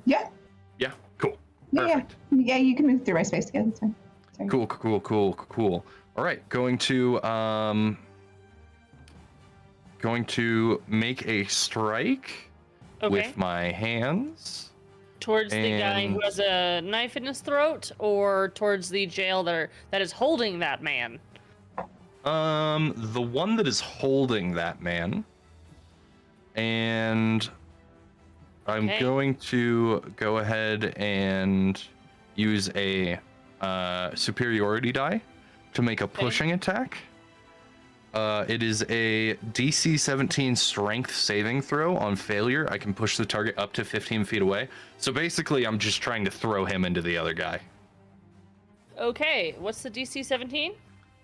Yeah. Yeah, cool. Yeah, Perfect. yeah, you can move through my space again. That's fine. Sorry. Cool. All right, going to make a strike with my hands. Towards the guy who has a knife in his throat, or towards the jailer that is holding that man? The one that is holding that man. And I'm going to go ahead and use a superiority die to make a pushing attack. It is a DC 17 strength saving throw. On failure, I can push the target up to 15 feet away. So basically, I'm just trying to throw him into the other guy. Okay, what's the DC 17?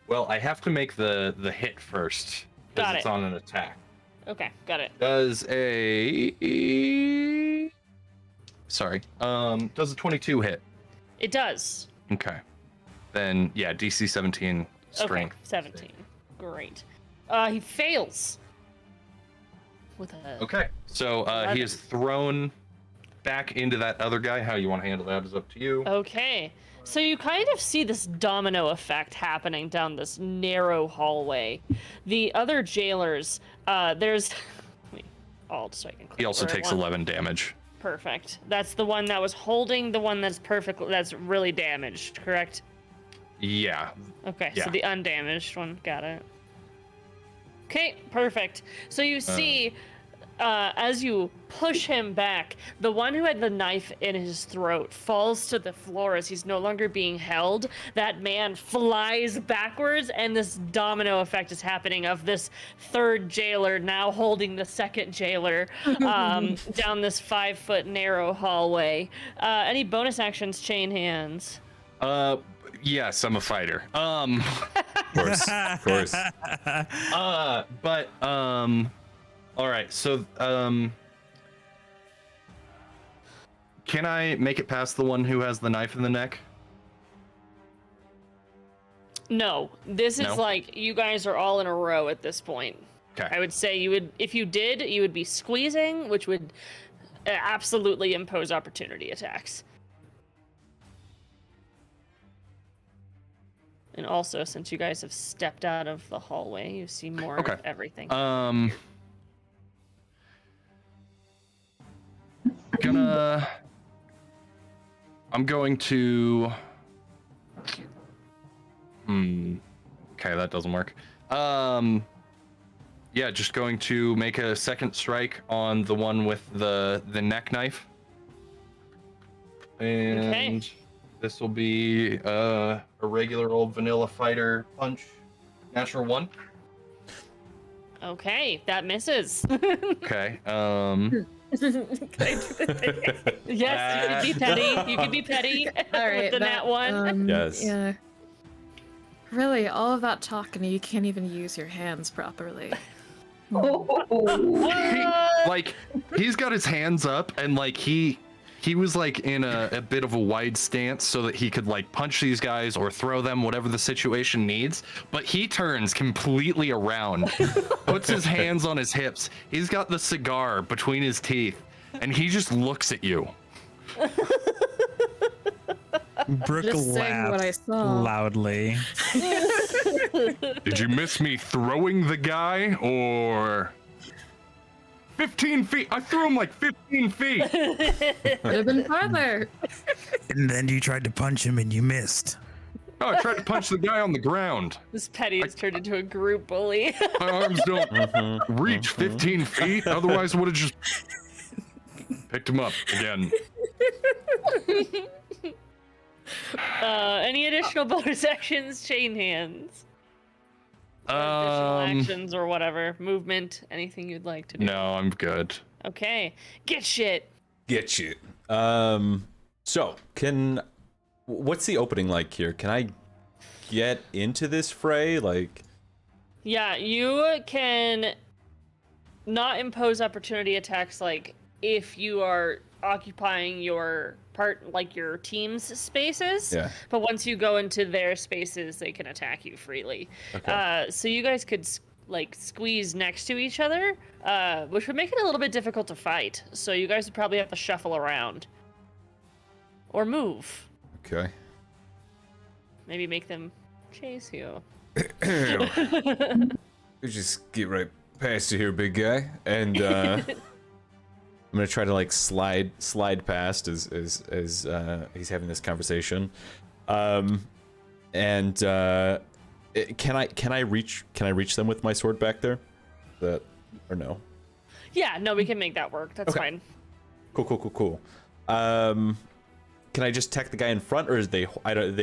Well, I have to make the hit first, because it's on an attack. Okay, got it. Does a 22 hit? It does. Okay. Then, yeah, DC 17 strength. Okay, 17. Great. He fails. With a Okay. So he is thrown back into that other guy. How you want to handle that is up to you. Okay. So you kind of see this domino effect happening down this narrow hallway. The other jailers, there's... so I can He also click takes one. 11 damage. Perfect. That's the one that was holding the one that's really damaged, correct? Yeah. Okay, Yeah. so the undamaged one. Got it. Okay, perfect. So you see, as you push him back, the one who had the knife in his throat falls to the floor as he's no longer being held. That man flies backwards, and this domino effect is happening of this third jailer now holding the second jailer down this 5-foot narrow hallway. Any bonus actions, chain hands? Yes, I'm a fighter. Of course, of course. All right. So, can I make it past the one who has the knife in the neck? No, this is No? like you guys are all in a row at this point. Okay. I would say you would, if you did, you would be squeezing, which would absolutely impose opportunity attacks. And also, since you guys have stepped out of the hallway, you see more Okay. of everything. I'm going to. Okay, that doesn't work. Yeah, just going to make a second strike on the one with the neck knife. And this will be a regular old vanilla fighter punch. Natural 1. Okay, that misses. Okay. Yes, you could be petty. You could be petty. All right, with the nat 1. Yes. Yeah. Really, all of that talking, you can't even use your hands properly. He's got his hands up, and like he was like in a bit of a wide stance so that he could like punch these guys or throw them, whatever the situation needs. But he turns completely around, puts his hands on his hips. He's got the cigar between his teeth, and he just looks at you. Brooke Just saying what I laughs saw. loudly. Did you miss me throwing the guy, or 15 feet? I threw him like 15 feet. Could have been farther. And then you tried to punch him and you missed. Oh, I tried to punch the guy on the ground. This petty has turned into a group bully. My arms don't reach 15 feet. Otherwise, I would have just picked him up again. Any additional bonus actions? Chain hands. Or additional actions or whatever. Movement. Anything you'd like to do. No, I'm good. Okay. Get shit. Get shit. So what's the opening like here? Can I get into this fray? Like, Yeah, you can not impose opportunity attacks like if you are occupying your your team's spaces. Yeah. But once you go into their spaces, they can attack you freely. Okay. So you guys could squeeze next to each other, which would make it a little bit difficult to fight. So you guys would probably have to shuffle around. Or move. okay. Maybe make them chase you. You just get right past you here, big guy, and I'm gonna try to like slide past as he's having this conversation, can I reach them with my sword back there? That or no? Yeah, no, we can make that work. That's Okay. fine. Cool. Can I just attack the guy in front, or are they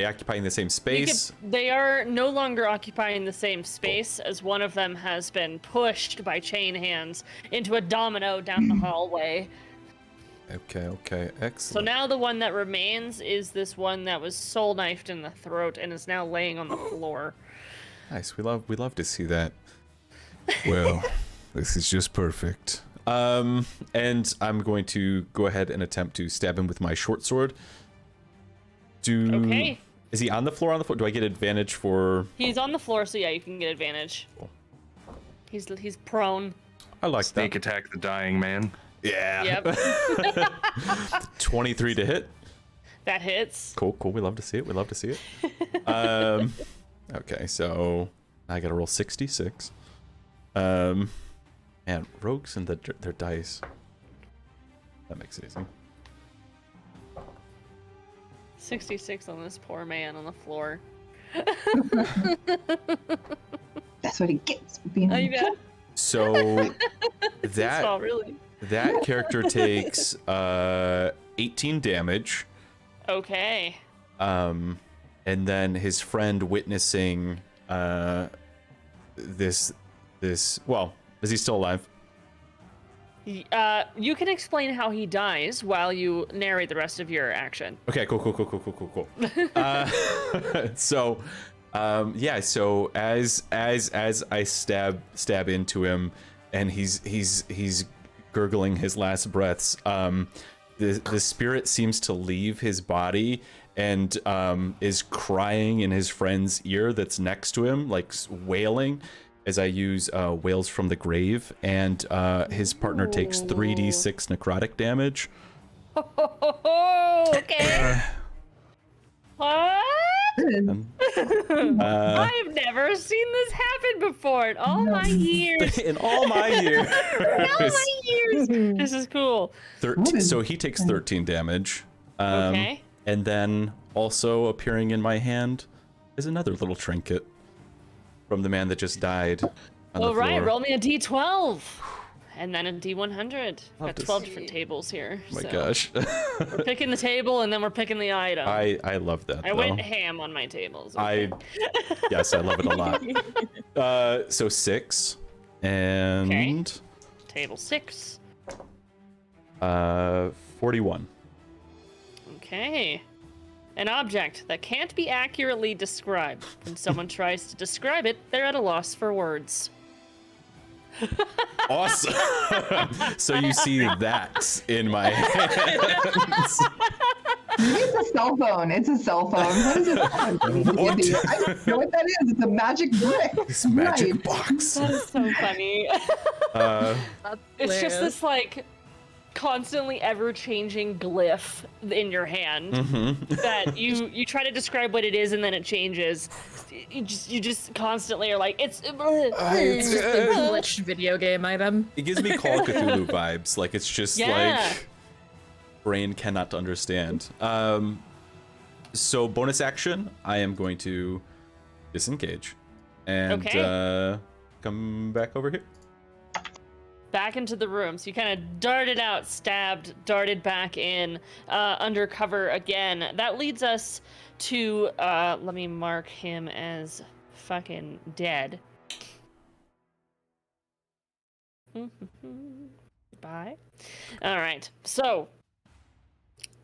occupying the same space? They are no longer occupying the same space, as one of them has been pushed by chain hands into a domino down the hallway. Okay, excellent. So now the one that remains is this one that was soul knifed in the throat and is now laying on the floor. Nice. We love to see that. Well, this is just perfect. And I'm going to go ahead and attempt to stab him with my short sword. Okay. Is he on the floor? Do I get advantage for? He's on the floor, so yeah, you can get advantage. Cool. He's prone. I like Sneak that. attack the dying man. Yeah. Yep. 23 to hit. That hits. Cool. We love to see it. Okay, so I gotta roll 66. And rogues and their dice. That makes it easy. 66 on this poor man on the floor. That's what he gets for being. I bet. So That's all that really. that character takes 18 damage. Okay. And then his friend witnessing this well, is he still alive? You can explain how he dies while you narrate the rest of your action. Okay, cool. So as I stab into him and he's gurgling his last breaths, the spirit seems to leave his body and is crying in his friend's ear that's next to him, like wailing, as I use Wails from the Grave, and his partner takes 3d6 necrotic damage. Okay. What? I've never seen this happen before in all my years. In all my years. This is cool. 13, so he takes 13 damage. Okay. And then also appearing in my hand is another little trinket from the man that just died on the All right, floor. roll me a d12. And then a d100. Love Got to 12 see. different tables here. Oh my so gosh. We're picking the table and then we're picking the item. I love that, I though. went ham on my tables. Okay? Yes, I love it a lot. So 6 and Table 6. 41. Okay. An object that can't be accurately described. When someone tries to describe it, they're at a loss for words. Awesome. So you see that in my hands. It's a cell phone. What is it? What? I don't know what that is. It's a magic brick. This magic Right. box. That is so funny. That's It's just hilarious. this like constantly ever-changing glyph in your hand that you try to describe what it is and then it changes. You just constantly are like it's It's just a glitched video game item. It gives me Call of Cthulhu vibes. Like it's just Yeah. like brain cannot understand. So bonus action, I am going to disengage and come back over here. back into the room. So you kind of darted out, stabbed, darted back in, under cover again. That leads us to, let me mark him as fucking dead. Bye. All right. So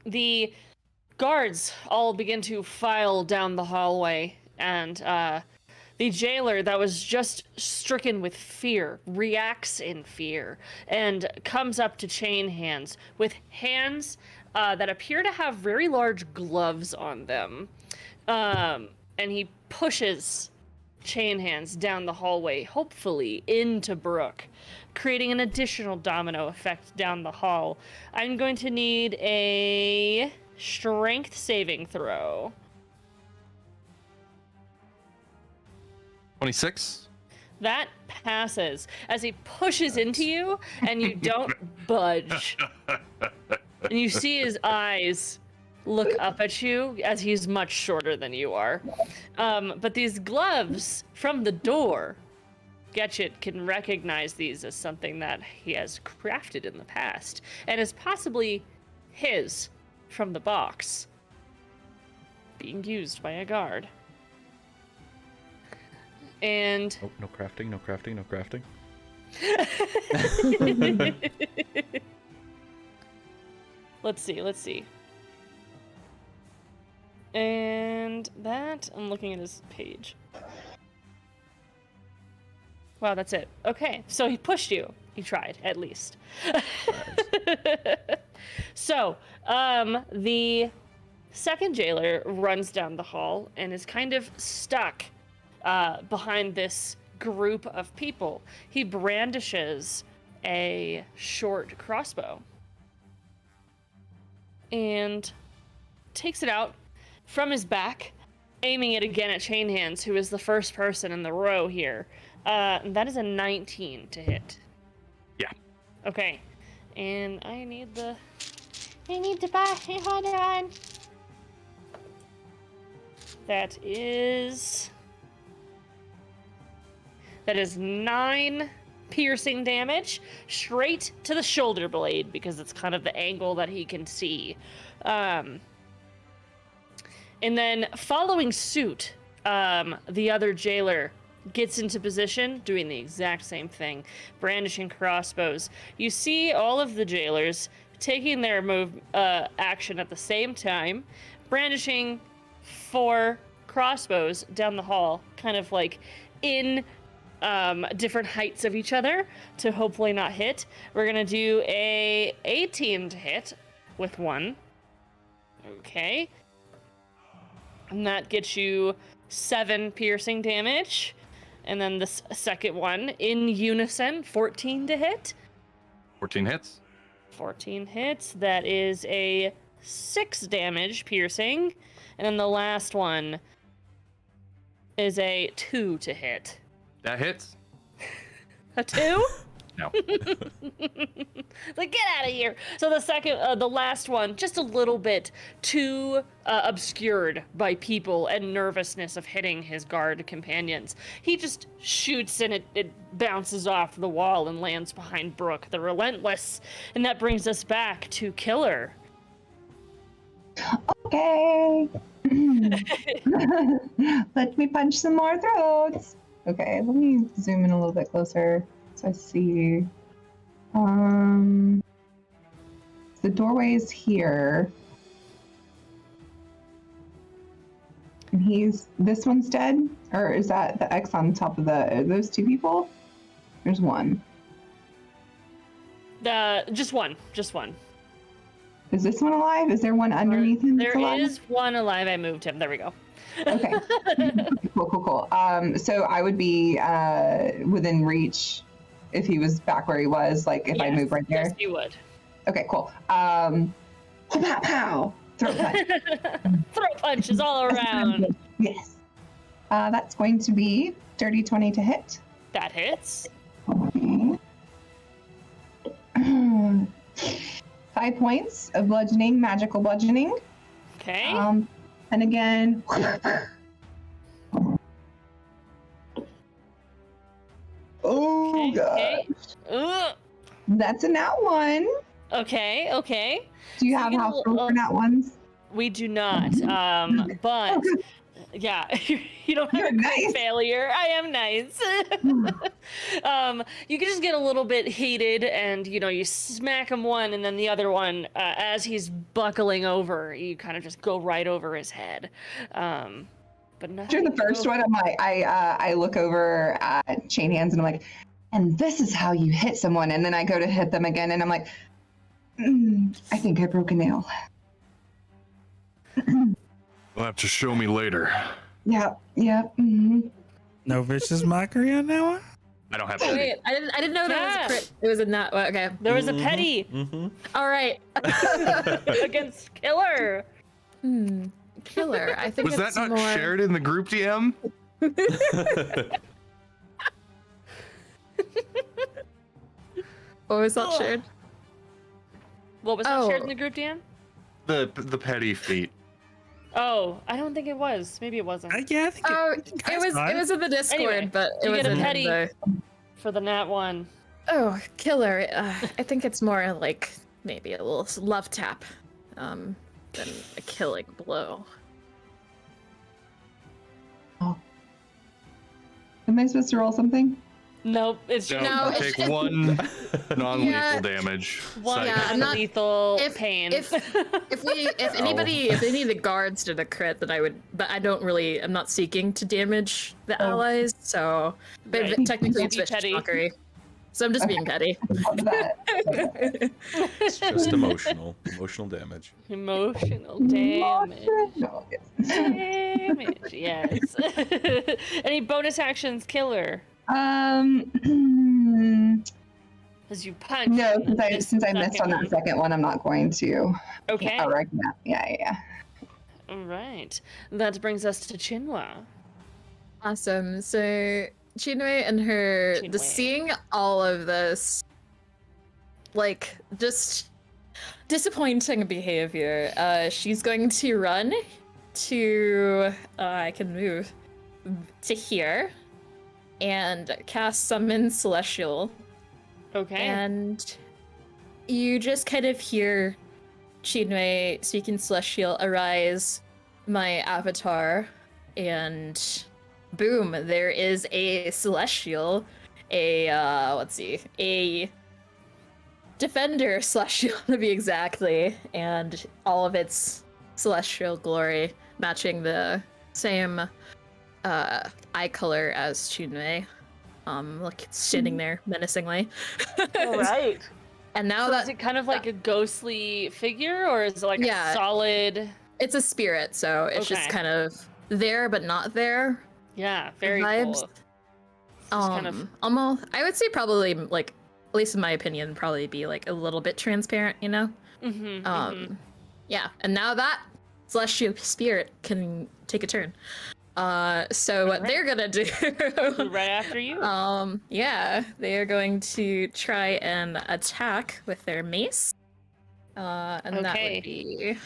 the guards all begin to file down the hallway, and the jailer that was just stricken with fear reacts in fear and comes up to Chain Hands with hands that appear to have very large gloves on them. And he pushes Chain Hands down the hallway, hopefully into Brooke, creating an additional domino effect down the hall. I'm going to need a strength saving throw. 26. That passes as he pushes into you and you don't budge. And you see his eyes look up at you as he's much shorter than you are. But these gloves from the door, Getchit can recognize these as something that he has crafted in the past and is possibly his from the box, being used by a guard. And Oh, no crafting, no crafting, no crafting. let's see. And that, I'm looking at his page. Wow, that's it. Okay, so he pushed you. He tried, at least. So, the second jailer runs down the hall and is kind of stuck behind this group of people. He brandishes a short crossbow and takes it out from his back, aiming it again at Chain Hands, who is the first person in the row here. That is a 19 to hit. Yeah. Okay. And I need to buy. Hold on. That is 9 piercing damage straight to the shoulder blade because it's kind of the angle that he can see. And then following suit, the other jailer gets into position, doing the exact same thing, brandishing crossbows. You see all of the jailers taking their action at the same time, brandishing 4 crossbows down the hall, kind of like in different heights of each other to hopefully not hit. We're gonna do a 18 to hit with 1. Okay. And that gets you 7 piercing damage. And then the second one in unison, 14 to hit. 14 hits. 14 hits. That is a 6 damage piercing. And then the last one is a 2 to hit. That hits. A 2? No. Like, get out of here. So the second, the last one, just a little bit too obscured by people and nervousness of hitting his guard companions. He just shoots and it bounces off the wall and lands behind Brooke, the Relentless. And that brings us back to Killer. Okay. Let me punch some more throats. Okay, let me zoom in a little bit closer so I see. The doorway is here. And this one's dead? Or is that the X on top of are those 2 people? There's one. Just one. Is this one alive? Is there one underneath him? There is one alive. I moved him. There we go. Okay. Cool. So I would be within reach if he was back where he was, like if I move right there. Yes, you would. Okay, cool. Pow, pow. Throat punch. Throat punches all around. Yes. That's going to be dirty 20 to hit. That hits. Okay. 5 points of bludgeoning, magical bludgeoning. Okay. And again. Oh, okay. God. That's a nat 1. Okay. Do you have house rules for nat 1s? We do not. But yeah, you don't have a nice. failure. I am nice. You can just get a little bit heated, and you smack him one, and then the other one, as he's buckling over, you kind of just go right over his head. But nothing. After the first one, I'm like, I look over at Chain Hands, and I'm like, and this is how you hit someone. And then I go to hit them again, and I'm like, I think I broke a nail. You'll have to show me later. Yeah. Mm-hmm. No vicious mockery on that one? I don't have Wait, any. I didn't know that was a crit. It was a not. Okay. There was a petty All right. against Killer. Killer. I think Was that it's not more... shared in the group DM? What was that shared? What was that shared in the group, Dan? The petty feat. Oh, I don't think it was. Maybe it wasn't. Yeah, I think It was in the Discord, Anyway, but it you was get a in petty the... for the nat 1. Oh, Killer. I think it's more like maybe a little love tap than a killing blow. Oh. Am I supposed to roll something? Nope, it's No, just you take 1 non-lethal damage. one Yeah, I'm not- lethal if- pain. If any of the guards did a crit, then I would. But I'm not seeking to damage the allies. So, but Right. technically Don't it's be vicious petty. mockery. So I'm just being petty. Love that. It's just emotional damage. Emotional damage. No, yes. Damage, yes. Any bonus actions, Killer? As you punch. No, and since I missed on that one. second one, I'm not going to. Okay. Oh, right. Yeah. All right. That brings us to Chinwa. Awesome. So Chinwe and her Chinwe. just seeing all of this, like, just disappointing behavior. She's going to run to I can move to here and cast Summon Celestial. Okay. And you just kind of hear Chinwe speaking Celestial, arise, my avatar, and boom, there is a Celestial, a Defender Celestial to be exactly, and all of its celestial glory matching the same eye color as Chinwe. Like it's standing there menacingly. All right. And now So is it kind of like a ghostly figure, or is it like a solid? It's a spirit, so it's just kind of there but not there. Yeah, very vibes. cool. Just kind of Almost, I would say probably like, at least in my opinion, probably be like a little bit transparent, you know? Yeah, and now that celestial spirit can take a turn. So what they're gonna do right after you. Yeah, they are going to try and attack with their mace. And that would be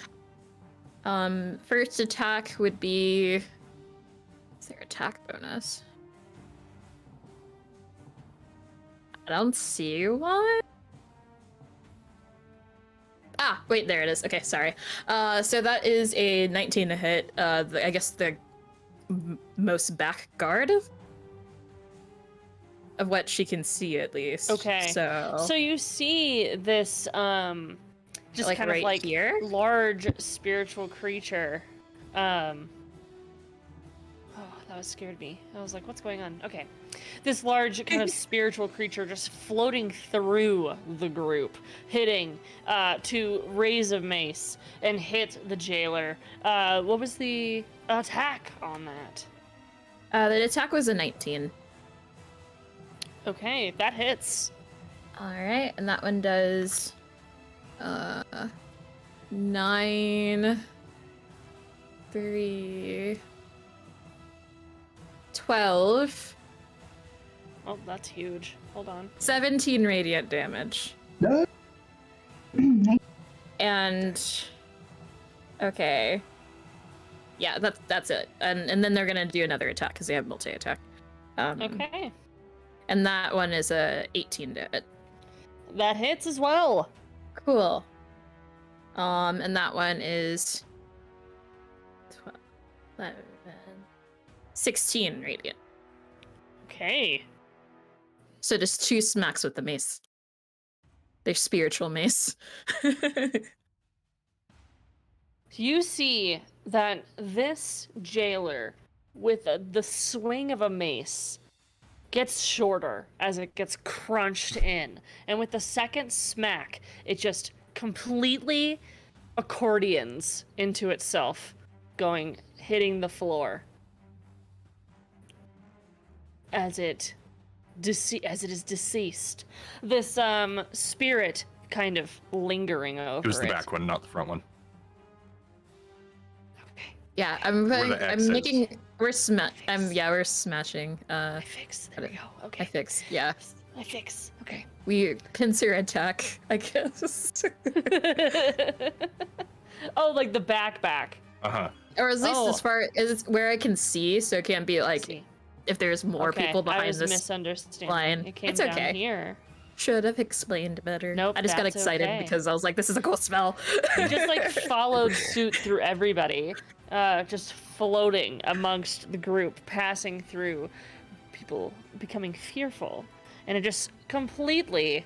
first attack would be, what's their attack bonus? I don't see one. Ah, wait, there it is. Okay, sorry. So that is a 19 to hit. I guess the most back guard of what she can see, at least. Okay. So you see this just like kind right of like here? large spiritual creature. Oh, that scared me. I was like, what's going on? Okay. This large kind of spiritual creature just floating through the group, hitting to raise a mace and hit the jailer. What was the attack on that? The attack was a 19. Okay, that hits. All right, and that one does 9, 3, 12. Oh, that's huge. Hold on. 17 radiant damage. And okay. Yeah, that's it. And then they're gonna do another attack because they have multi-attack. Okay. And that one is a 18 to hit. That hits as well. Cool. And that one is 12, 11, 16 radiant. Okay. So just 2 smacks with the mace. They're spiritual mace. You see that this jailer, with the swing of a mace, gets shorter as it gets crunched in. And with the second smack, it just completely accordions into itself, hitting the floor. As it is deceased. This spirit kind of lingering over it. It was the back one, not the front one. Okay. Yeah, we're smashing. I fix. There we go. Okay. I fix. Yeah. I fix. Okay. We pincer attack, I guess. Oh, like the back. Uh-huh. Or at least as far as where I can see, so it can't be like if there's more people behind I was this misunderstanding. line. It came It's down okay. here. Should have explained better. Nope, I just got that's excited okay. because I was like, this is a cool spell. You just like followed suit through everybody, just floating amongst the group, passing through, people becoming fearful, and it just completely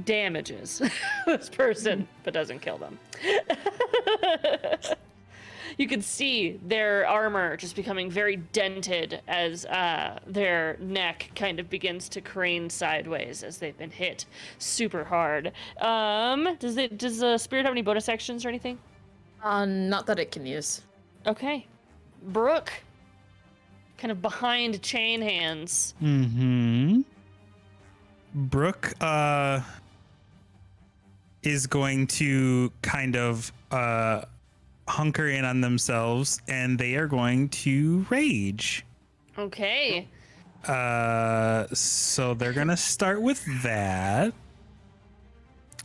damages this person, but doesn't kill them. You can see their armor just becoming very dented as their neck kind of begins to crane sideways as they've been hit super hard. Does the spirit have any bonus actions or anything? Not that it can use. Okay. Brooke, kind of behind Chain Hands. Mm-hmm. Brooke is going to kind of hunker in on themselves, and they are going to rage. Okay. So they're gonna start with that.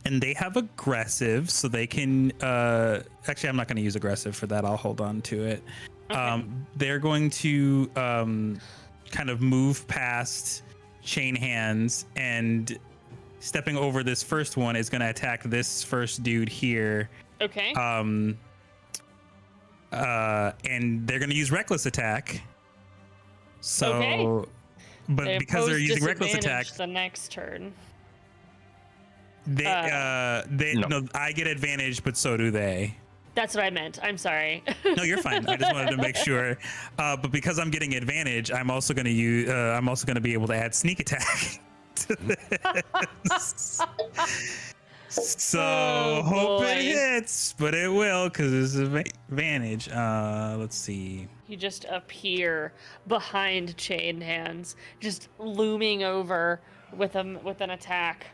And they have aggressive, so they can actually I'm not gonna use aggressive for that. I'll hold on to it. Okay. They're going to kind of move past Chain Hands, and stepping over this first one is gonna attack this first dude here. Okay. And they're gonna use reckless attack. So Okay. but They because they're oppose using reckless disadvantage attack, the next turn. they No. no, I get advantage, but so do they. That's what I meant. I'm sorry. No, you're fine. I just wanted to make sure. But because I'm getting advantage, I'm also going to use. I'm also going to be able to add sneak attack to this. So Oh, hope it boy. hits, but it will because it's advantage. Let's see. You just appear behind Chain Hands, just looming over with an attack.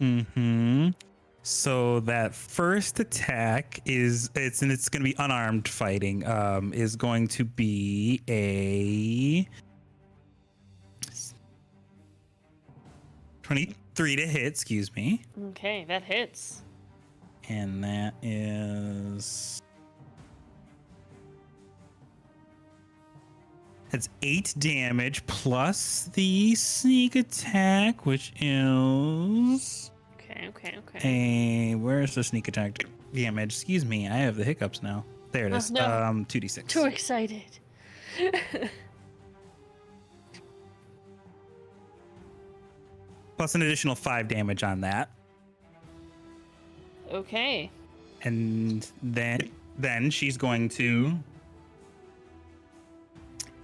Mm-hmm. So that first attack is it's going to be unarmed fighting. Is going to be a 23 to hit. Excuse me, Okay, that hits. and that is that's 8 damage plus the sneak attack, which is. Okay. Where's the sneak attack damage? Excuse me, I have the hiccups now. There it Oh, is. no. 2d6. Too excited. Plus an additional 5 damage on that. Okay. And then she's going to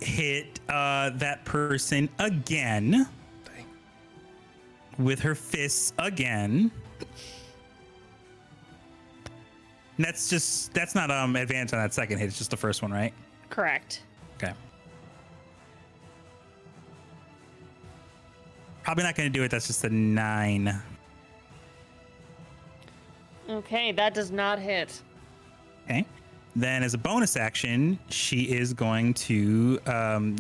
hit that person again with her fists again. And that's not advantage on that second hit, it's just the first one, right? Correct. Okay. Probably not going to do it. That's just a 9. Okay, that does not hit. Okay. Then as a bonus action, she is going to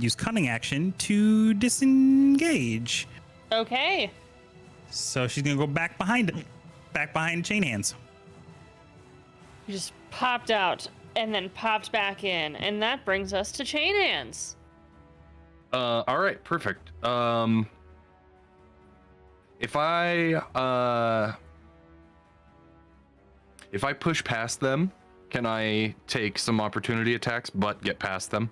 use cunning action to disengage. Okay. So she's going to go back behind Chain Hands. You just popped out and then popped back in, and that brings us to Chain Hands. All right, perfect. If I push past them, can I take some opportunity attacks but get past them?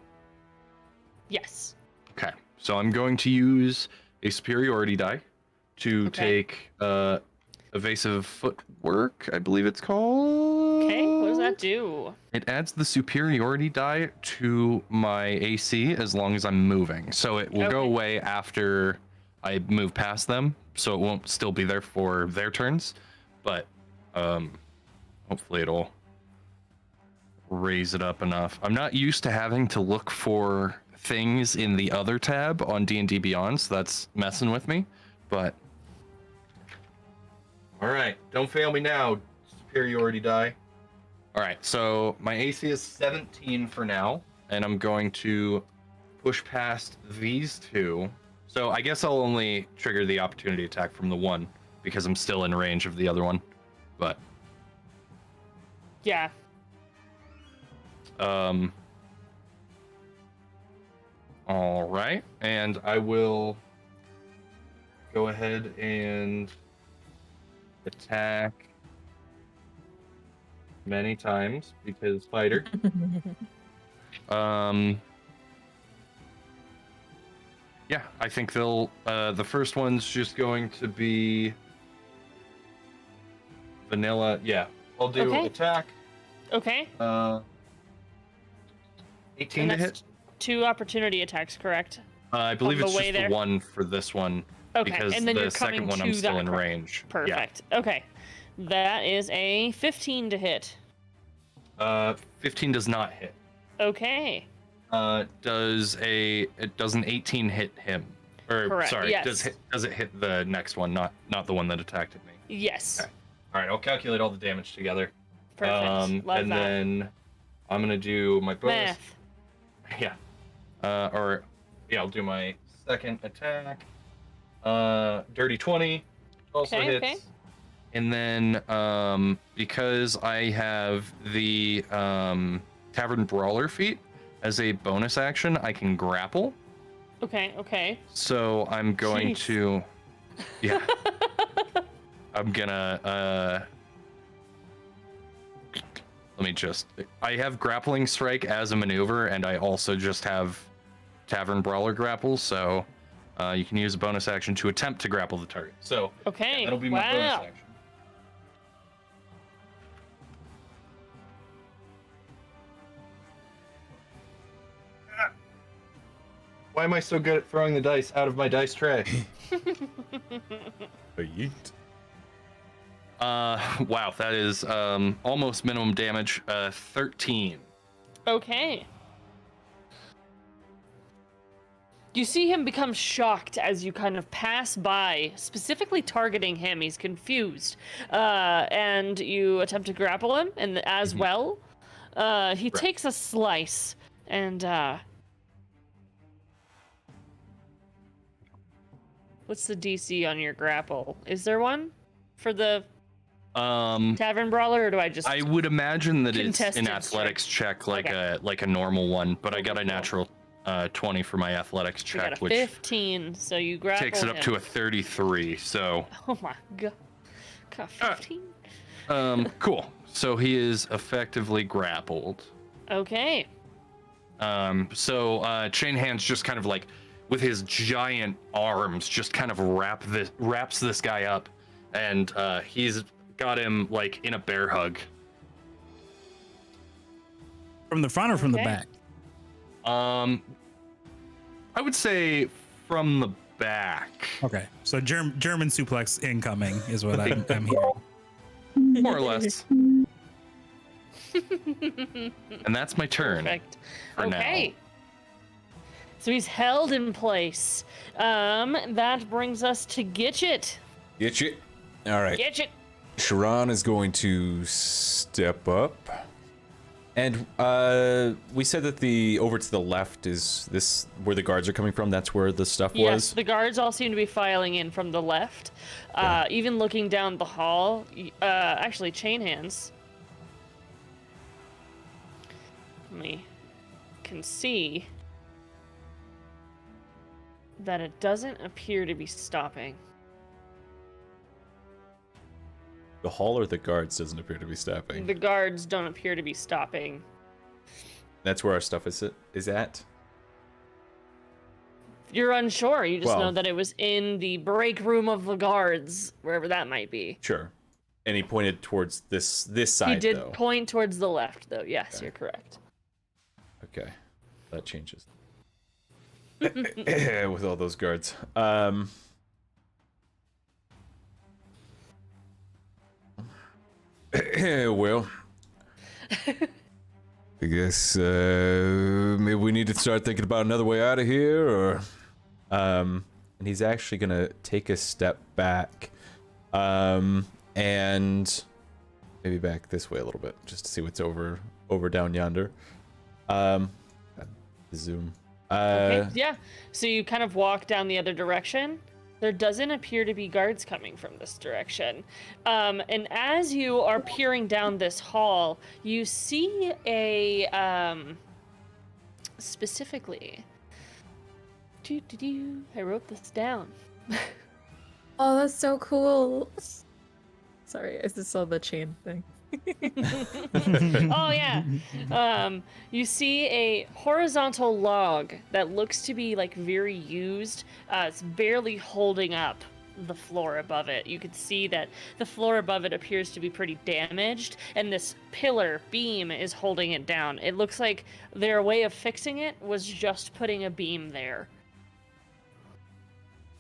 Yes. Okay, so I'm going to use a superiority die to take evasive footwork, I believe it's called. Okay, what does that do? It adds the superiority die to my AC as long as I'm moving. So it will go Okay. away after I move past them, so it won't still be there for their turns, but hopefully it'll raise it up enough. I'm not used to having to look for things in the other tab on D&D Beyond, so that's messing with me, but all right, don't fail me now, superiority die. All right, so my AC is 17 for now, and I'm going to push past these two. So I guess I'll only trigger the opportunity attack from the one because I'm still in range of the other one. But Yeah. All right, and I will go ahead and attack many times because fighter. Yeah, I think they'll. The first one's just going to be vanilla. Yeah, I'll do Okay. attack. Okay. 18 to And hit. 2 opportunity attacks, correct? I believe on the it's way just there? the one for this one Okay, because and then the you're second coming one to I'm still that in correct. range. Perfect. Okay. That is a 15 to hit. Yeah. 15 does not hit. Okay. does an 18 hit him? Or Correct, sorry, yes. does it hit the next one, not the one that attacked me? Yes. Okay. All right, I'll calculate all the damage together. Perfect. Love and that. then I'm gonna do my bonus. Math. Yeah. I'll do my second attack. Dirty 20 also Okay, hits. okay. And then because I have the Tavern Brawler feat as a bonus action, I can grapple. Okay. So I'm going Jeez. to I'm gonna I have grappling strike as a maneuver, and I also just have Tavern Brawler grapple, so you can use a bonus action to attempt to grapple the target. So Okay. that'll be my bonus Wow. action. Why am I so good at throwing the dice out of my dice tray? Yeet. Wow, that is almost minimum damage. 13. Okay. You see him become shocked as you kind of pass by, specifically targeting him. He's confused. And you attempt to grapple him, and as well, he takes a slice, and what's the DC on your grapple? Is there one for the Tavern Brawler, or do I just? I would imagine that it's Contested an athletics check like Okay. a normal one, but I Cool, got a cool. natural 20 for my athletics You got check, a which 15, so you grapple takes it up to him. a 33. So Oh my god. Got 15? cool. So he is effectively grappled. Okay. So Chain Hands just kind of like with his giant arms just kind of wraps this guy up, and he's got him like in a bear hug. From the front or from the Okay. back? I would say from the back, Okay, so German suplex incoming is what I'm hearing. more or less. And that's my turn. Perfect. for now. Okay. So he's held in place. That brings us to Gitchit. Get you. All right. Gitchit. Sharon is going to step up. And we said that the over to the left is this where the guards are coming from. That's where the stuff Yes, was. the guards all seem to be filing in from the left. Even looking down the hall, actually, Chain Hands. We can see that it doesn't appear to be stopping. The hall or the guards doesn't appear to be stopping. The guards don't appear to be stopping. That's where our stuff is at. You're unsure. You just Well- know that it was in the break room of the guards, wherever that might be. Sure. And he pointed towards this side, He did though. point towards the left, though. Yes, Okay. you're correct. Okay. That changes. With all those guards. Well, I guess maybe we need to start thinking about another way out of here, or and he's actually gonna take a step back, and maybe back this way a little bit, just to see what's over down yonder. Zoom. Okay, yeah. So you kind of walk down the other direction. There doesn't appear to be guards coming from this direction. And as you are peering down this hall, you see a specifically. I wrote this down. Oh, that's so cool. Sorry, I just saw the chain thing. Oh yeah. You see a horizontal log that looks to be like very used. It's barely holding up the floor above it. You can see that the floor above it appears to be pretty damaged, and this pillar beam is holding it down. It looks like their way of fixing it was just putting a beam there,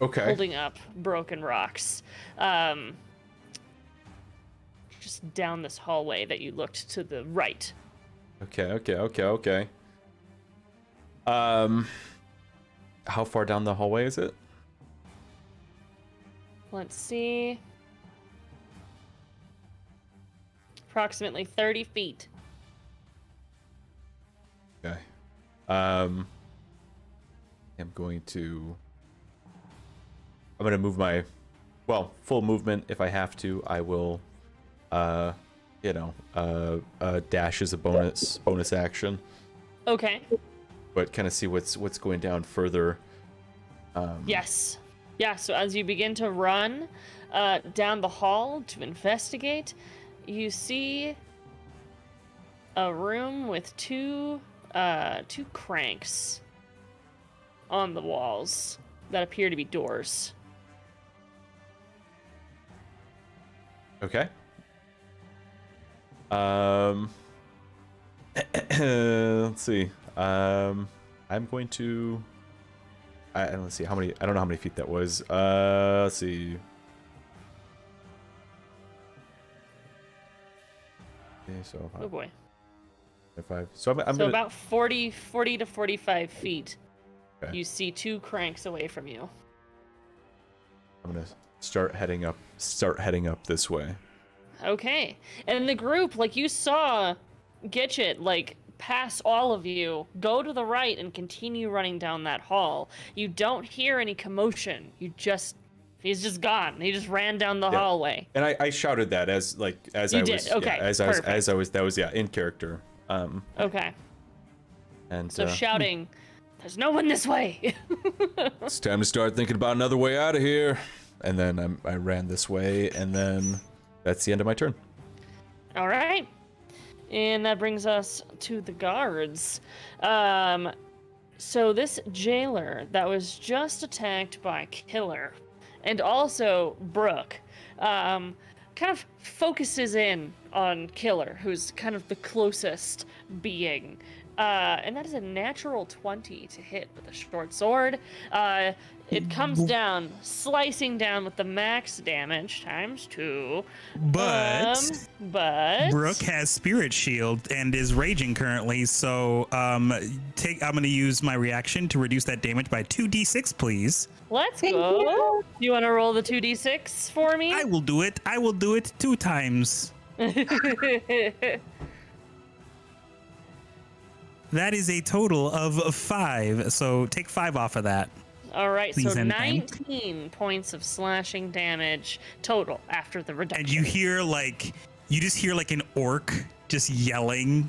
Okay. holding up broken rocks. Just down this hallway that you looked to the right. Okay. How far down the hallway is it? Let's see. Approximately 30 feet. Okay. I'm going to move my, full movement if I have to. I will, dash as a bonus action, Okay. but kind of see what's going down further. Yes. Yeah, so as you begin to run down the hall to investigate, you see a room with two cranks on the walls that appear to be doors. Okay. Let's see. I'm going to. Let's see how many. I don't know how many feet that was. Let's see. Okay, so Oh boy. 5. So I'm So gonna, about 40 to 45 feet. Okay. You see two cranks away from you. I'm gonna start heading up this way. Okay. And the group, like you saw Gitchit, like pass all of you, go to the right and continue running down that hall. You don't hear any commotion. He's just gone. He just ran down the hallway. And I shouted that as You I did, was okay, as I was in character. Okay. And So shouting, "There's no one this way." it's time to start thinking about another way out of here. And then I ran this way, and then that's the end of my turn. All right. And that brings us to the guards. So this jailer that was just attacked by Killer, and also Brooke, kind of focuses in on Killer, who's kind of the closest being. And that is a natural 20 to hit with a short sword. It comes down, slicing down with the max damage ×2. But But Brooke has Spirit Shield and is raging currently, so I'm gonna use my reaction to reduce that damage by 2d6, please. Let's Thank go. you. You want to roll the 2d6 for me? I will do it. I will do it 2 times. That is a total of 5. So take 5 off of that. All right, Please so and thank. 19 points of slashing damage total after the reduction. And you just hear like an orc just yelling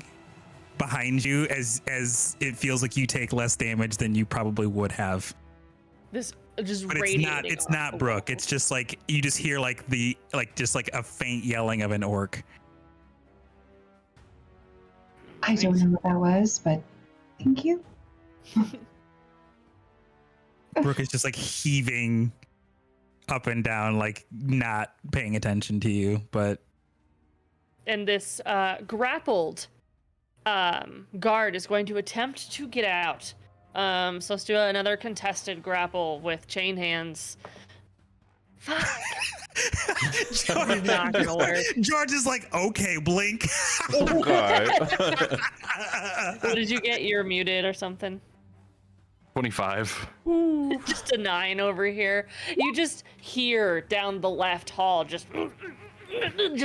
behind you as it feels like you take less damage than you probably would have. This just But radiating it's off not the Brooke. wall. It's just like you just hear like a faint yelling of an orc. I don't know what that was, but thank you. Brooke is just like heaving up and down, like not paying attention to you, but And this grappled guard is going to attempt to get out. So let's do another contested grapple with chain hands. Fuck. George, Not gonna work. George is like, okay, blink. Oh god. What did you get? You're muted or something? 25. Just a 9 over here. You just hear down the left hall just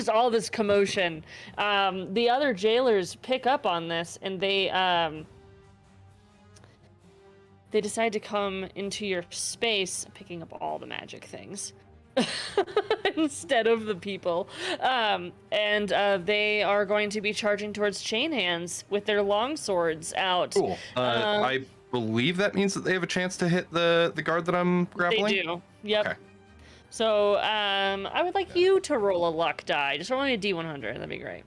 all this commotion. The other jailers pick up on this and they decide to come into your space, picking up all the magic things instead of the people. And they are going to be charging towards chain hands with their long swords out. Cool. I believe that means that they have a chance to hit the guard that I'm grappling. They do. Yep. Okay. So I would like you to roll a luck die. Just roll me a D100. That'd be great.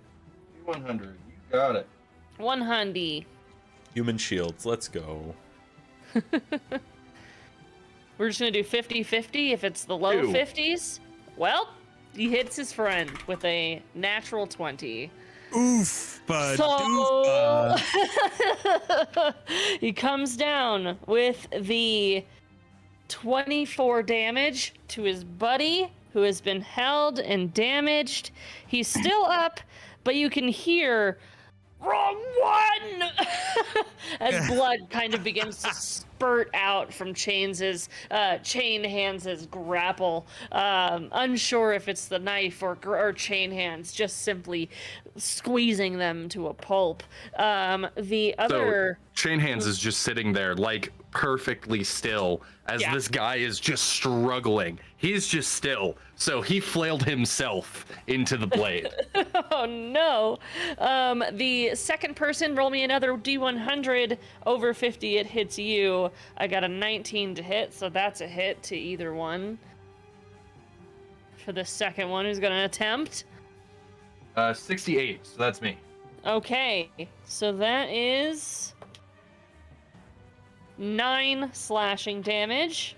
100. You got it. 100. Human shields. Let's go. We're just gonna do 50-50 if it's the low 2. 50s. Well, he hits his friend with a natural 20. Oof, bud. So he comes down with the 24 damage to his buddy who has been held and damaged. He's still up, but you can hear wrong one! As blood kind of begins to spurt out from chain hands' grapple. Unsure if it's the knife or chain hands, just simply squeezing them to a pulp. The other... So, chain hands is just sitting there, like, perfectly still as this guy is just struggling. He's just still. So he flailed himself into the blade. Oh no. The second person, roll me another D100. Over 50, it hits you. I got a 19 to hit, so that's a hit to either one. For the second one, who's gonna attempt? 68, so that's me. Okay, so that is 9 slashing damage.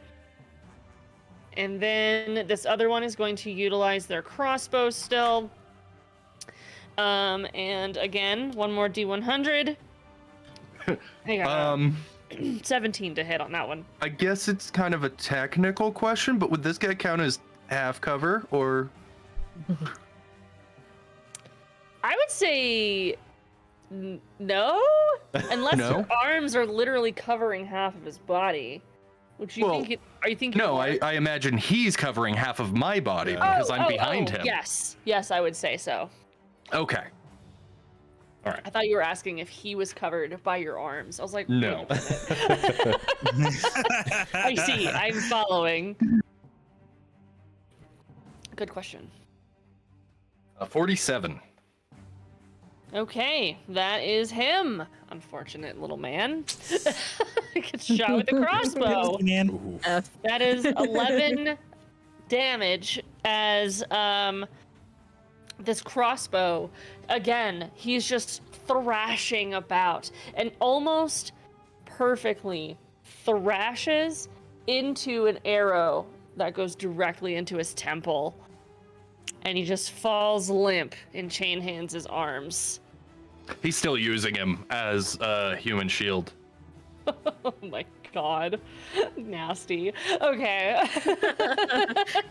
And then this other one is going to utilize their crossbow still. And again, one more D100. Hang on. 17 to hit on that one. I guess it's kind of a technical question, but would this guy count as half cover, or? I would say no, unless your arms are literally covering half of his body. Which you think? Are you thinking? No, I imagine he's covering half of my body because I'm behind him. Yes, I would say so. Okay. All right. I thought you were asking if he was covered by your arms. I was like, no. I see. I'm following. Good question. 47. Okay, that is him. Unfortunate little man. Gets shot with a crossbow. That is 11 damage as this crossbow, again, he's just thrashing about and almost perfectly thrashes into an arrow that goes directly into his temple. And he just falls limp in Chain Hands' arms. He's still using him as a human shield. Oh my god. Nasty. Okay.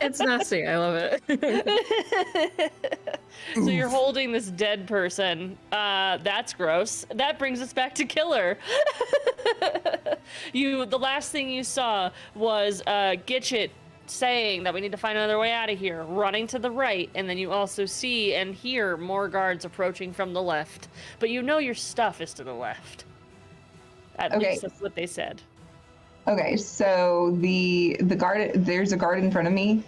It's nasty. I love it. So you're holding this dead person. That's gross. That brings us back to Killer. The last thing you saw was Gitchit saying that we need to find another way out of here, running to the right, and then you also see and hear more guards approaching from the left. But you know your stuff is to the left. At least that's what they said. Okay, so the guard, there's a guard in front of me,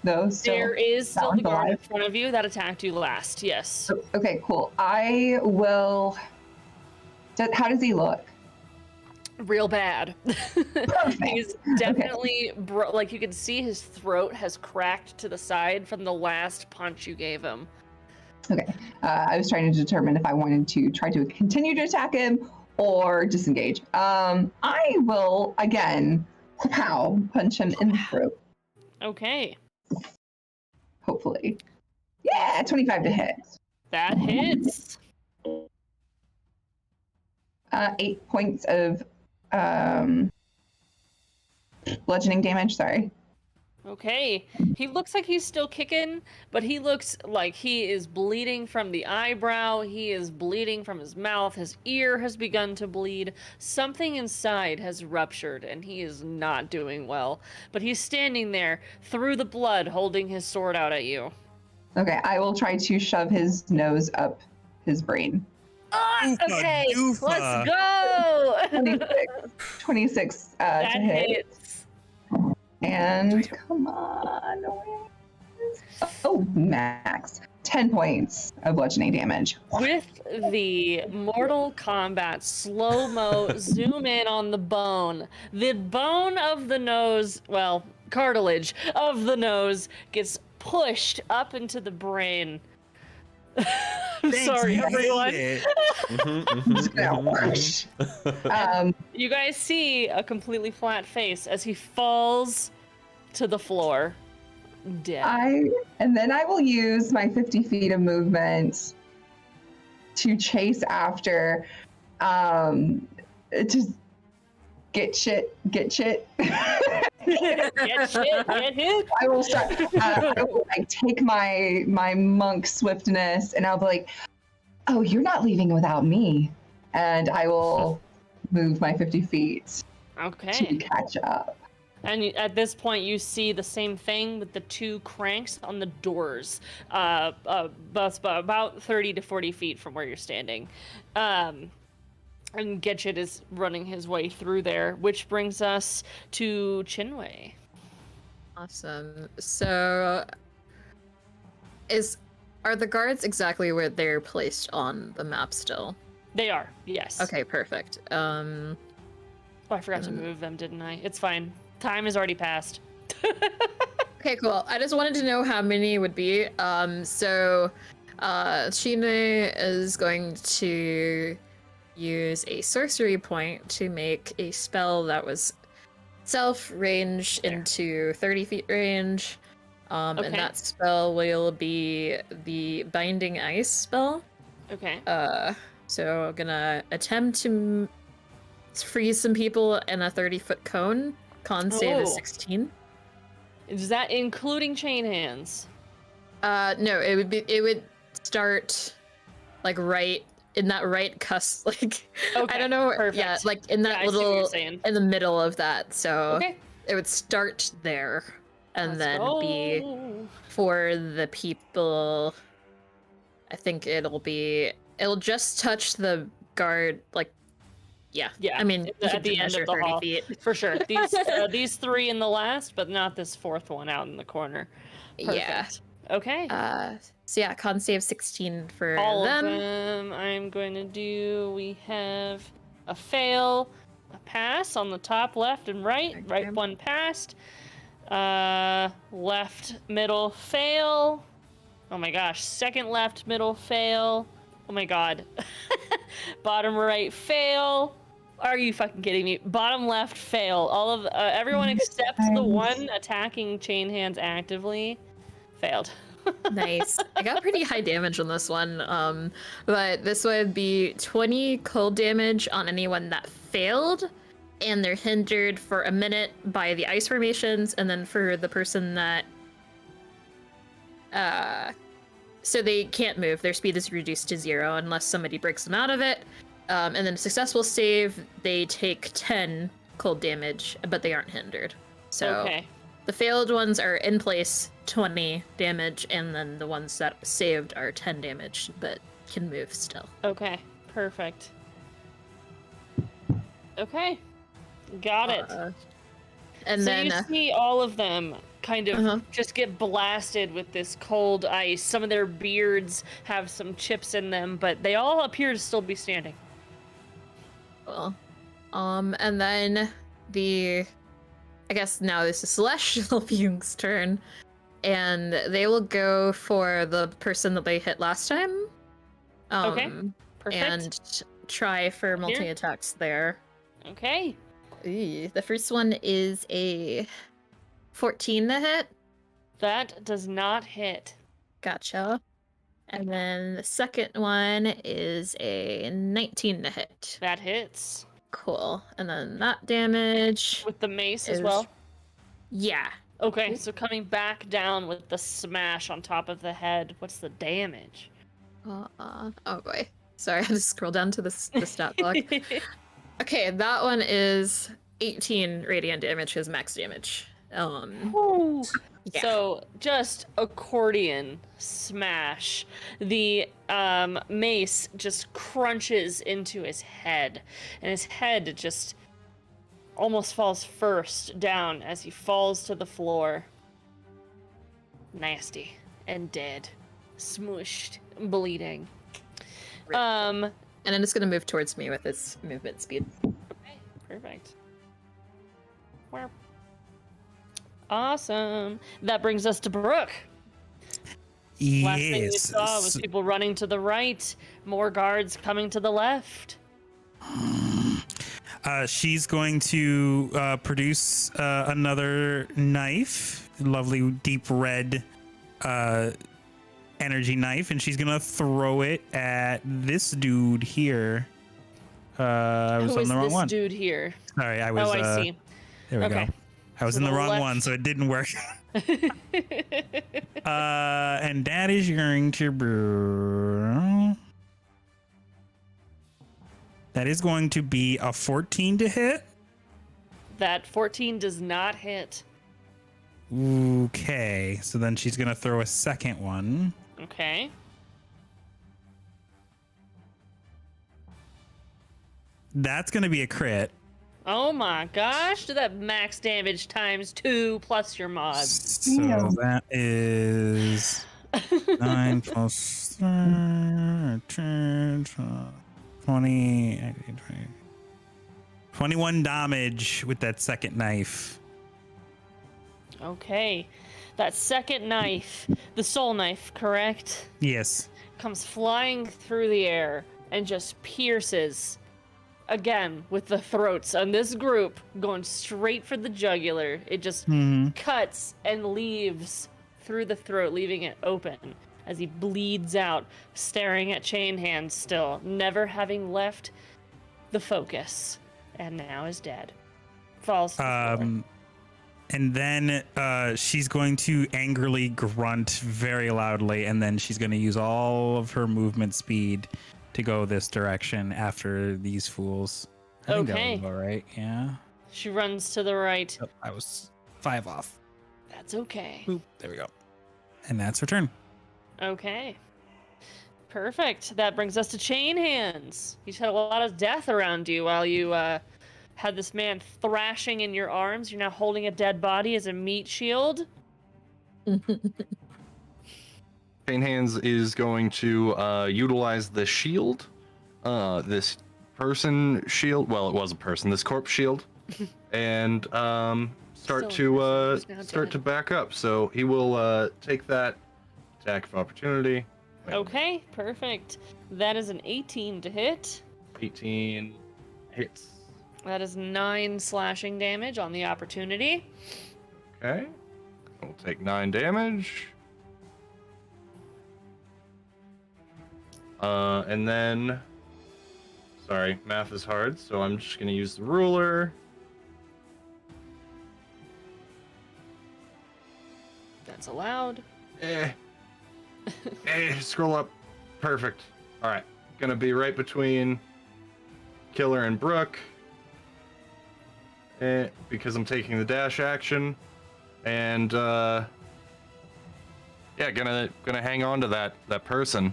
though. There is still the guard in front of you that attacked you last, yes. Okay, cool. I will... How does he look? Real bad. He's definitely like you can see his throat has cracked to the side from the last punch you gave him. Okay, I was trying to determine if I wanted to try to continue to attack him or disengage. I will again, punch him in the throat. Okay. Hopefully, yeah, 25 to hit. That hits. 8 points of bludgeoning damage, sorry. Okay. He looks like he's still kicking, but he looks like he is bleeding from the eyebrow. He is bleeding from his mouth. His ear has begun to bleed. Something inside has ruptured, and he is not doing well. But he's standing there through the blood, holding his sword out at you. Okay, I will try to shove his nose up his brain. Okay, let's go! 26 to hit. Hits. And come on. Oh, max. 10 points of bludgeoning damage. With the Mortal Kombat slow-mo zoom in on the bone. The bone of the nose, well, cartilage of the nose gets pushed up into the brain. I'm sorry, everyone. You guys see a completely flat face as he falls to the floor, dead. And then I will use my 50 feet of movement to chase after, just get shit. Get shit, get hit. I will start. I will like take my monk swiftness, and I'll be like, oh, you're not leaving without me. And I will move my 50 feet Okay. to catch up. And at this point, you see the same thing with the two cranks on the doors, about 30 to 40 feet from where you're standing. And Getchit is running his way through there, which brings us to Chinwei. Awesome. So, are the guards exactly where they're placed on the map still? They are, yes. Okay, perfect. Oh, I forgot to move them, didn't I? It's fine. Time has already passed. Okay, cool. I just wanted to know how many would be. So Shine is going to use a sorcery point to make a spell that was self-range into 30 feet range. And that spell will be the Binding Ice spell. Okay. So I'm gonna attempt to freeze some people in a 30-foot cone. Con save is 16. Is that including chain hands? No, it would start like right in that right cusp, like I don't know, perfect. yeah, like in that I see what you're little saying. in the middle of that. So Okay. it would start there, and Let's then be go. for the people. I think it'll just touch the guard, like. Yeah. Yeah, I mean, at the end of the hall. 30 feet. For sure. These three in the last, but not this fourth one out in the corner. Yeah. Perfect. Okay. So yeah, con save 16 for All them. of them I'm going to do. We have a fail, a pass on the top left and right. Okay. Right one passed. Left, middle, fail. Oh my gosh. Second left, middle, fail. Oh my god. Bottom right, fail. Are you fucking kidding me? Bottom left, fail. All of everyone except the one attacking chain hands actively failed. Nice. I got pretty high damage on this one. But this would be 20 cold damage on anyone that failed, and they're hindered for a minute by the ice formations, and then for the person that so they can't move. Their speed is reduced to 0 unless somebody breaks them out of it. And then a successful save, they take 10 cold damage, but they aren't hindered. So Okay. the failed ones are in place, 20 damage, and then the ones that saved are 10 damage, but can move still. Okay. Perfect. Okay. Got it. And so then you see all of them kind of just get blasted with this cold ice. Some of their beards have some chips in them, but they all appear to still be standing. well, and then I guess now this is Celestial Being's turn, and they will go for the person that they hit last time. Okay. Perfect. And try for multi-attacks there. Okay. Ooh, the first one is a 14 to hit. That does not hit. Gotcha. And then the second one is a 19 to hit. That hits. Cool. And then that damage. With the mace as is- well? Yeah. Okay, so coming back down with the smash on top of the head. What's the damage? Oh boy. Sorry, I had to scroll down to the stat block. Okay, that one is 18 radiant damage, his max damage. Ooh. Yeah. So just accordion smash. The mace just crunches into his head, and his head just almost falls first down as he falls to the floor. Nasty and dead, smooshed, bleeding. And then it's gonna move towards me with its movement speed. Okay, perfect. Wow. Awesome. That brings us to Brooke. Last thing you saw was people running to the right, more guards coming to the left. She's going to produce another knife, lovely deep red energy knife, and she's gonna throw it at this dude here. I was Who on is the wrong this one. dude here? Sorry, I was. Oh, I see. There we Okay. go. I was To in the the wrong left. one, so it didn't work. And that is going to be That is going to be a 14 to hit. That 14 does not hit. Okay, so then she's going to throw a second one. Okay. That's going to be a crit. Oh my gosh, do that max damage times 2 plus your mods. So that is 9 plus 13, 20, 21 damage with that second knife. Okay. That second knife, the soul knife, correct? Yes. Comes flying through the air and just pierces again with the throats on this group, going straight for the jugular. It just cuts and leaves through the throat, leaving it open as he bleeds out, staring at Chain Hands still, never having left the focus, and now is dead. Falls to the floor. And then she's going to angrily grunt very loudly, and then she's going to use all of her movement speed to go this direction after these fools. I think that was all right. Yeah. She runs to the right. Oh, I was 5 off. That's okay. Boop. There we go. And that's her turn. Okay. Perfect. That brings us to Chain Hands. You just had a lot of death around you while you had this man thrashing in your arms. You're now holding a dead body as a meat shield. Chain Hands is going to utilize the shield, this person shield. Well, it was a person. This corpse shield, and start to back up. So he will take that attack of opportunity. Okay, perfect. That is an 18 to hit. 18 hits. That is 9 slashing damage on the opportunity. Okay, we'll take 9 damage. And then, sorry, math is hard, so I'm just gonna use the ruler. That's allowed. Scroll up. Perfect. All right, gonna be right between Killer and Brooke. Because I'm taking the dash action, and yeah, gonna hang on to that person.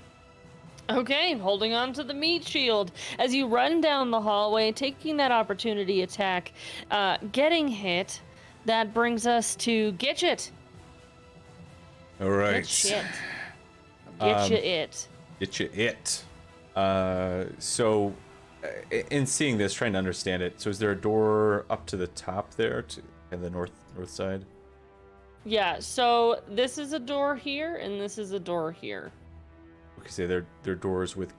Okay, holding on to the meat shield as you run down the hallway, taking that opportunity attack, getting hit. That brings us to Gitchit. All right. Gitchit. Gitchit. Get you it. So, in seeing this, trying to understand it, so is there a door up to the top there, in the north side? Yeah. So this is a door here, and this is a door here. Okay, so they're doors with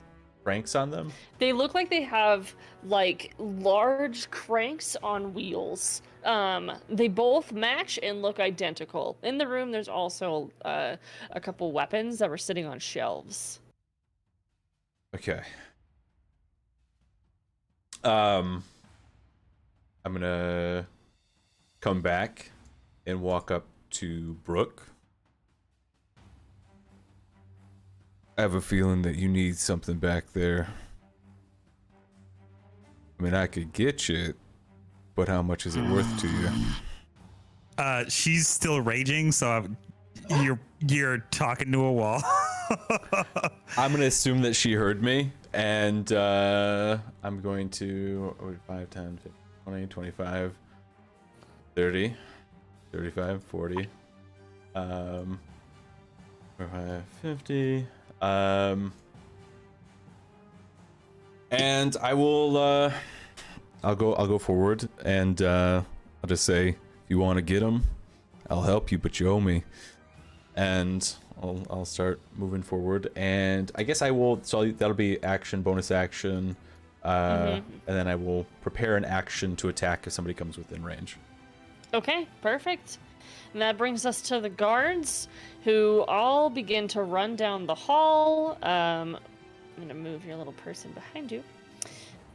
cranks on them. They look like they have like large cranks on wheels. They both match and look identical. In the room, there's also a couple weapons that were sitting on shelves. Okay. I'm gonna come back and walk up to Brooke. I have a feeling that you need something back there. I mean, I could get you, but how much is it worth to you? She's still raging, so you're talking to a wall. I'm gonna assume that she heard me, and I'm going to 5, 10, 15, 20, 25, 30, 35, 40, 45, 50. And I will I'll go forward, and I'll just say, if you want to get him, I'll help you, but you owe me. And I'll start moving forward, and I guess I will, so that'll be action, bonus action, and then I will prepare an action to attack if somebody comes within range. Okay, perfect. And that brings us to the guards, who all begin to run down the hall. I'm going to move your little person behind you.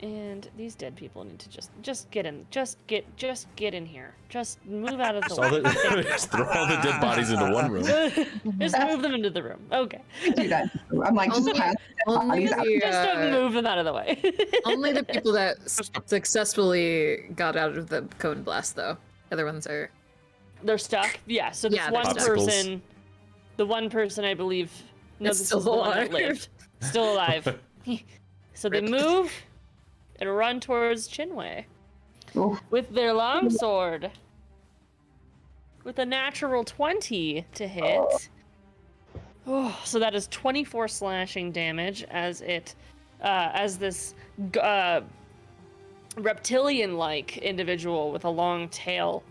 And these dead people need to just get in. Just get in here. Just move out of the Just, all way. the, just throw all the dead bodies into one room. Just move them into the room. Okay. Do that. I'm like, just pile Only bodies out. Just don't move them out of the way. only the people that successfully got out of the cone blast, though. Other ones are. They're stuck. Yeah. So this Yeah, one they're stuck. person, the one person I believe, no, Is this still is the one that alive. lived, still alive. So they move and run towards Chinwei Oof. with their longsword, with a natural 20 to hit. Oh, so that is 24 slashing damage as it, as this reptilian-like individual with a long tail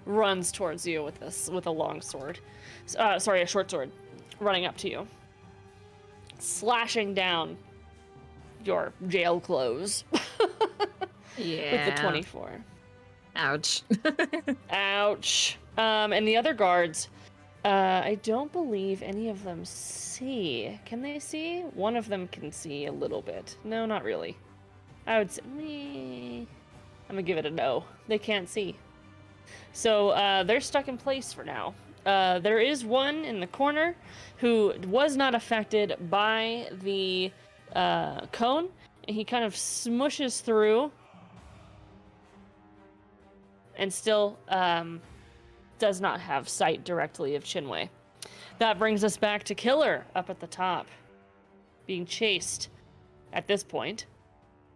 runs towards you with a long sword. Sorry, a short sword, running up to you, slashing down your jail clothes Yeah. with the 24. Ouch. Ouch. And the other guards, I don't believe any of them see. Can they see? One of them can see a little bit. No, not really. I would say, I'm gonna give it a no. They can't see. So they're stuck in place for now. There is one in the corner who was not affected by the cone, and he kind of smushes through and still does not have sight directly of Chinwei. That brings us back to Killer up at the top, being chased at this point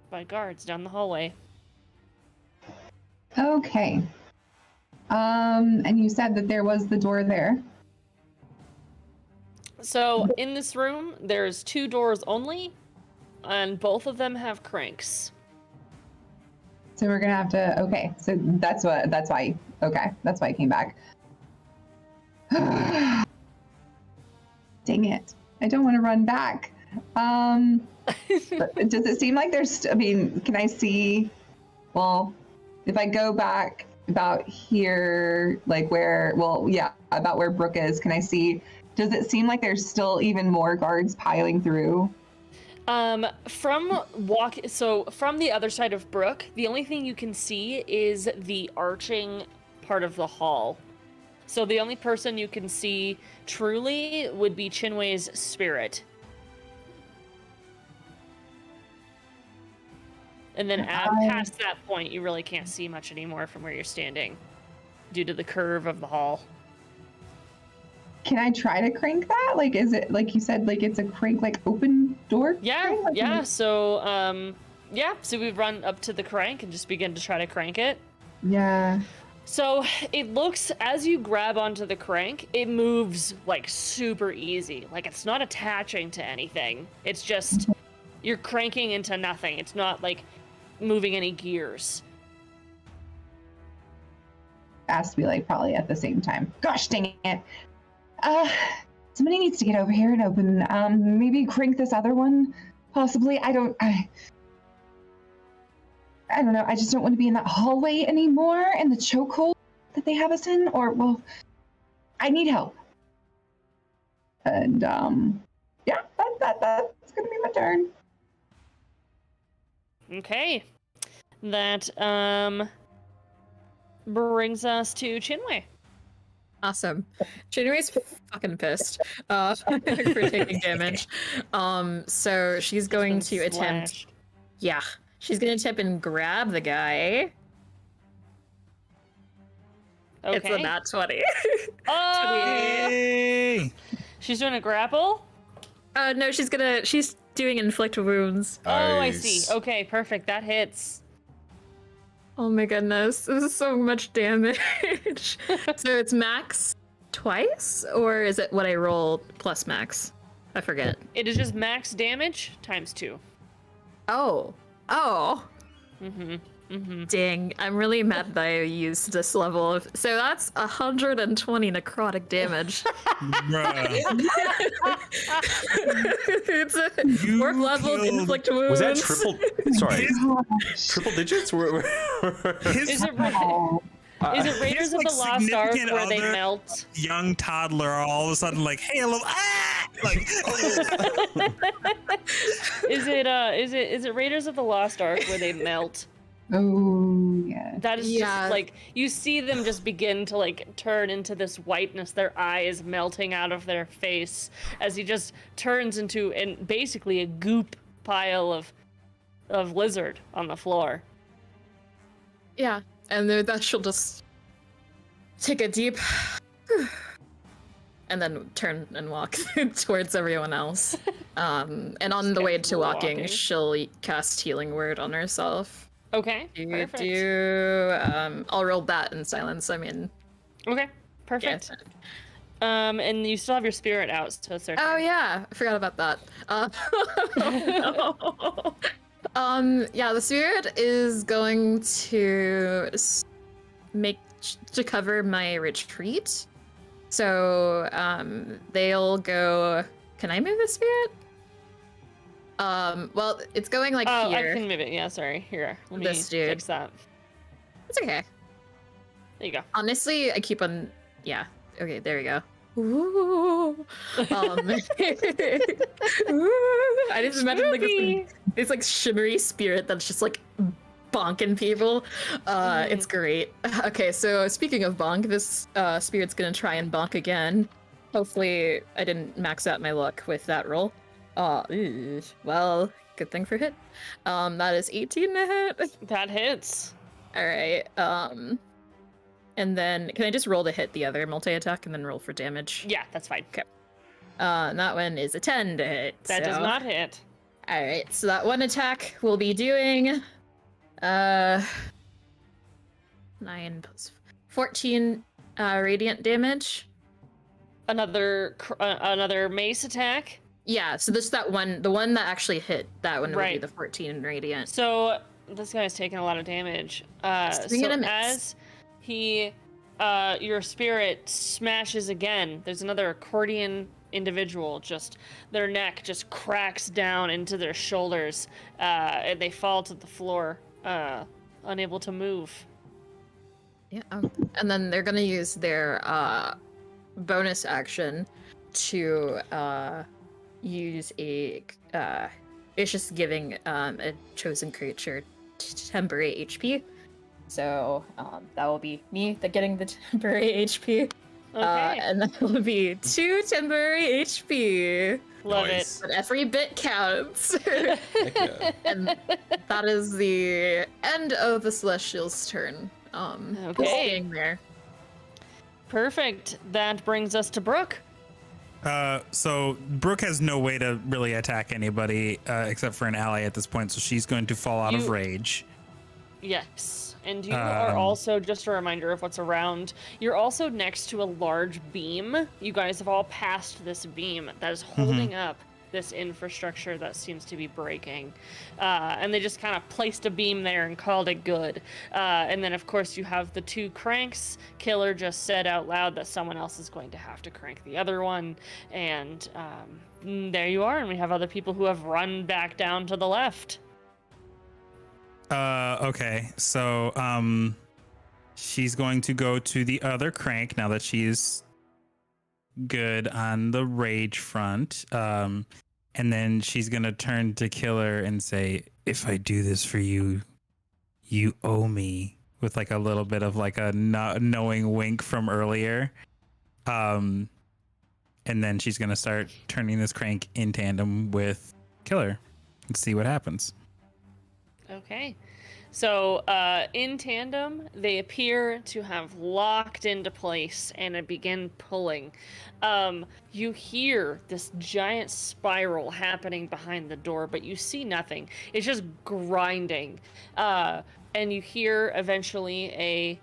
by guards down the hallway. Okay. And you said that there was the door there. So in this room, there's 2 doors only, and both of them have cranks. So we're gonna have to. Okay. So that's why. Okay. That's why I came back. Dang it! I don't want to run back. But does it seem like there's? I mean, can I see? Well, if I go back about here, like where? Well, yeah, about where Brooke is. Can I see? Does it seem like there's still even more guards piling through? From the other side of Brook, the only thing you can see is the arching part of the hall. So the only person you can see truly would be Chinwei's spirit. And then past that point, you really can't see much anymore from where you're standing due to the curve of the hall. Can I try to crank that? Like, is it, like you said, like it's a crank, like open door? Yeah, crank? Like, yeah. So, so we run up to the crank and just begin to try to crank it. Yeah. So it looks, as you grab onto the crank, it moves like super easy. Like it's not attaching to anything. It's just, you're cranking into nothing. It's not like moving any gears. Has to be like probably at the same time. Gosh dang it. Somebody needs to get over here and open, maybe crank this other one, possibly. I don't know. I just don't want to be in that hallway anymore in the chokehold that they have us in, or, well, I need help. And, yeah, that's gonna be my turn. Okay. That, brings us to Chinwei. Awesome. Chinwei's fucking pissed for taking damage. So she's going to attempt. Slashed. Yeah, she's gonna attempt and grab the guy. Okay. It's a nat 20. Oh! Hey! She's doing a grapple? No, she's doing inflict wounds. Oh, I Nice. see. Okay, perfect. That hits. Oh my goodness, this is so much damage. So it's max twice, or is it what I rolled plus max? I forget. It is just max damage times 2. Oh. Mm-hmm. Dang, I'm really mad that I used this level of. So that's 120 necrotic damage. Bruh. It's a You 4th level killed- inflict wounds. Was that triple? Sorry, Gosh. triple digits? His Is it Oh. Is it Raiders of like, the Lost Ark significant where they other- melt? young toddler all of a sudden like, hey, hello, ah! Like, Is it Raiders of the Lost Ark where they melt? Oh, yeah. That is Yeah. just like you see them just begin to like turn into this whiteness, their eyes melting out of their face as he just turns into basically a goop pile of lizard on the floor. Yeah, and then she'll just take a deep and then turn and walk towards everyone else. And on the way to walking, she'll cast Healing Word on herself. Okay, perfect. I'll roll that in silence. I mean, Okay, perfect. yeah. And you still have your spirit out, so it's Oh yeah, I forgot about that. No. Yeah, the spirit is going to make to cover my retreat. So they'll go. Can I move the spirit? Well, it's going like here. I can move it. Yeah, sorry. Here, let me This dude. fix that. It's okay. There you go. Honestly, I keep on. Yeah. Okay, there we go. Ooh. Ooh. I just imagine like this like shimmery spirit that's just like bonking people. It's great. Okay, so speaking of bonk, this spirit's gonna try and bonk again. Hopefully, I didn't max out my luck with that roll. Well, good thing for hit. That is 18 to hit. That hits. All right. And then can I just roll to hit the other multi-attack and then roll for damage? Yeah, that's fine. Okay. That one is a 10 to hit. That does not hit. All right. So that one attack will be doing 9 plus 14 radiant damage. Another mace attack. Yeah, so this that one, the one that actually hit, that one would be Right. the 14 radiant. So this guy's taking a lot of damage. Swing and a miss. As he, your spirit smashes again, there's another accordion individual. Just their neck just cracks down into their shoulders, and they fall to the floor, unable to move. Yeah, and then they're gonna use their bonus action to use a it's just giving a chosen creature temporary HP. So that will be me getting the temporary HP. Okay. And that will be 2 temporary HP. Love Nice. But every bit counts. Heck yeah. And that is the end of the Celestial's turn. Okay. Staying there. Perfect. That brings us to Brooke. So Brooke has no way to really attack anybody except for an ally at this point, so she's going to fall out of rage. Yes. And you are also, just a reminder of what's around, you're also next to a large beam. You guys have all passed this beam that is holding up this infrastructure that seems to be breaking. And they just kind of placed a beam there and called it good. And then, of course, you have the 2 cranks. Killer just said out loud that someone else is going to have to crank the other one. And there you are. And we have other people who have run back down to the left. Okay, so she's going to go to the other crank now that she's good on the rage front. And then she's gonna turn to Killer and say, "If I do this for you, you owe me," with like a little bit of like a knowing wink from earlier. And then she's gonna start turning this crank in tandem with Killer and see what happens. Okay. So, in tandem, they appear to have locked into place and begin pulling. You hear this giant spiral happening behind the door, but you see nothing. It's just grinding. And you hear eventually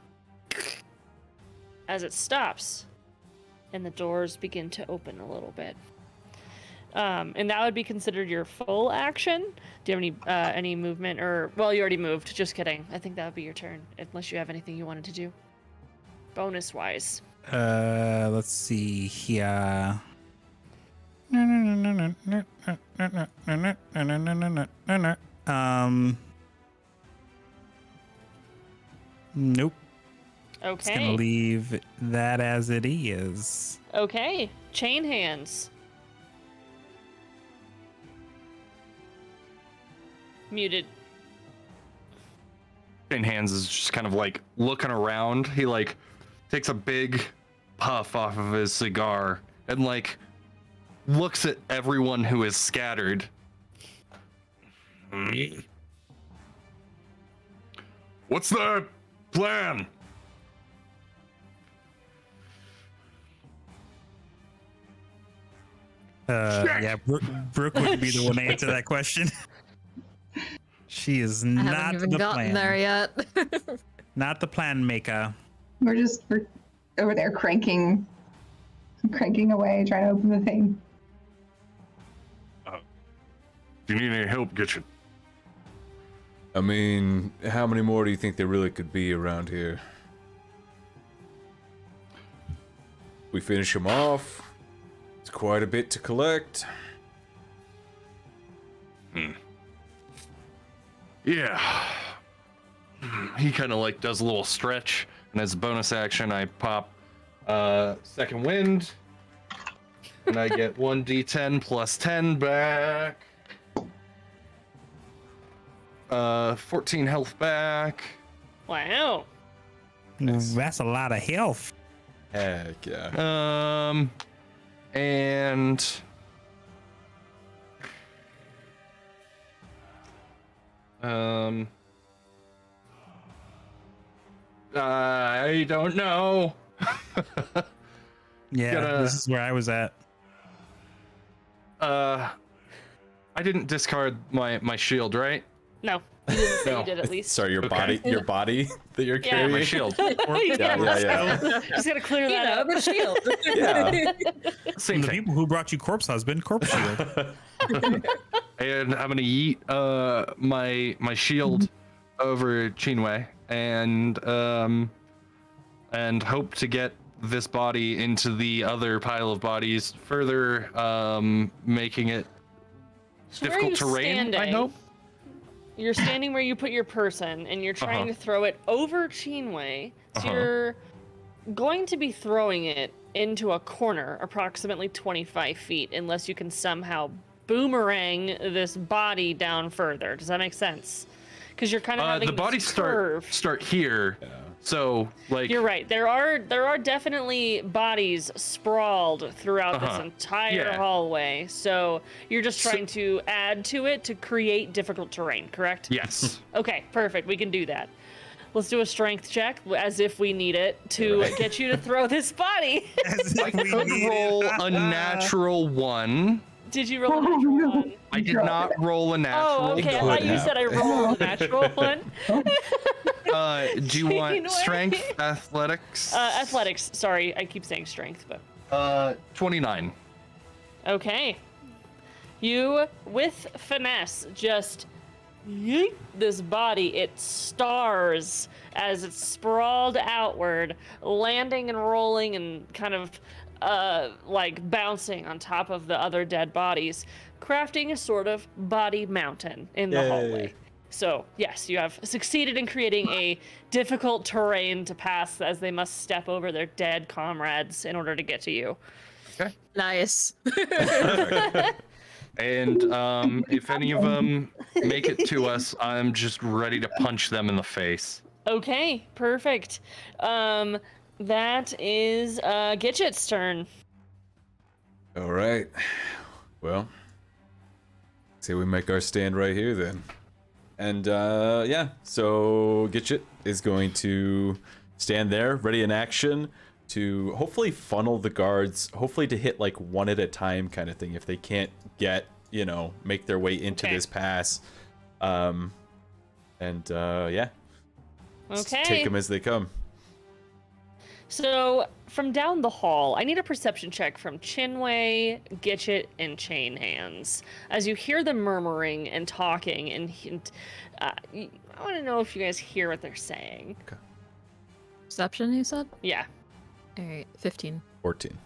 as it stops, and the doors begin to open a little bit. And that would be considered your full action. Do you have any movement or, well, you already moved. Just kidding. I think that would be your turn, unless you have anything you wanted to do. Bonus wise. Let's see here. Nope. Just gonna Okay. leave that as it is. Okay. Chain hands. Muted. Chain Hands is just kind of like looking around. He like takes a big puff off of his cigar and like looks at everyone who is scattered. What's the plan? Yeah, Brooke would be the one to answer that question. She is I not haven't even the gotten plan. there yet. Not the plan maker. We're over there cranking away, trying to open the thing. If you need any help, get you. I mean, how many more do you think there really could be around here? We finish them off. It's quite a bit to collect. Yeah. He kind of like does a little stretch, and as a bonus action, I pop second wind, and I get 1d10 plus 10 back. 14 health back. Wow. That's a lot of health. Heck yeah. And I don't know. Yeah, this is where I was at. I didn't discard my shield, right? No. You didn't say No. you did at least. Sorry, your Okay. body that you're Yeah, carrying. My shield. Yeah. Just gotta clear that up. the shield. Yeah. Same The thing. people who brought you corpse husband, corpse shield. And I'm gonna yeet my shield over Chinwe and hope to get this body into the other pile of bodies, further making it So where are difficult you terrain. I standing? hope. You're standing where you put your person, and you're trying to throw it over Chinwe. So you're going to be throwing it into a corner, approximately 25 feet, unless you can somehow boomerang this body down further. Does that make sense? Because you're kind of having The this bodies curve. start here, so like You're right. There are definitely bodies sprawled throughout this entire hallway. So you're just trying to add to it to create difficult terrain, correct? yes. Okay, perfect. We can do that. Let's do a strength check as if we need it to get you to throw this body. As if I we could needed- roll a natural one. Did you roll a natural one? I did not roll a natural. Oh, okay. I thought you said I rolled a natural one. Do you want Anyway. strength, athletics? Athletics. Sorry, I keep saying strength, but 29. okay. You, with finesse, just yeet this body. It stars as it's sprawled outward, landing and rolling and kind of like bouncing on top of the other dead bodies, crafting a sort of body mountain in the hallway. So, yes, you have succeeded in creating a difficult terrain to pass as they must step over their dead comrades in order to get to you. Nice. And if any of them make it to us, I'm just ready to punch them in the face. Okay, perfect. That is Gitchet's turn. All right. Well, say we make our stand right here then. And yeah, so Gitchet is going to stand there, ready in action, to hopefully funnel the guards, hopefully to hit like one at a time kind of thing if they can't get, make their way into this pass. Yeah. Just Okay. take them as they come. So, from down the hall, I need a perception check from Chinwe, Gitchet, and Chain Hands. As you hear them murmuring and talking, and I want to know if you guys hear what they're saying. Perception, you said? Yeah. All right, 15. 14.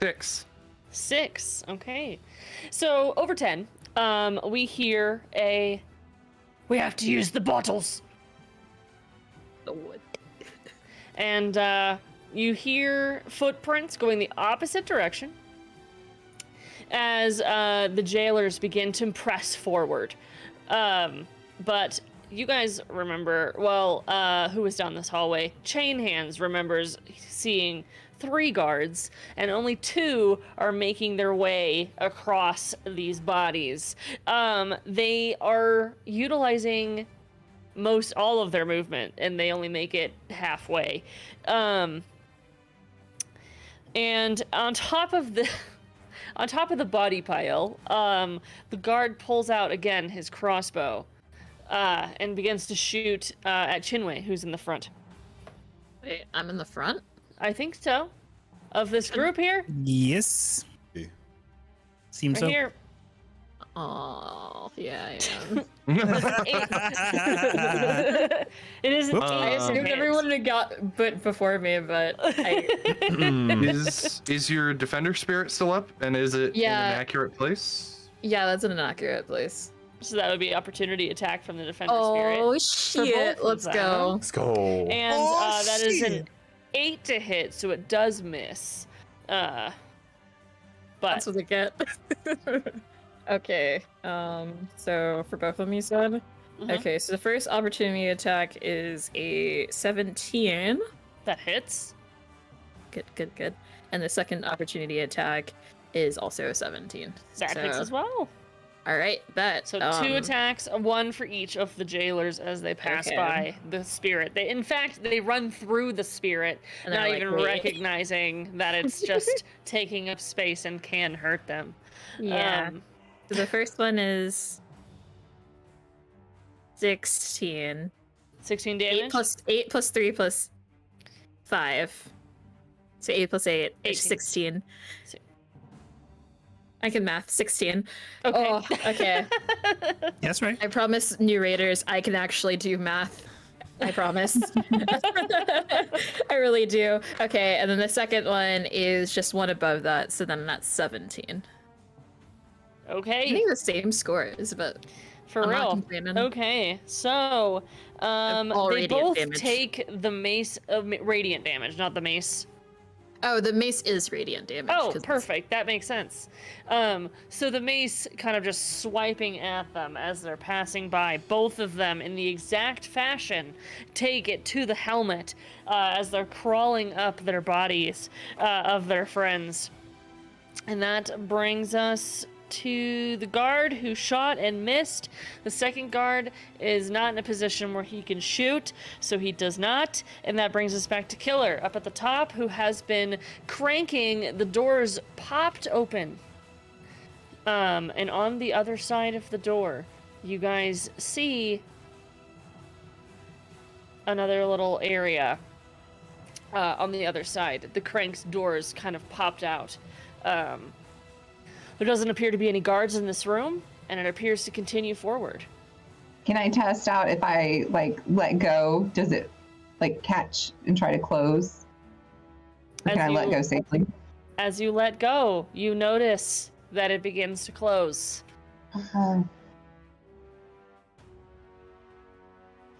6. 6. Okay. So, over 10, we hear we have to use the bottles. And you hear footprints going the opposite direction as the jailers begin to press forward. But you guys remember, well, who was down this hallway? Chain Hands remembers seeing 3 guards, and only 2 are making their way across these bodies. They are utilizing most all of their movement, and they only make it halfway. And on top of the body pile, the guard pulls out again his crossbow, and begins to shoot at Chinwei, who's in the front. Wait, I'm in the front? I think so. Of this group here? Yes. Seems Right so. here. Oh, yeah, I am. It is an Whoops. 8 I assumed hit. everyone had got put before me, but I... Is your defender spirit still up? And is it in Yeah. an accurate place? Yeah, that's an inaccurate place. So that would be opportunity attack from the defender Oh, spirit. shit. both of Let's them. go. Let's go. And Oh, that is an shit. 8 to hit, so it does miss. But That's what they get. Okay. So for both of them, you said? Mhm. Okay, so the first opportunity attack is a 17. that hits. Good. And the second opportunity attack is also a 17. That hits So- as well. All right, bet. So 2 attacks, 1 for each of the jailers as they pass Okay. by the spirit. In fact, they run through the spirit, And they're not like, even "Wait." recognizing that it's just taking up space and can hurt them. Yeah. So the first one is 16. 16 8 damage. plus 3 plus 5. So 8 plus 8 is 18. 16. Si- I can math. 16. Okay. Oh, okay. That's right. I promise new raiders I can actually do math. I promise. I really do. Okay, and then the second one is just one above that, so then that's 17. I Okay. think the same scores, but For I'm not real. complaining. Okay, so all they radiant both damage. take the mace of radiant damage, not the mace. Oh, the mace is radiant damage. Oh, 'cause it's- perfect. That makes sense. So the mace kind of just swiping at them as they're passing by. Both of them, in the exact fashion, take it to the helmet as they're crawling up their bodies of their friends. And that brings us to the guard who shot and missed. The second guard is not in a position where he can shoot, so he does not. And that brings us back to Killer up at the top, who has been cranking the doors popped open. And on the other side of the door, you guys see another little area on the other side. The crank's doors kind of popped out. There doesn't appear to be any guards in this room, and it appears to continue forward. Can I test out if I let go? Does it catch and try to close? Or can I let go safely? As you let go, you notice that it begins to close.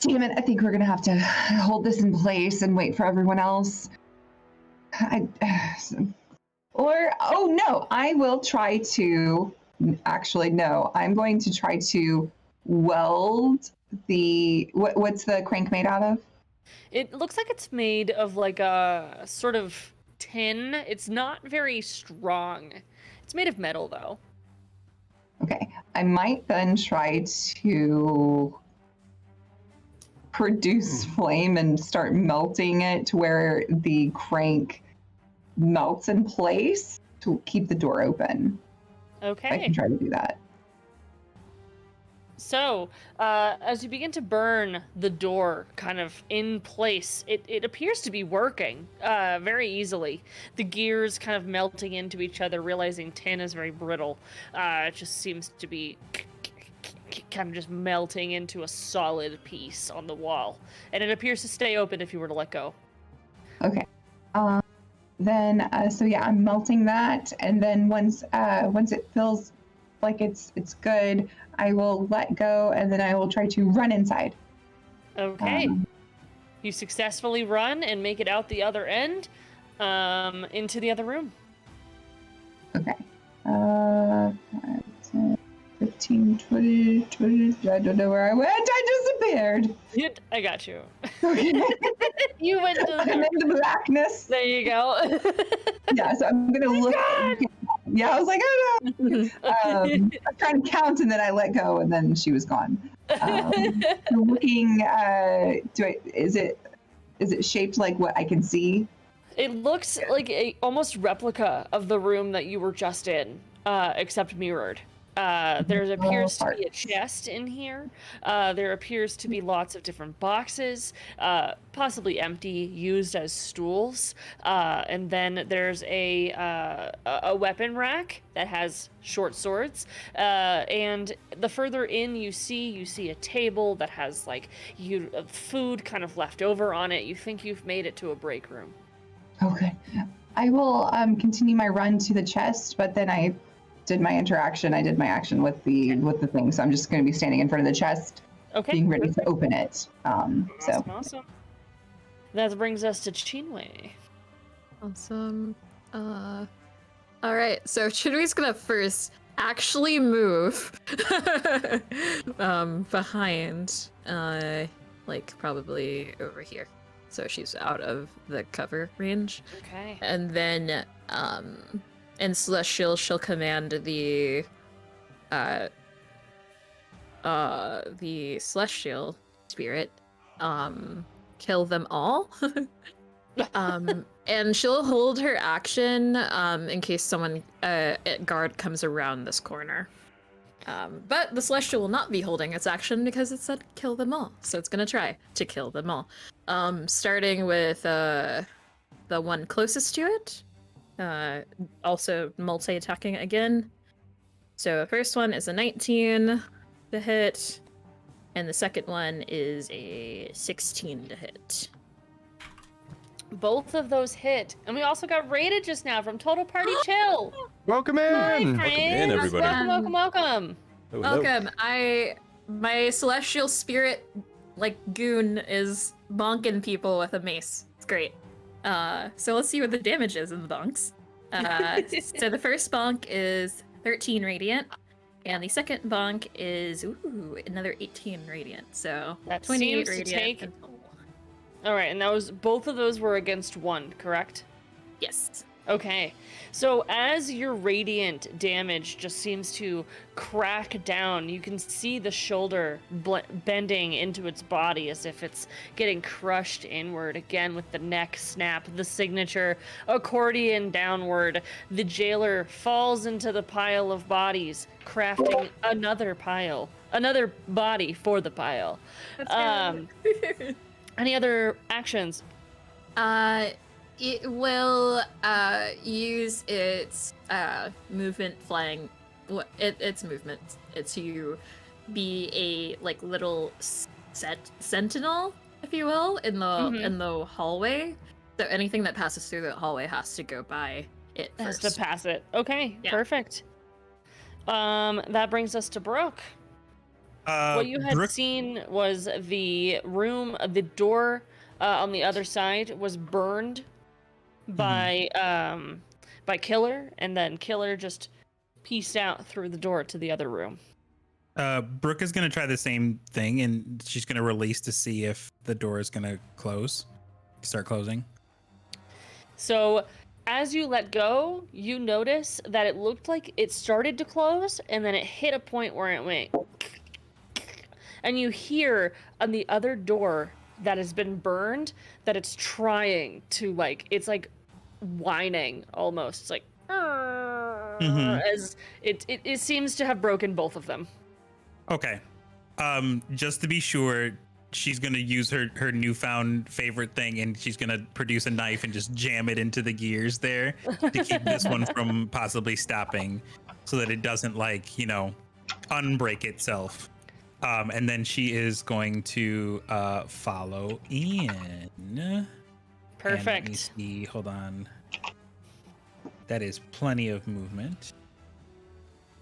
Damn it, I think we're gonna have to hold this in place and wait for everyone else. Oh no, I will try to, actually no, I'm going to try to weld what's the crank made out of? It looks like it's made of like a sort of tin. It's not very strong. It's made of metal though. Okay, I might then try to produce flame and start melting it to where the crank melts in place to keep the door open. I Okay. can try to do that. So, as you begin to burn the door kind of in place, it appears to be working very easily. The gears kind of melting into each other, realizing tin is very brittle. It just seems to be kind of just melting into a solid piece on the wall. And it appears to stay open if you were to let go. Okay. Then, so yeah, I'm melting that, and then once it feels like it's good, I will let go, and then I will try to run inside. Okay. You successfully run and make it out the other end into the other room. Okay. 5, 10, 15, 20, 20. I don't know where I went. I disappeared. I got you. Okay. You went to I'm in the blackness. There you go. Yeah, so I'm gonna look. Yeah, I was like, oh no. I was trying to count, and then I let go, and then she was gone. Looking. Is it shaped like what I can see? It looks like a almost replica of the room that you were just in, except mirrored. There appears to be a chest in here. There appears to be lots of different boxes, possibly empty, used as stools. And then there's a weapon rack that has short swords. And the further in you see a table that has like food kind of left over on it. You think you've made it to a break room. Okay. I will continue my run to the chest, but then I did my interaction. I did my action with the thing, so I'm just going to be standing in front of the chest, being ready to open it. Awesome. That brings us to Chinwe. Awesome. All right. So Chinwe's gonna first actually move behind, like probably over here. So she's out of the cover range. Okay. And then, in Celestial, she'll command the Celestial Spirit, kill them all. And she'll hold her action, in case someone, guard comes around this corner. But the Celestial will not be holding its action because it said kill them all. So it's gonna try to kill them all. Starting with, the one closest to it. Also multi-attacking again. So the first one is a 19 to hit, and the second one is a 16 to hit. Both of those hit, and we also got raided just now from Total Party Chill. Welcome in. Hi, friends. Welcome in, everybody. Welcome. Welcome. My celestial spirit, like goon, is bonking people with a mace. It's great. So let's see what the damage is in the bonks. So the first bonk is 13 radiant, and the second bonk is another 18 radiant. So That 28 seems to radiant. take. All right, and both of those were against one, correct? Yes. Okay, so as your radiant damage just seems to crack down, you can see the shoulder bending into its body as if it's getting crushed inward, again with the neck snap, the signature accordion downward. The jailer falls into the pile of bodies, crafting another body for the pile. Any other actions? It will use its movement flying. Its movement to be a like little sentinel, if you will, in the hallway. So anything that passes through the hallway has to go by it first. Has to pass it. Okay, Yeah. perfect. That brings us to Brooke. What you had Brooke- seen was the room, the door on the other side was burned by Killer, and then Killer just pieced out through the door to the other room. Brooke is going to try the same thing, and she's going to release to see if the door is going to start closing. So as you let go, you notice that it looked like it started to close, and then it hit a point where it went, and you hear on the other door that has been burned that it's trying to it's like whining almost. It's like as it seems to have broken both of them. Okay. Just to be sure, she's going to use her newfound favorite thing, and she's going to produce a knife and just jam it into the gears there to keep this one from possibly stopping, so that it doesn't unbreak itself. And then she is going to follow in. Perfect. And let me see. Hold on. That is plenty of movement.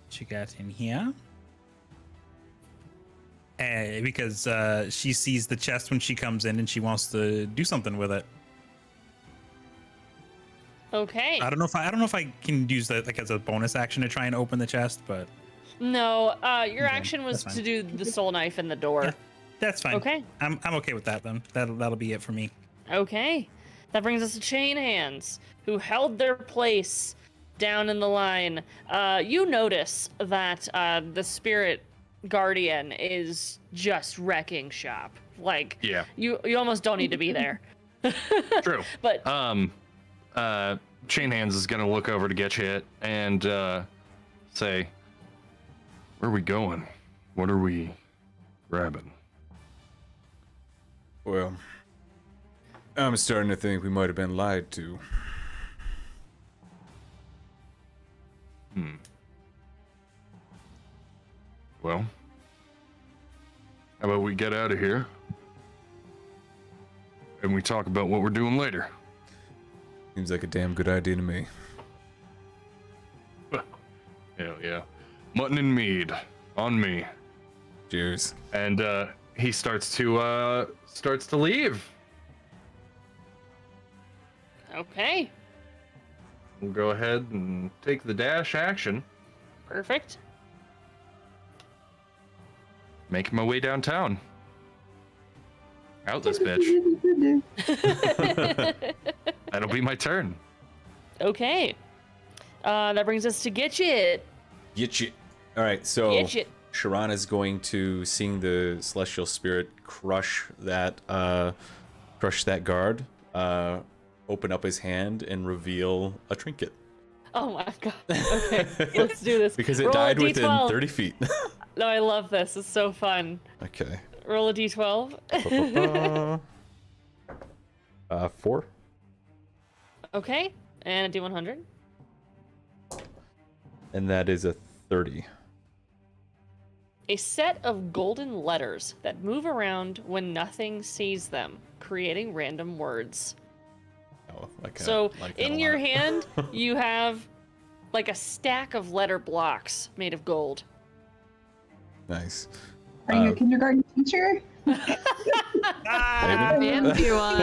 She got in here. Because she sees the chest when she comes in, and she wants to do something with it. Okay. I don't know if I can use that as a bonus action to try and open the chest, but No, your Okay, action was that's to fine. do the soul knife in the door. Yeah. That's fine. Okay. I'm okay with that then. That'll be it for me. Okay. That brings us to Chain Hands, who held their place down in the line. You notice that the spirit guardian is just wrecking shop. Like, Yeah. you almost don't need to be there. True. But Chain Hands is gonna look over to Get Hit and say, "Where are we going? What are we grabbing?" Well, I'm starting to think we might have been lied to. Well, how about we get out of here and we talk about what we're doing later? Seems like a damn good idea to me. Hell yeah. Mutton and mead on me. Cheers. And he starts to leave. okay, We'll go ahead and take the dash action. perfect. Making my way downtown. Out this bitch. That'll be my turn. Okay. That brings us to Gitchit. Get you. All right, so Gitchit. Sharon is going to, seeing the celestial spirit crush that guard, open up his hand and reveal a trinket. Oh my god. Okay, let's do this. Because it Roll a died within D12. 30 feet. No, I love this. It's so fun. Okay. Roll a d12. 4. Okay, and a d100. And that is a 30. A set of golden letters that move around when nothing sees them, creating random words. Oh, So like that in a your lot. hand, you have like a stack of letter blocks made of gold. Nice. Are you a kindergarten teacher? Fancy one.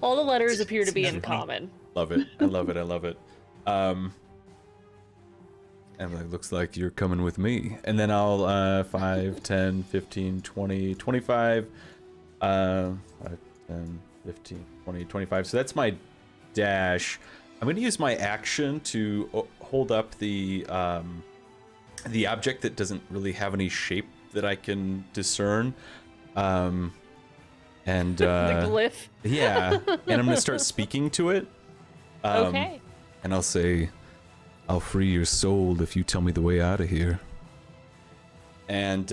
All the letters appear to be in common. Love it. I love it. I love it. And like, looks like you're coming with me. And then I'll 5, 10, 15, 20, 25, 5, 10, 15, 20, 25. So that's my dash. I'm going to use my action to hold up the object that doesn't really have any shape that I can discern. And The glyph. yeah, and I'm going to start speaking to it. Okay. And I'll say, "I'll free your soul if you tell me the way out of here." And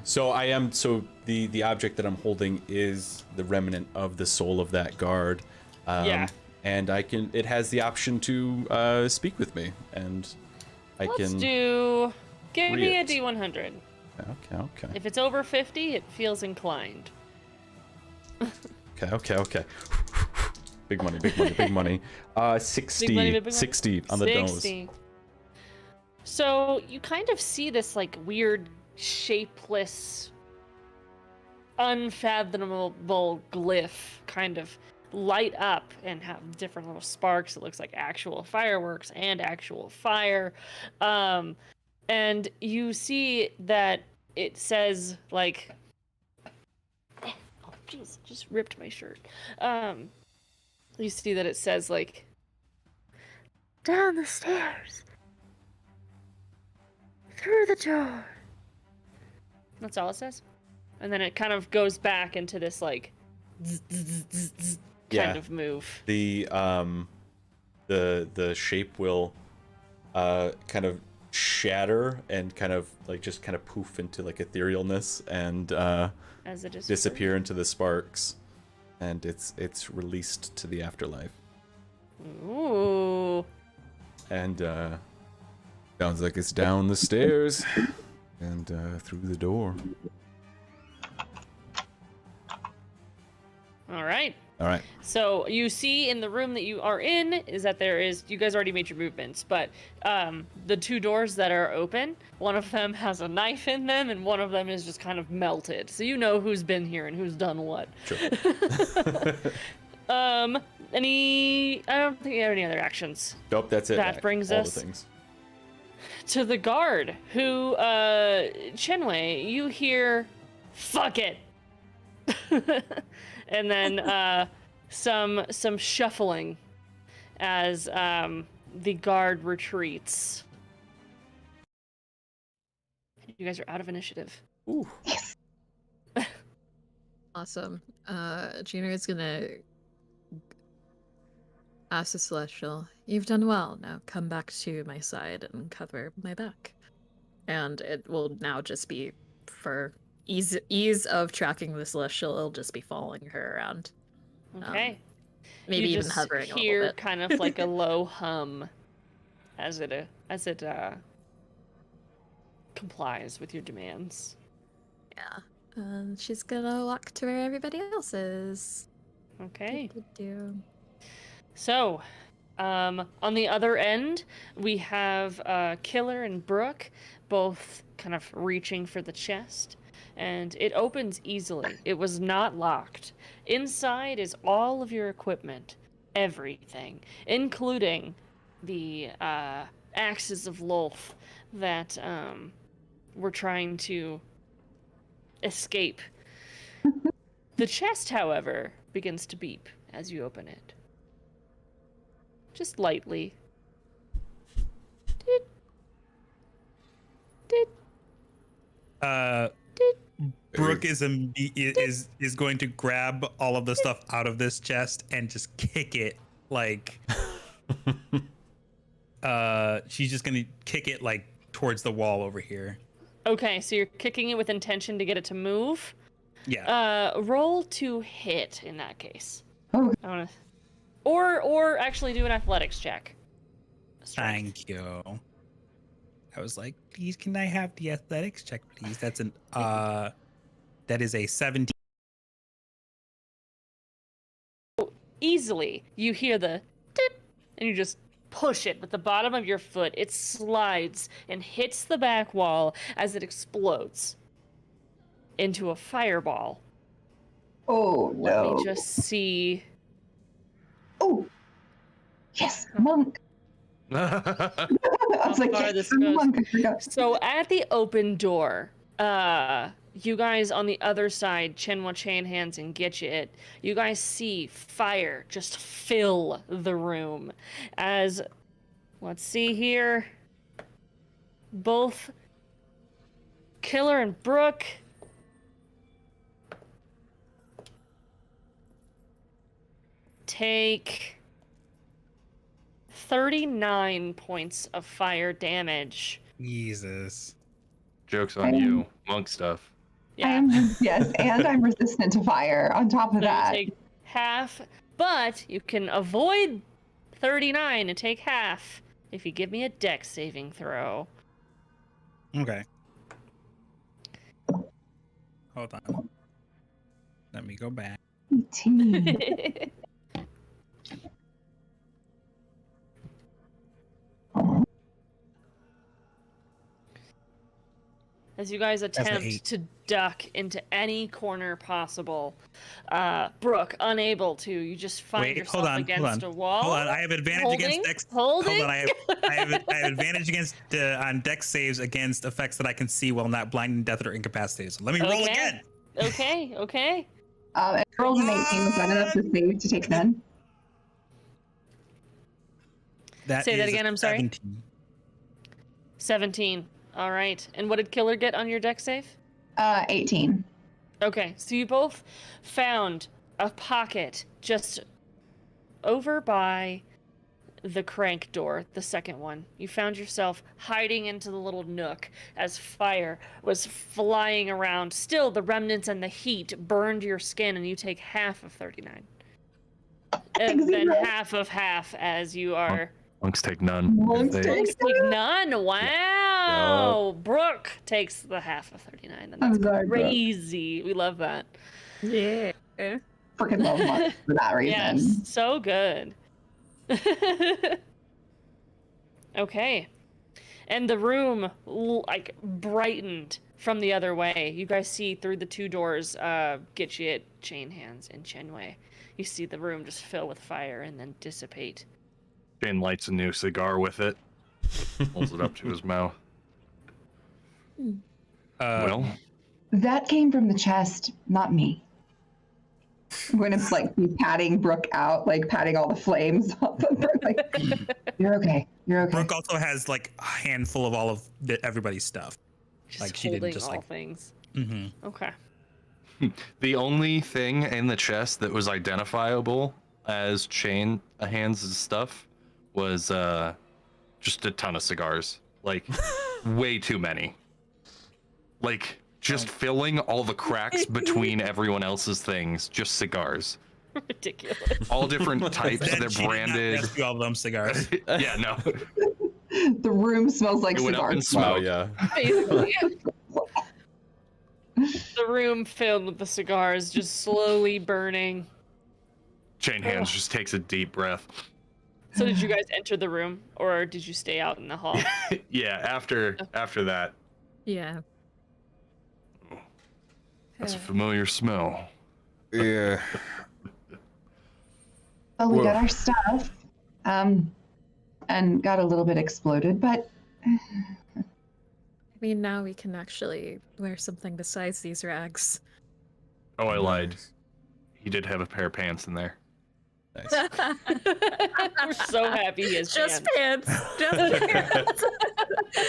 so the object that I'm holding is the remnant of the soul of that guard. Yeah. And it has the option to speak with me, and I Let's can. give read me a it. d100. Okay. If it's over 50, it feels inclined. Okay. Big money. 60. Big money, big money. 60 on the nose. 60. So you kind of see this like weird, shapeless, unfathomable glyph kind of light up and have different little sparks. It looks like actual fireworks and actual fire. And you see that it says like, oh jeez, just ripped my shirt. You see that it says like, down the stairs, through the door. That's all it says. And then it kind of goes back into this like zzz, zzz, zzz, zzz kind of move. The shape will kind of shatter and kind of poof into like etherealness and As it is disappear into the sparks, and it's released to the afterlife. Ooh. And sounds like it's down the stairs and through the door. All right. All right. So you see in the room that you are in is that you guys already made your movements, but the two doors that are open, one of them has a knife in them and one of them is just kind of melted. So you know who's been here and who's done what. Sure. I don't think you have any other actions. Nope, that's it. That brings all us- the things. to the guard, who, Chenwei, you hear, "Fuck it," and then some shuffling as the guard retreats. You guys are out of initiative. Ooh. Awesome. Gina is gonna ask the Celestial, "You've done well. Now come back to my side and cover my back." And it will now just be for ease of tracking the Celestial. It'll just be following her around. Okay. Maybe you even just hovering a hear little bit. kind of like a low hum as it complies with your demands. Yeah. And she's gonna walk to where everybody else is. Okay. Do. So, on the other end, we have Killer and Brooke both kind of reaching for the chest, and it opens easily. It was not locked. Inside is all of your equipment, everything, including the axes of Lolth that were trying to escape. The chest, however, begins to beep as you open it. Just lightly. Brooke is going to grab all of the stuff out of this chest and just kick it like she's just gonna kick it like towards the wall over here. Okay, so you're kicking it with intention to get it to move. Yeah. Roll to hit in that case. Oh. I wanna... Or actually do an athletics check. Strength. Thank you. I was like, please, can I have the athletics check, please? That's an that is a 17. Easily, you hear the tip, and you just push it with the bottom of your foot. It slides and hits the back wall as it explodes into a fireball. Oh, no. Let me just see. Oh, yes, monk. I was like, far yes, this I'm a goes. monk. I forgot. So at the open door, you guys on the other side, Chenwa chain hands and get you it. You guys see fire just fill the room as, let's see here, both Killer and Brooke take 39 points of fire damage. Jesus. Joke's on you. Monk stuff. Yeah. Yes, and I'm resistant to fire on top of So you that. take half, but you can avoid 39 and take half if you give me a dex saving throw. Okay. Hold on. Let me go back. 18. As you guys an attempt 8. to duck into any corner possible, Brooke, unable to, you just find Wait, yourself against a wall. Hold on. I have advantage Holding, against dex. holding. Hold on. I have advantage against on dex saves against effects that I can see while not blinded, death, or incapacitated. So let me roll Okay. again. Okay. If I rolled an 18, was that enough to save to take none? Say that is again, I'm sorry. 17. 17. All right. And what did Killer get on your dex save? 18. Okay, so you both found a pocket just over by the crank door, the second one. You found yourself hiding into the little nook as fire was flying around. Still, the remnants and the heat burned your skin, and you take half of 39. And then half of half as you are... Monks take none. Monks They- Monks take none. Wow. Brooke takes the half of 39. And I'm that's sorry, Brooke. crazy. We love that. Yeah. Freaking love monks for that reason. Yes, so good. Okay. And the room like brightened from the other way. You guys see through the two doors, Gitchit, Chain Hands, and Chenwei. You see the room just fill with fire and then dissipate. Jane lights a new cigar with it. Holds it up to his mouth. Well, That came from the chest, not me. I'm going to like be patting Brooke out, like patting all the flames off of her. Like, you're okay. You're okay. Brooke also has like a handful of all of everybody's stuff. Just Like, she holding didn't just, all like- things. Mm-hmm. Okay. the only thing in the chest that was identifiable as Chain Hands' stuff was just a ton of cigars. Like, way too many. Like, just filling all the cracks between everyone else's things, just cigars. Ridiculous. All different types. Then They're she did not branded. rescue all of them cigars. Yeah, no. The room smells like It went up in cigars. Wow, smoke. yeah. Basically. The room filled with the cigars just slowly burning. Chain Hands just takes a deep breath. So did you guys enter the room or did you stay out in the hall? Yeah, after that, Yeah. that's a familiar smell. Yeah. Well, we got Whoa. our stuff, and got a little bit exploded, but I mean, now we can actually wear something besides these rags. Oh, I lied. He did have a pair of pants in there. Nice. We're so happy he has Just pants. pants. Just pants.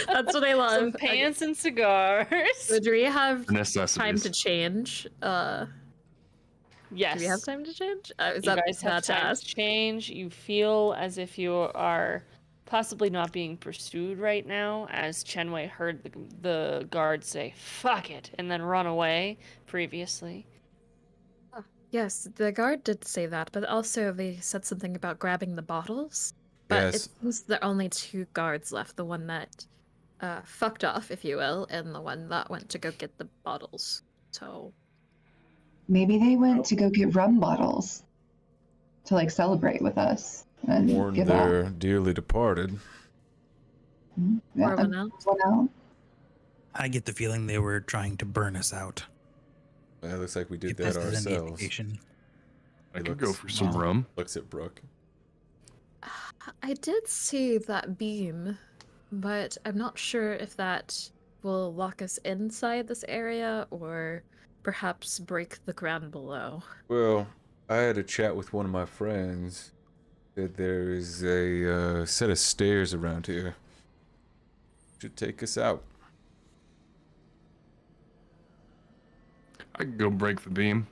That's what I love. Some pants and cigars. So do we have Necessities. time to change? Yes. Do we have time to change? Is You that guys have not to time to ask? change. You feel as if you are possibly not being pursued right now, as Chenwei heard the guard say, fuck it, and then run away previously. Yes, the guard did say that, but also they said something about grabbing the bottles. But Yes. it seems there are only two guards left, the one that fucked off, if you will, and the one that went to go get the bottles. So, maybe they went to go get rum bottles to like celebrate with us and Mourn give their out. dearly departed. Yeah, pour one out. one out. I get the feeling they were trying to burn us out. It looks like we did If that this is any ourselves. indication. I He could go looks- for some Wow. rum. Looks at Brooke. I did see that beam, but I'm not sure if that will lock us inside this area or perhaps break the ground below. Well, I had a chat with one of my friends. Said there is a set of stairs around here. Should take us out. I could go break the beam.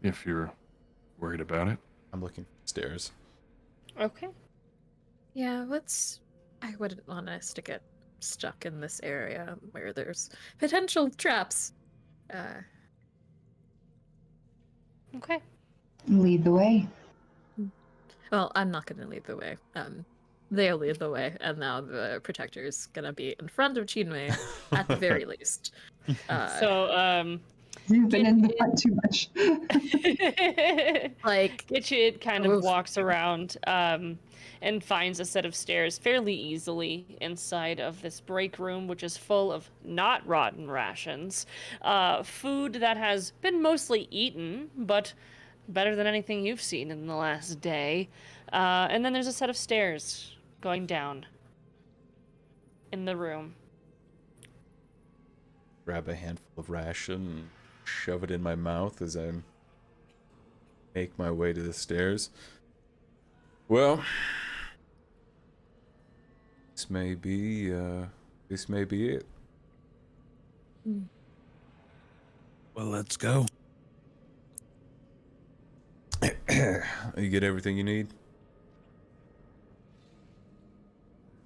If you're worried about it. I'm looking for stairs. Okay. Yeah, I wouldn't want us to get stuck in this area where there's potential traps. Okay. Lead the way. Well, I'm not gonna lead the way. They'll lead the way, and now the protector's gonna be in front of Chinwei at the very least. So, You've been in the front too much. like, Gitchid kind of Oof. walks around and finds a set of stairs fairly easily inside of this break room, which is full of not rotten rations, food that has been mostly eaten, but better than anything you've seen in the last day. And then there's a set of stairs going down in the room. Grab a handful of ration and shove it in my mouth as I make my way to the stairs. Well, this may be it. Well, let's go. You get everything you need?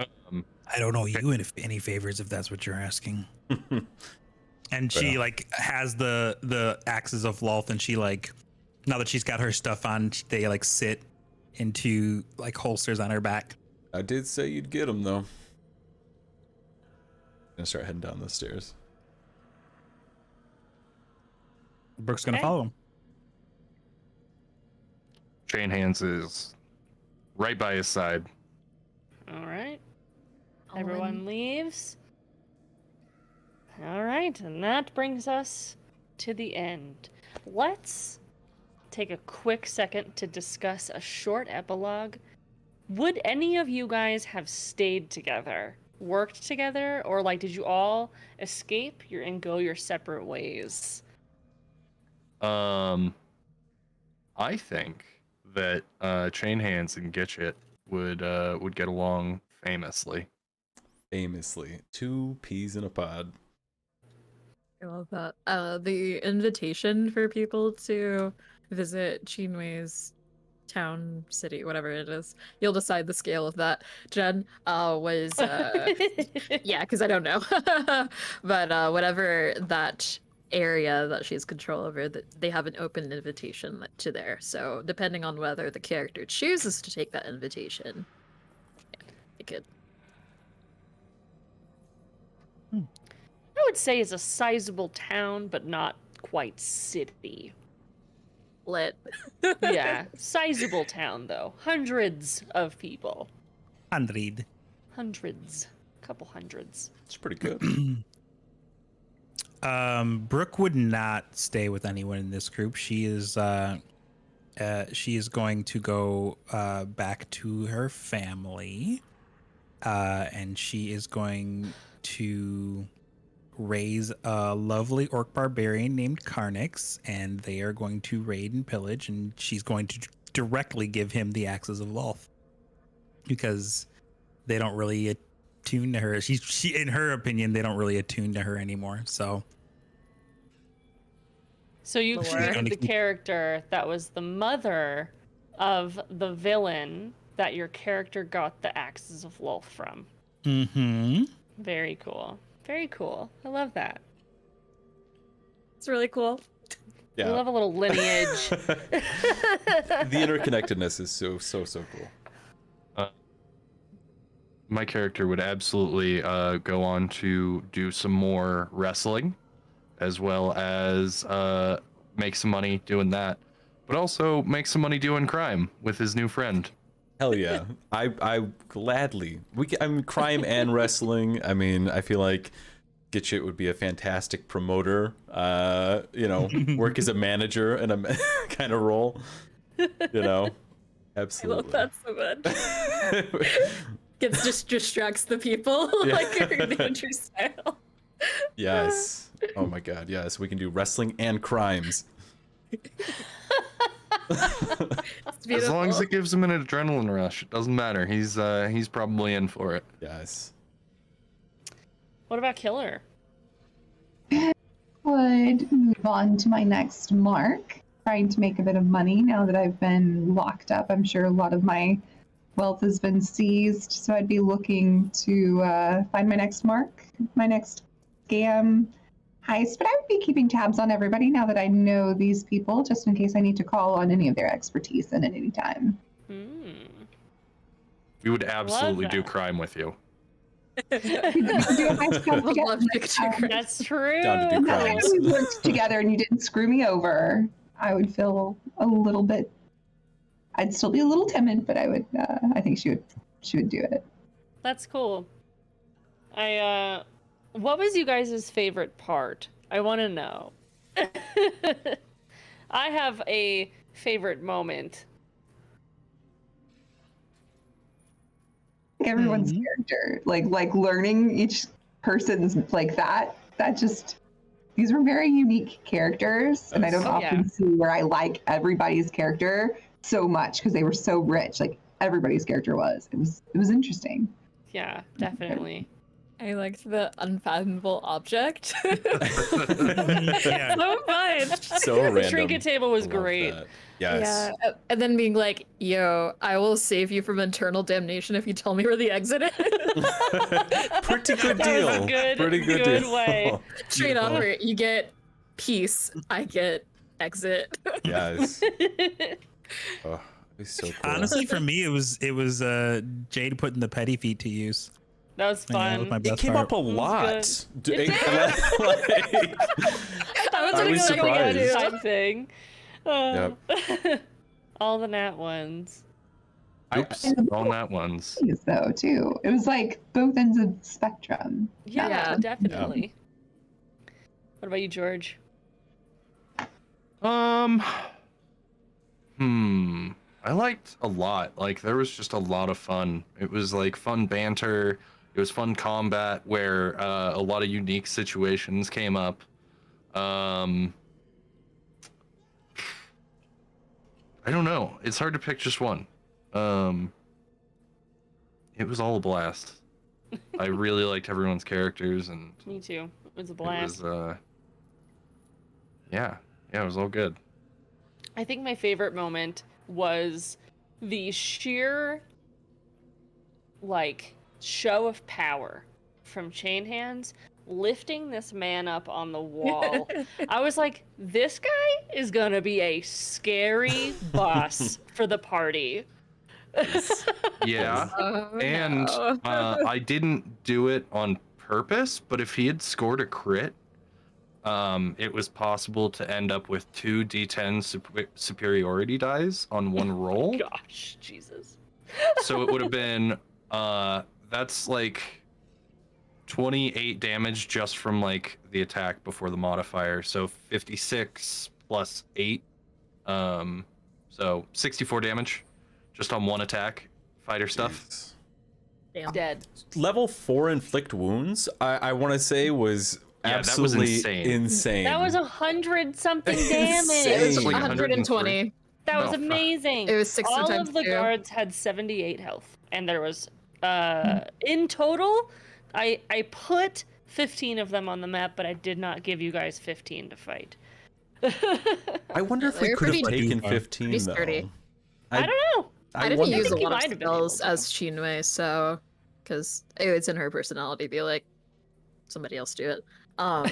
I don't know you any favors if that's what you're asking. And she Well. like has the axes of Lolth, and she like, now that she's got her stuff on, they like sit into like holsters on her back. I did say you'd get them though. Gonna start heading down the stairs. Brooke's gonna Okay. follow him. Chain Hands is right by his side. All right. All Everyone in. leaves. All right, and that brings us to the end. Let's take a quick second to discuss a short epilogue would any of you guys have stayed together, worked together, or like did you all escape and go your separate ways? I think that Chain Hands and Gitchit would get along famously. Famously, 2 peas in a pod. I love that. The invitation for people to visit Chinwe's town, city, whatever it is. You'll decide the scale of that, Jen, was, yeah, because I don't know. But whatever that area that she has control over, that they have an open invitation to there. So depending on whether the character chooses to take that invitation, yeah, they could. I would say is a sizable town, but not quite city. Lit. Yeah, sizable town though. Hundreds of people. 100. Hundreds. Couple hundreds. It's pretty good. Brooke would not stay with anyone in this group. She is going to go back to her family, and she is going to raise a lovely orc barbarian named Karnix, and they are going to raid and pillage, and she's going to directly give him the axes of Lolth because they don't really attune to her. She in her opinion, they don't really attune to her anymore. So you Lore. created the character that was the mother of the villain that your character got the axes of Lolth from. mm-hmm. Very cool. Very cool. I love that. It's really cool. I love a little lineage. The interconnectedness is so cool. My character would absolutely go on to do some more wrestling, as well as make some money doing that, but also make some money doing crime with his new friend. Hell yeah. I gladly. I mean, crime and wrestling. I mean, I feel like Gitchit would be a fantastic promoter. Work as a manager in a kind of role. Absolutely. I love that so much. Just distracts the people like her nature style. Yes. Oh my god, yes. We can do wrestling and crimes. As long as it gives him an adrenaline rush, it doesn't matter. He's probably in for it. Yes. What about Killer? Would move on to my next mark, trying to make a bit of money now that I've been locked up. I'm sure a lot of my wealth has been seized, so I'd be looking to find my next mark, my next scam heist. But I would be keeping tabs on everybody now that I know these people, just in case I need to call on any of their expertise at any time. We would absolutely do crime with you. Do a heist together. That's true. Down to do Now that crimes. we worked together and you didn't screw me over, I would feel a little bit. I'd still be a little timid, but I would. I think she would do it. That's cool. What was you guys' favorite part? I want to know. I have a favorite moment. Everyone's character, like learning each person's like that just, these were very unique characters, and I don't often see where I like everybody's character so much because they were so rich. Like everybody's character was. It was interesting. Yeah, definitely. I liked the unfathomable object. Yeah. So fun. So random. The trinket table was Love great. that. Yes. Yeah, and then being like, "Yo, I will save you from eternal damnation if you tell me where the exit is." Pretty good That deal. was a good- Pretty good good deal. way. Straight Beautiful. offer, you get peace, I get exit. Yes. Oh, it's so cool. Honestly, for me, it was Jade putting the petty feet to use. That was Yeah, that fun. was my It best came part. up a lot. It did. I I was surprised. Time thing. All the nat ones. Oops, all nat ones. Things, though, too. It was like both ends of the spectrum. Yeah, Yeah. definitely. What about you, George? I liked a lot. Like, there was just a lot of fun. It was like fun banter. It was fun combat where a lot of unique situations came up. I don't know. It's hard to pick just one. It was all a blast. I really liked everyone's characters, and Me too. It was a it blast. was yeah, it was all good. I think my favorite moment was the sheer, like, show of power from Chain Hands lifting this man up on the wall. I was like, this guy is gonna be a scary boss for the party. Yeah, Oh, and no. I didn't do it on purpose, but if he had scored a crit, it was possible to end up with 2 D10 superiority dice on one roll. Gosh, Jesus. So it would have been that's like 28 damage just from like the attack before the modifier. So 56 plus 8, so 64 damage just on one attack. Fighter stuff. Jeez. Damn. Dead. Level 4 inflict wounds, I want to say was Yeah, that was absolutely insane. insane. That was 100-something damage. Insane. It was like 120. That was No, fuck. amazing. It was 60 All times of the 2. guards had 78 health, and there was in total, I put 15 of them on the map, but I did not give you guys 15 to fight. I wonder if we They're could have pretty- taken pretty 15 pretty though. sturdy. I don't know. I didn't wonder- use a think you lot of might have been able spells to. as Chinwei, so because it's in her personality to be like, somebody else do it. I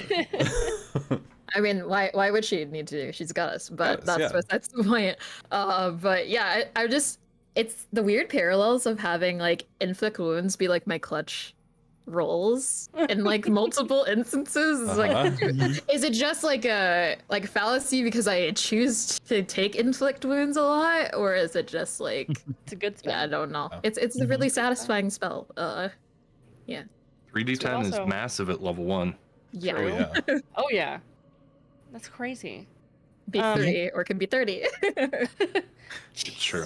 mean, why would she need to? She's got us, but Goddess, yeah. that's the point. But yeah, I just it's the weird parallels of having like inflict wounds be like my clutch rolls in like multiple instances. It's like, is it just like a fallacy because I choose to take inflict wounds a lot, or is it just like It's a good spell. yeah, I don't know. Oh. It's a really satisfying spell. 3d10 is also- massive at level 1. Yeah, Oh yeah. Oh yeah, that's crazy. be 30 or can be 30. It's true.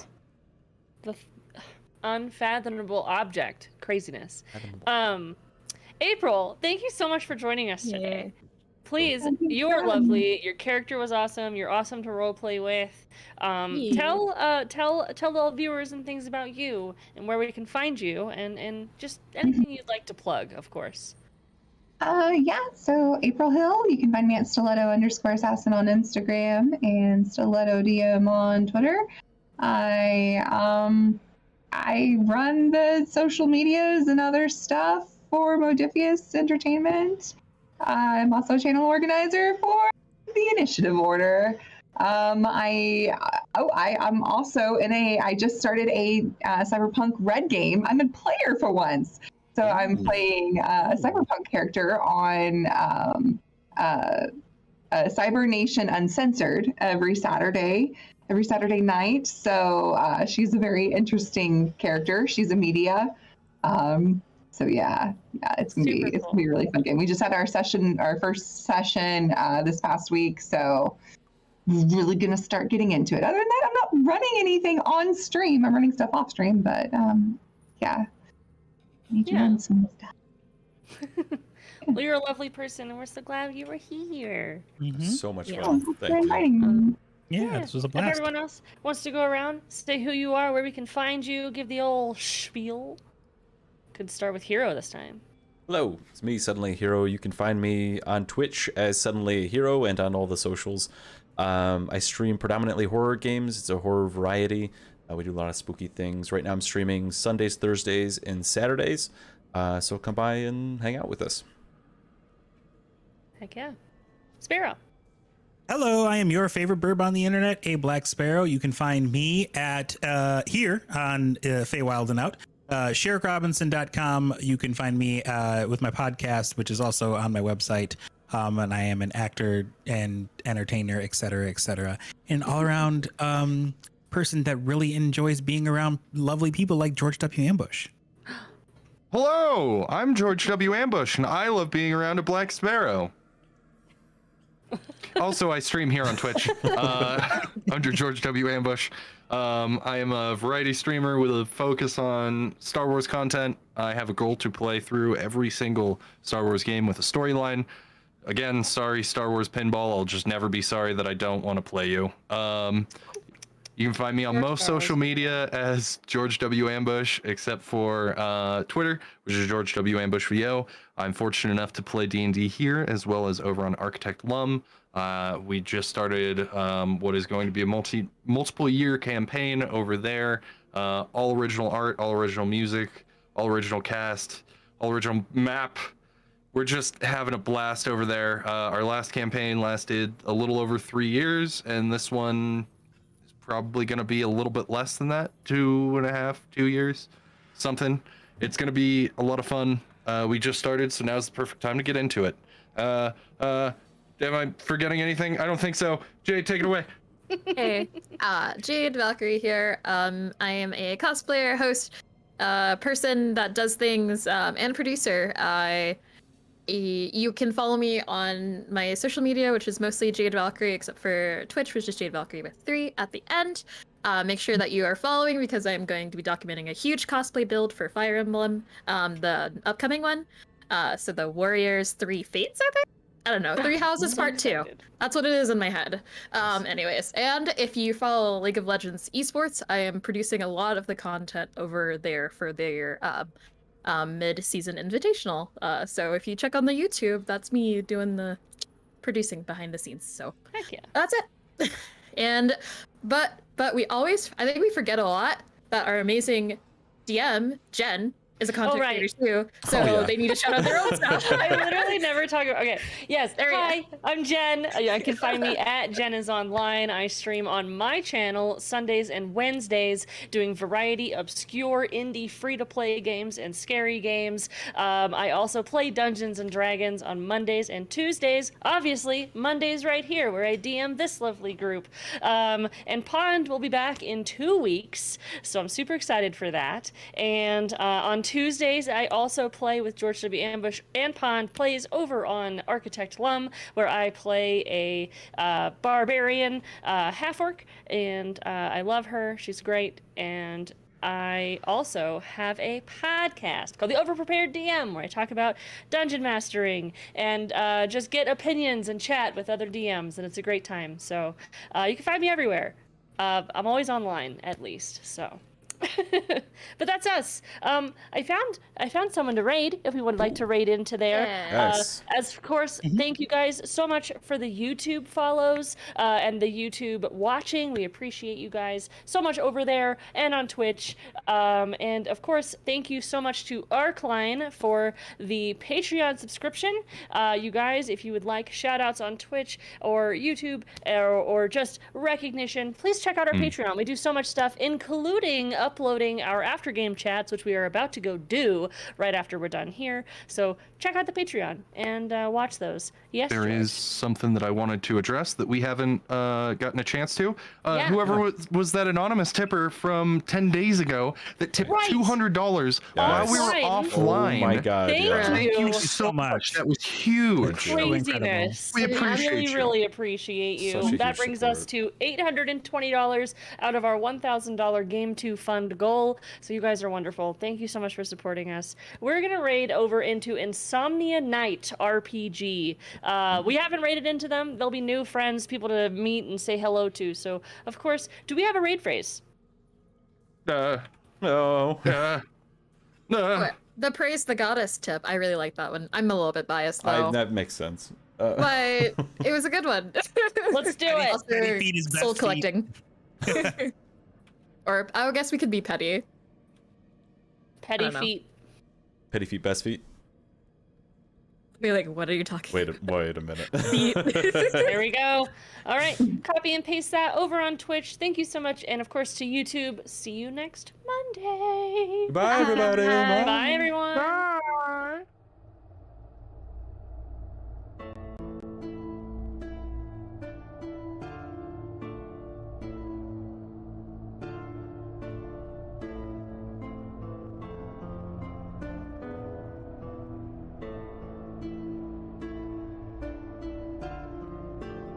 The unfathomable object craziness. April, thank you so much for joining us today. Please, Thank you you for are having lovely. Your character was awesome. You're awesome to roleplay with. Tell the viewers and things about you and where we can find you and just anything you'd like to plug, of course. Yeah, so April Hill, you can find me at stiletto_assassin on Instagram and StilettoDM on Twitter. I run the social medias and other stuff for Modifius Entertainment. I'm also a channel organizer for the Initiative Order. I'm also I just started a Cyberpunk Red game. I'm a player for once. So I'm playing a Cyberpunk character on Cyber Nation Uncensored every Saturday night. So she's a very interesting character. She's a media. So yeah, it's gonna be a really fun game. We just had our first session this past week. So really gonna start getting into it. Other than that, I'm not running anything on stream. I'm running stuff off stream, but yeah. Need to run some stuff. Well, you're a lovely person, and we're so glad you were here. So much Yeah. fun. Thanks for Thank you. inviting me. Yeah, this was a If blast. everyone else wants to go around, say who you are, where we can find you, give the old spiel. Could start with Hero this time. Hello, it's me, Suddenly a Hero. You can find me on Twitch as Suddenly a Hero and on all the socials. I stream predominantly horror games. It's a horror variety. We do a lot of spooky things. Right now I'm streaming Sundays, Thursdays, and Saturdays. So come by and hang out with us. Heck yeah. Sparrow. Hello, I am your favorite bird on the internet, a Black Sparrow. You can find me at here on Feywild and Out. SherrickRobinson.com. You can find me with my podcast, which is also on my website. And I am an actor and entertainer, etc., an all-around person that really enjoys being around lovely people like George W. Ambush. Hello, I'm George W. Ambush, and I love being around a Black Sparrow. Also, I stream here on Twitch under George W. Ambush. I am a variety streamer with a focus on Star Wars content. I have a goal to play through every single Star Wars game with a storyline. Again, sorry, Star Wars Pinball. I'll just never be sorry that I don't want to play you. You can find me on most social media as George W. Ambush, except for Twitter, which is George W. Ambush VO. I'm fortunate enough to play D&D here, as well as over on Architect Lum. We just started what is going to be a multiple year campaign over there. All original art, all original music, all original cast, all original map. We're just having a blast over there. Our last campaign lasted a little over 3 years, and this one is probably going to be a little bit less than that, 2.5, 2 years, something. It's going to be a lot of fun. We just started, so now's the perfect time to get into it. Am I forgetting anything? I don't think so. Jade, take it away. Hey, Jade Valkyrie here. I am a cosplayer, host, person that does things, and producer. You can follow me on my social media, which is mostly Jade Valkyrie, except for Twitch, which is Jade Valkyrie with 3 at the end. Make sure that you are following because I'm going to be documenting a huge cosplay build for Fire Emblem, the upcoming one. So the Warriors 3 Fates, I think? I don't know, 3 Houses Part 2. That's what it is in my head. Anyways, and if you follow League of Legends esports, I am producing a lot of the content over there for their mid-season invitational. So if you check on the YouTube, that's me doing the producing behind the scenes. So Heck yeah. that's it. And but we always, I think we forget a lot that our amazing DM Jen is a content creator too, so they need to shout out their own stuff. I literally never talk about. Okay, yes. Hi, I'm Jen. You can find me at Jen is Online. I stream on my channel Sundays and Wednesdays, doing variety, obscure, indie, free-to-play games and scary games. I also play Dungeons and Dragons on Mondays and Tuesdays. Obviously, Mondays right here, where I DM this lovely group. And Pond will be back in 2 weeks, so I'm super excited for that. And on Tuesdays, I also play with George W. Ambush, and Pond plays over on Architect Lum, where I play a barbarian half-orc, and I love her. She's great. And I also have a podcast called The Overprepared DM, where I talk about dungeon mastering and just get opinions and chat with other DMs, and it's a great time. So you can find me everywhere. I'm always online, at least, so... But that's us. I found someone to raid if we would like to raid into there. Yes. As of course, thank you guys so much for the YouTube follows and the YouTube watching. We appreciate you guys so much over there and on Twitch. And of course, thank you so much to Arkline for the Patreon subscription. You guys, if you would like shout outs on Twitch or YouTube or just recognition, please check out our Patreon. We do so much stuff, including uploading our after game chats, which we are about to go do right after we're done here. So check out the Patreon and watch those. Yes, There is something that I wanted to address that we haven't gotten a chance to. Whoever was that anonymous tipper from 10 days ago that tipped $200 while we were offline. Oh my god. Thank you so much. That was huge. Craziness. We appreciate you. Really appreciate you. Such a That huge brings us to $820 out of our $1,000 Game 2 fund goal. So you guys are wonderful. Thank you so much for supporting us. We're gonna raid over into Insomnia Night RPG. We haven't raided into them. There'll be new friends, people to meet and say hello to. So of course, do we have a raid phrase? No. The praise the goddess tip, I really like that one. I'm a little bit biased though, That makes sense. but it was a good one. Let's do it. Also, feet is best soul feet. collecting. Or I guess we could be petty. Petty I don't know. feet. Petty feet, best feet. Be like, what are you talking Wait a minute. about? There we go. All right, copy and paste that over on Twitch. Thank you so much, and of course to YouTube. See you next Monday. Bye, everybody. Bye, everybody.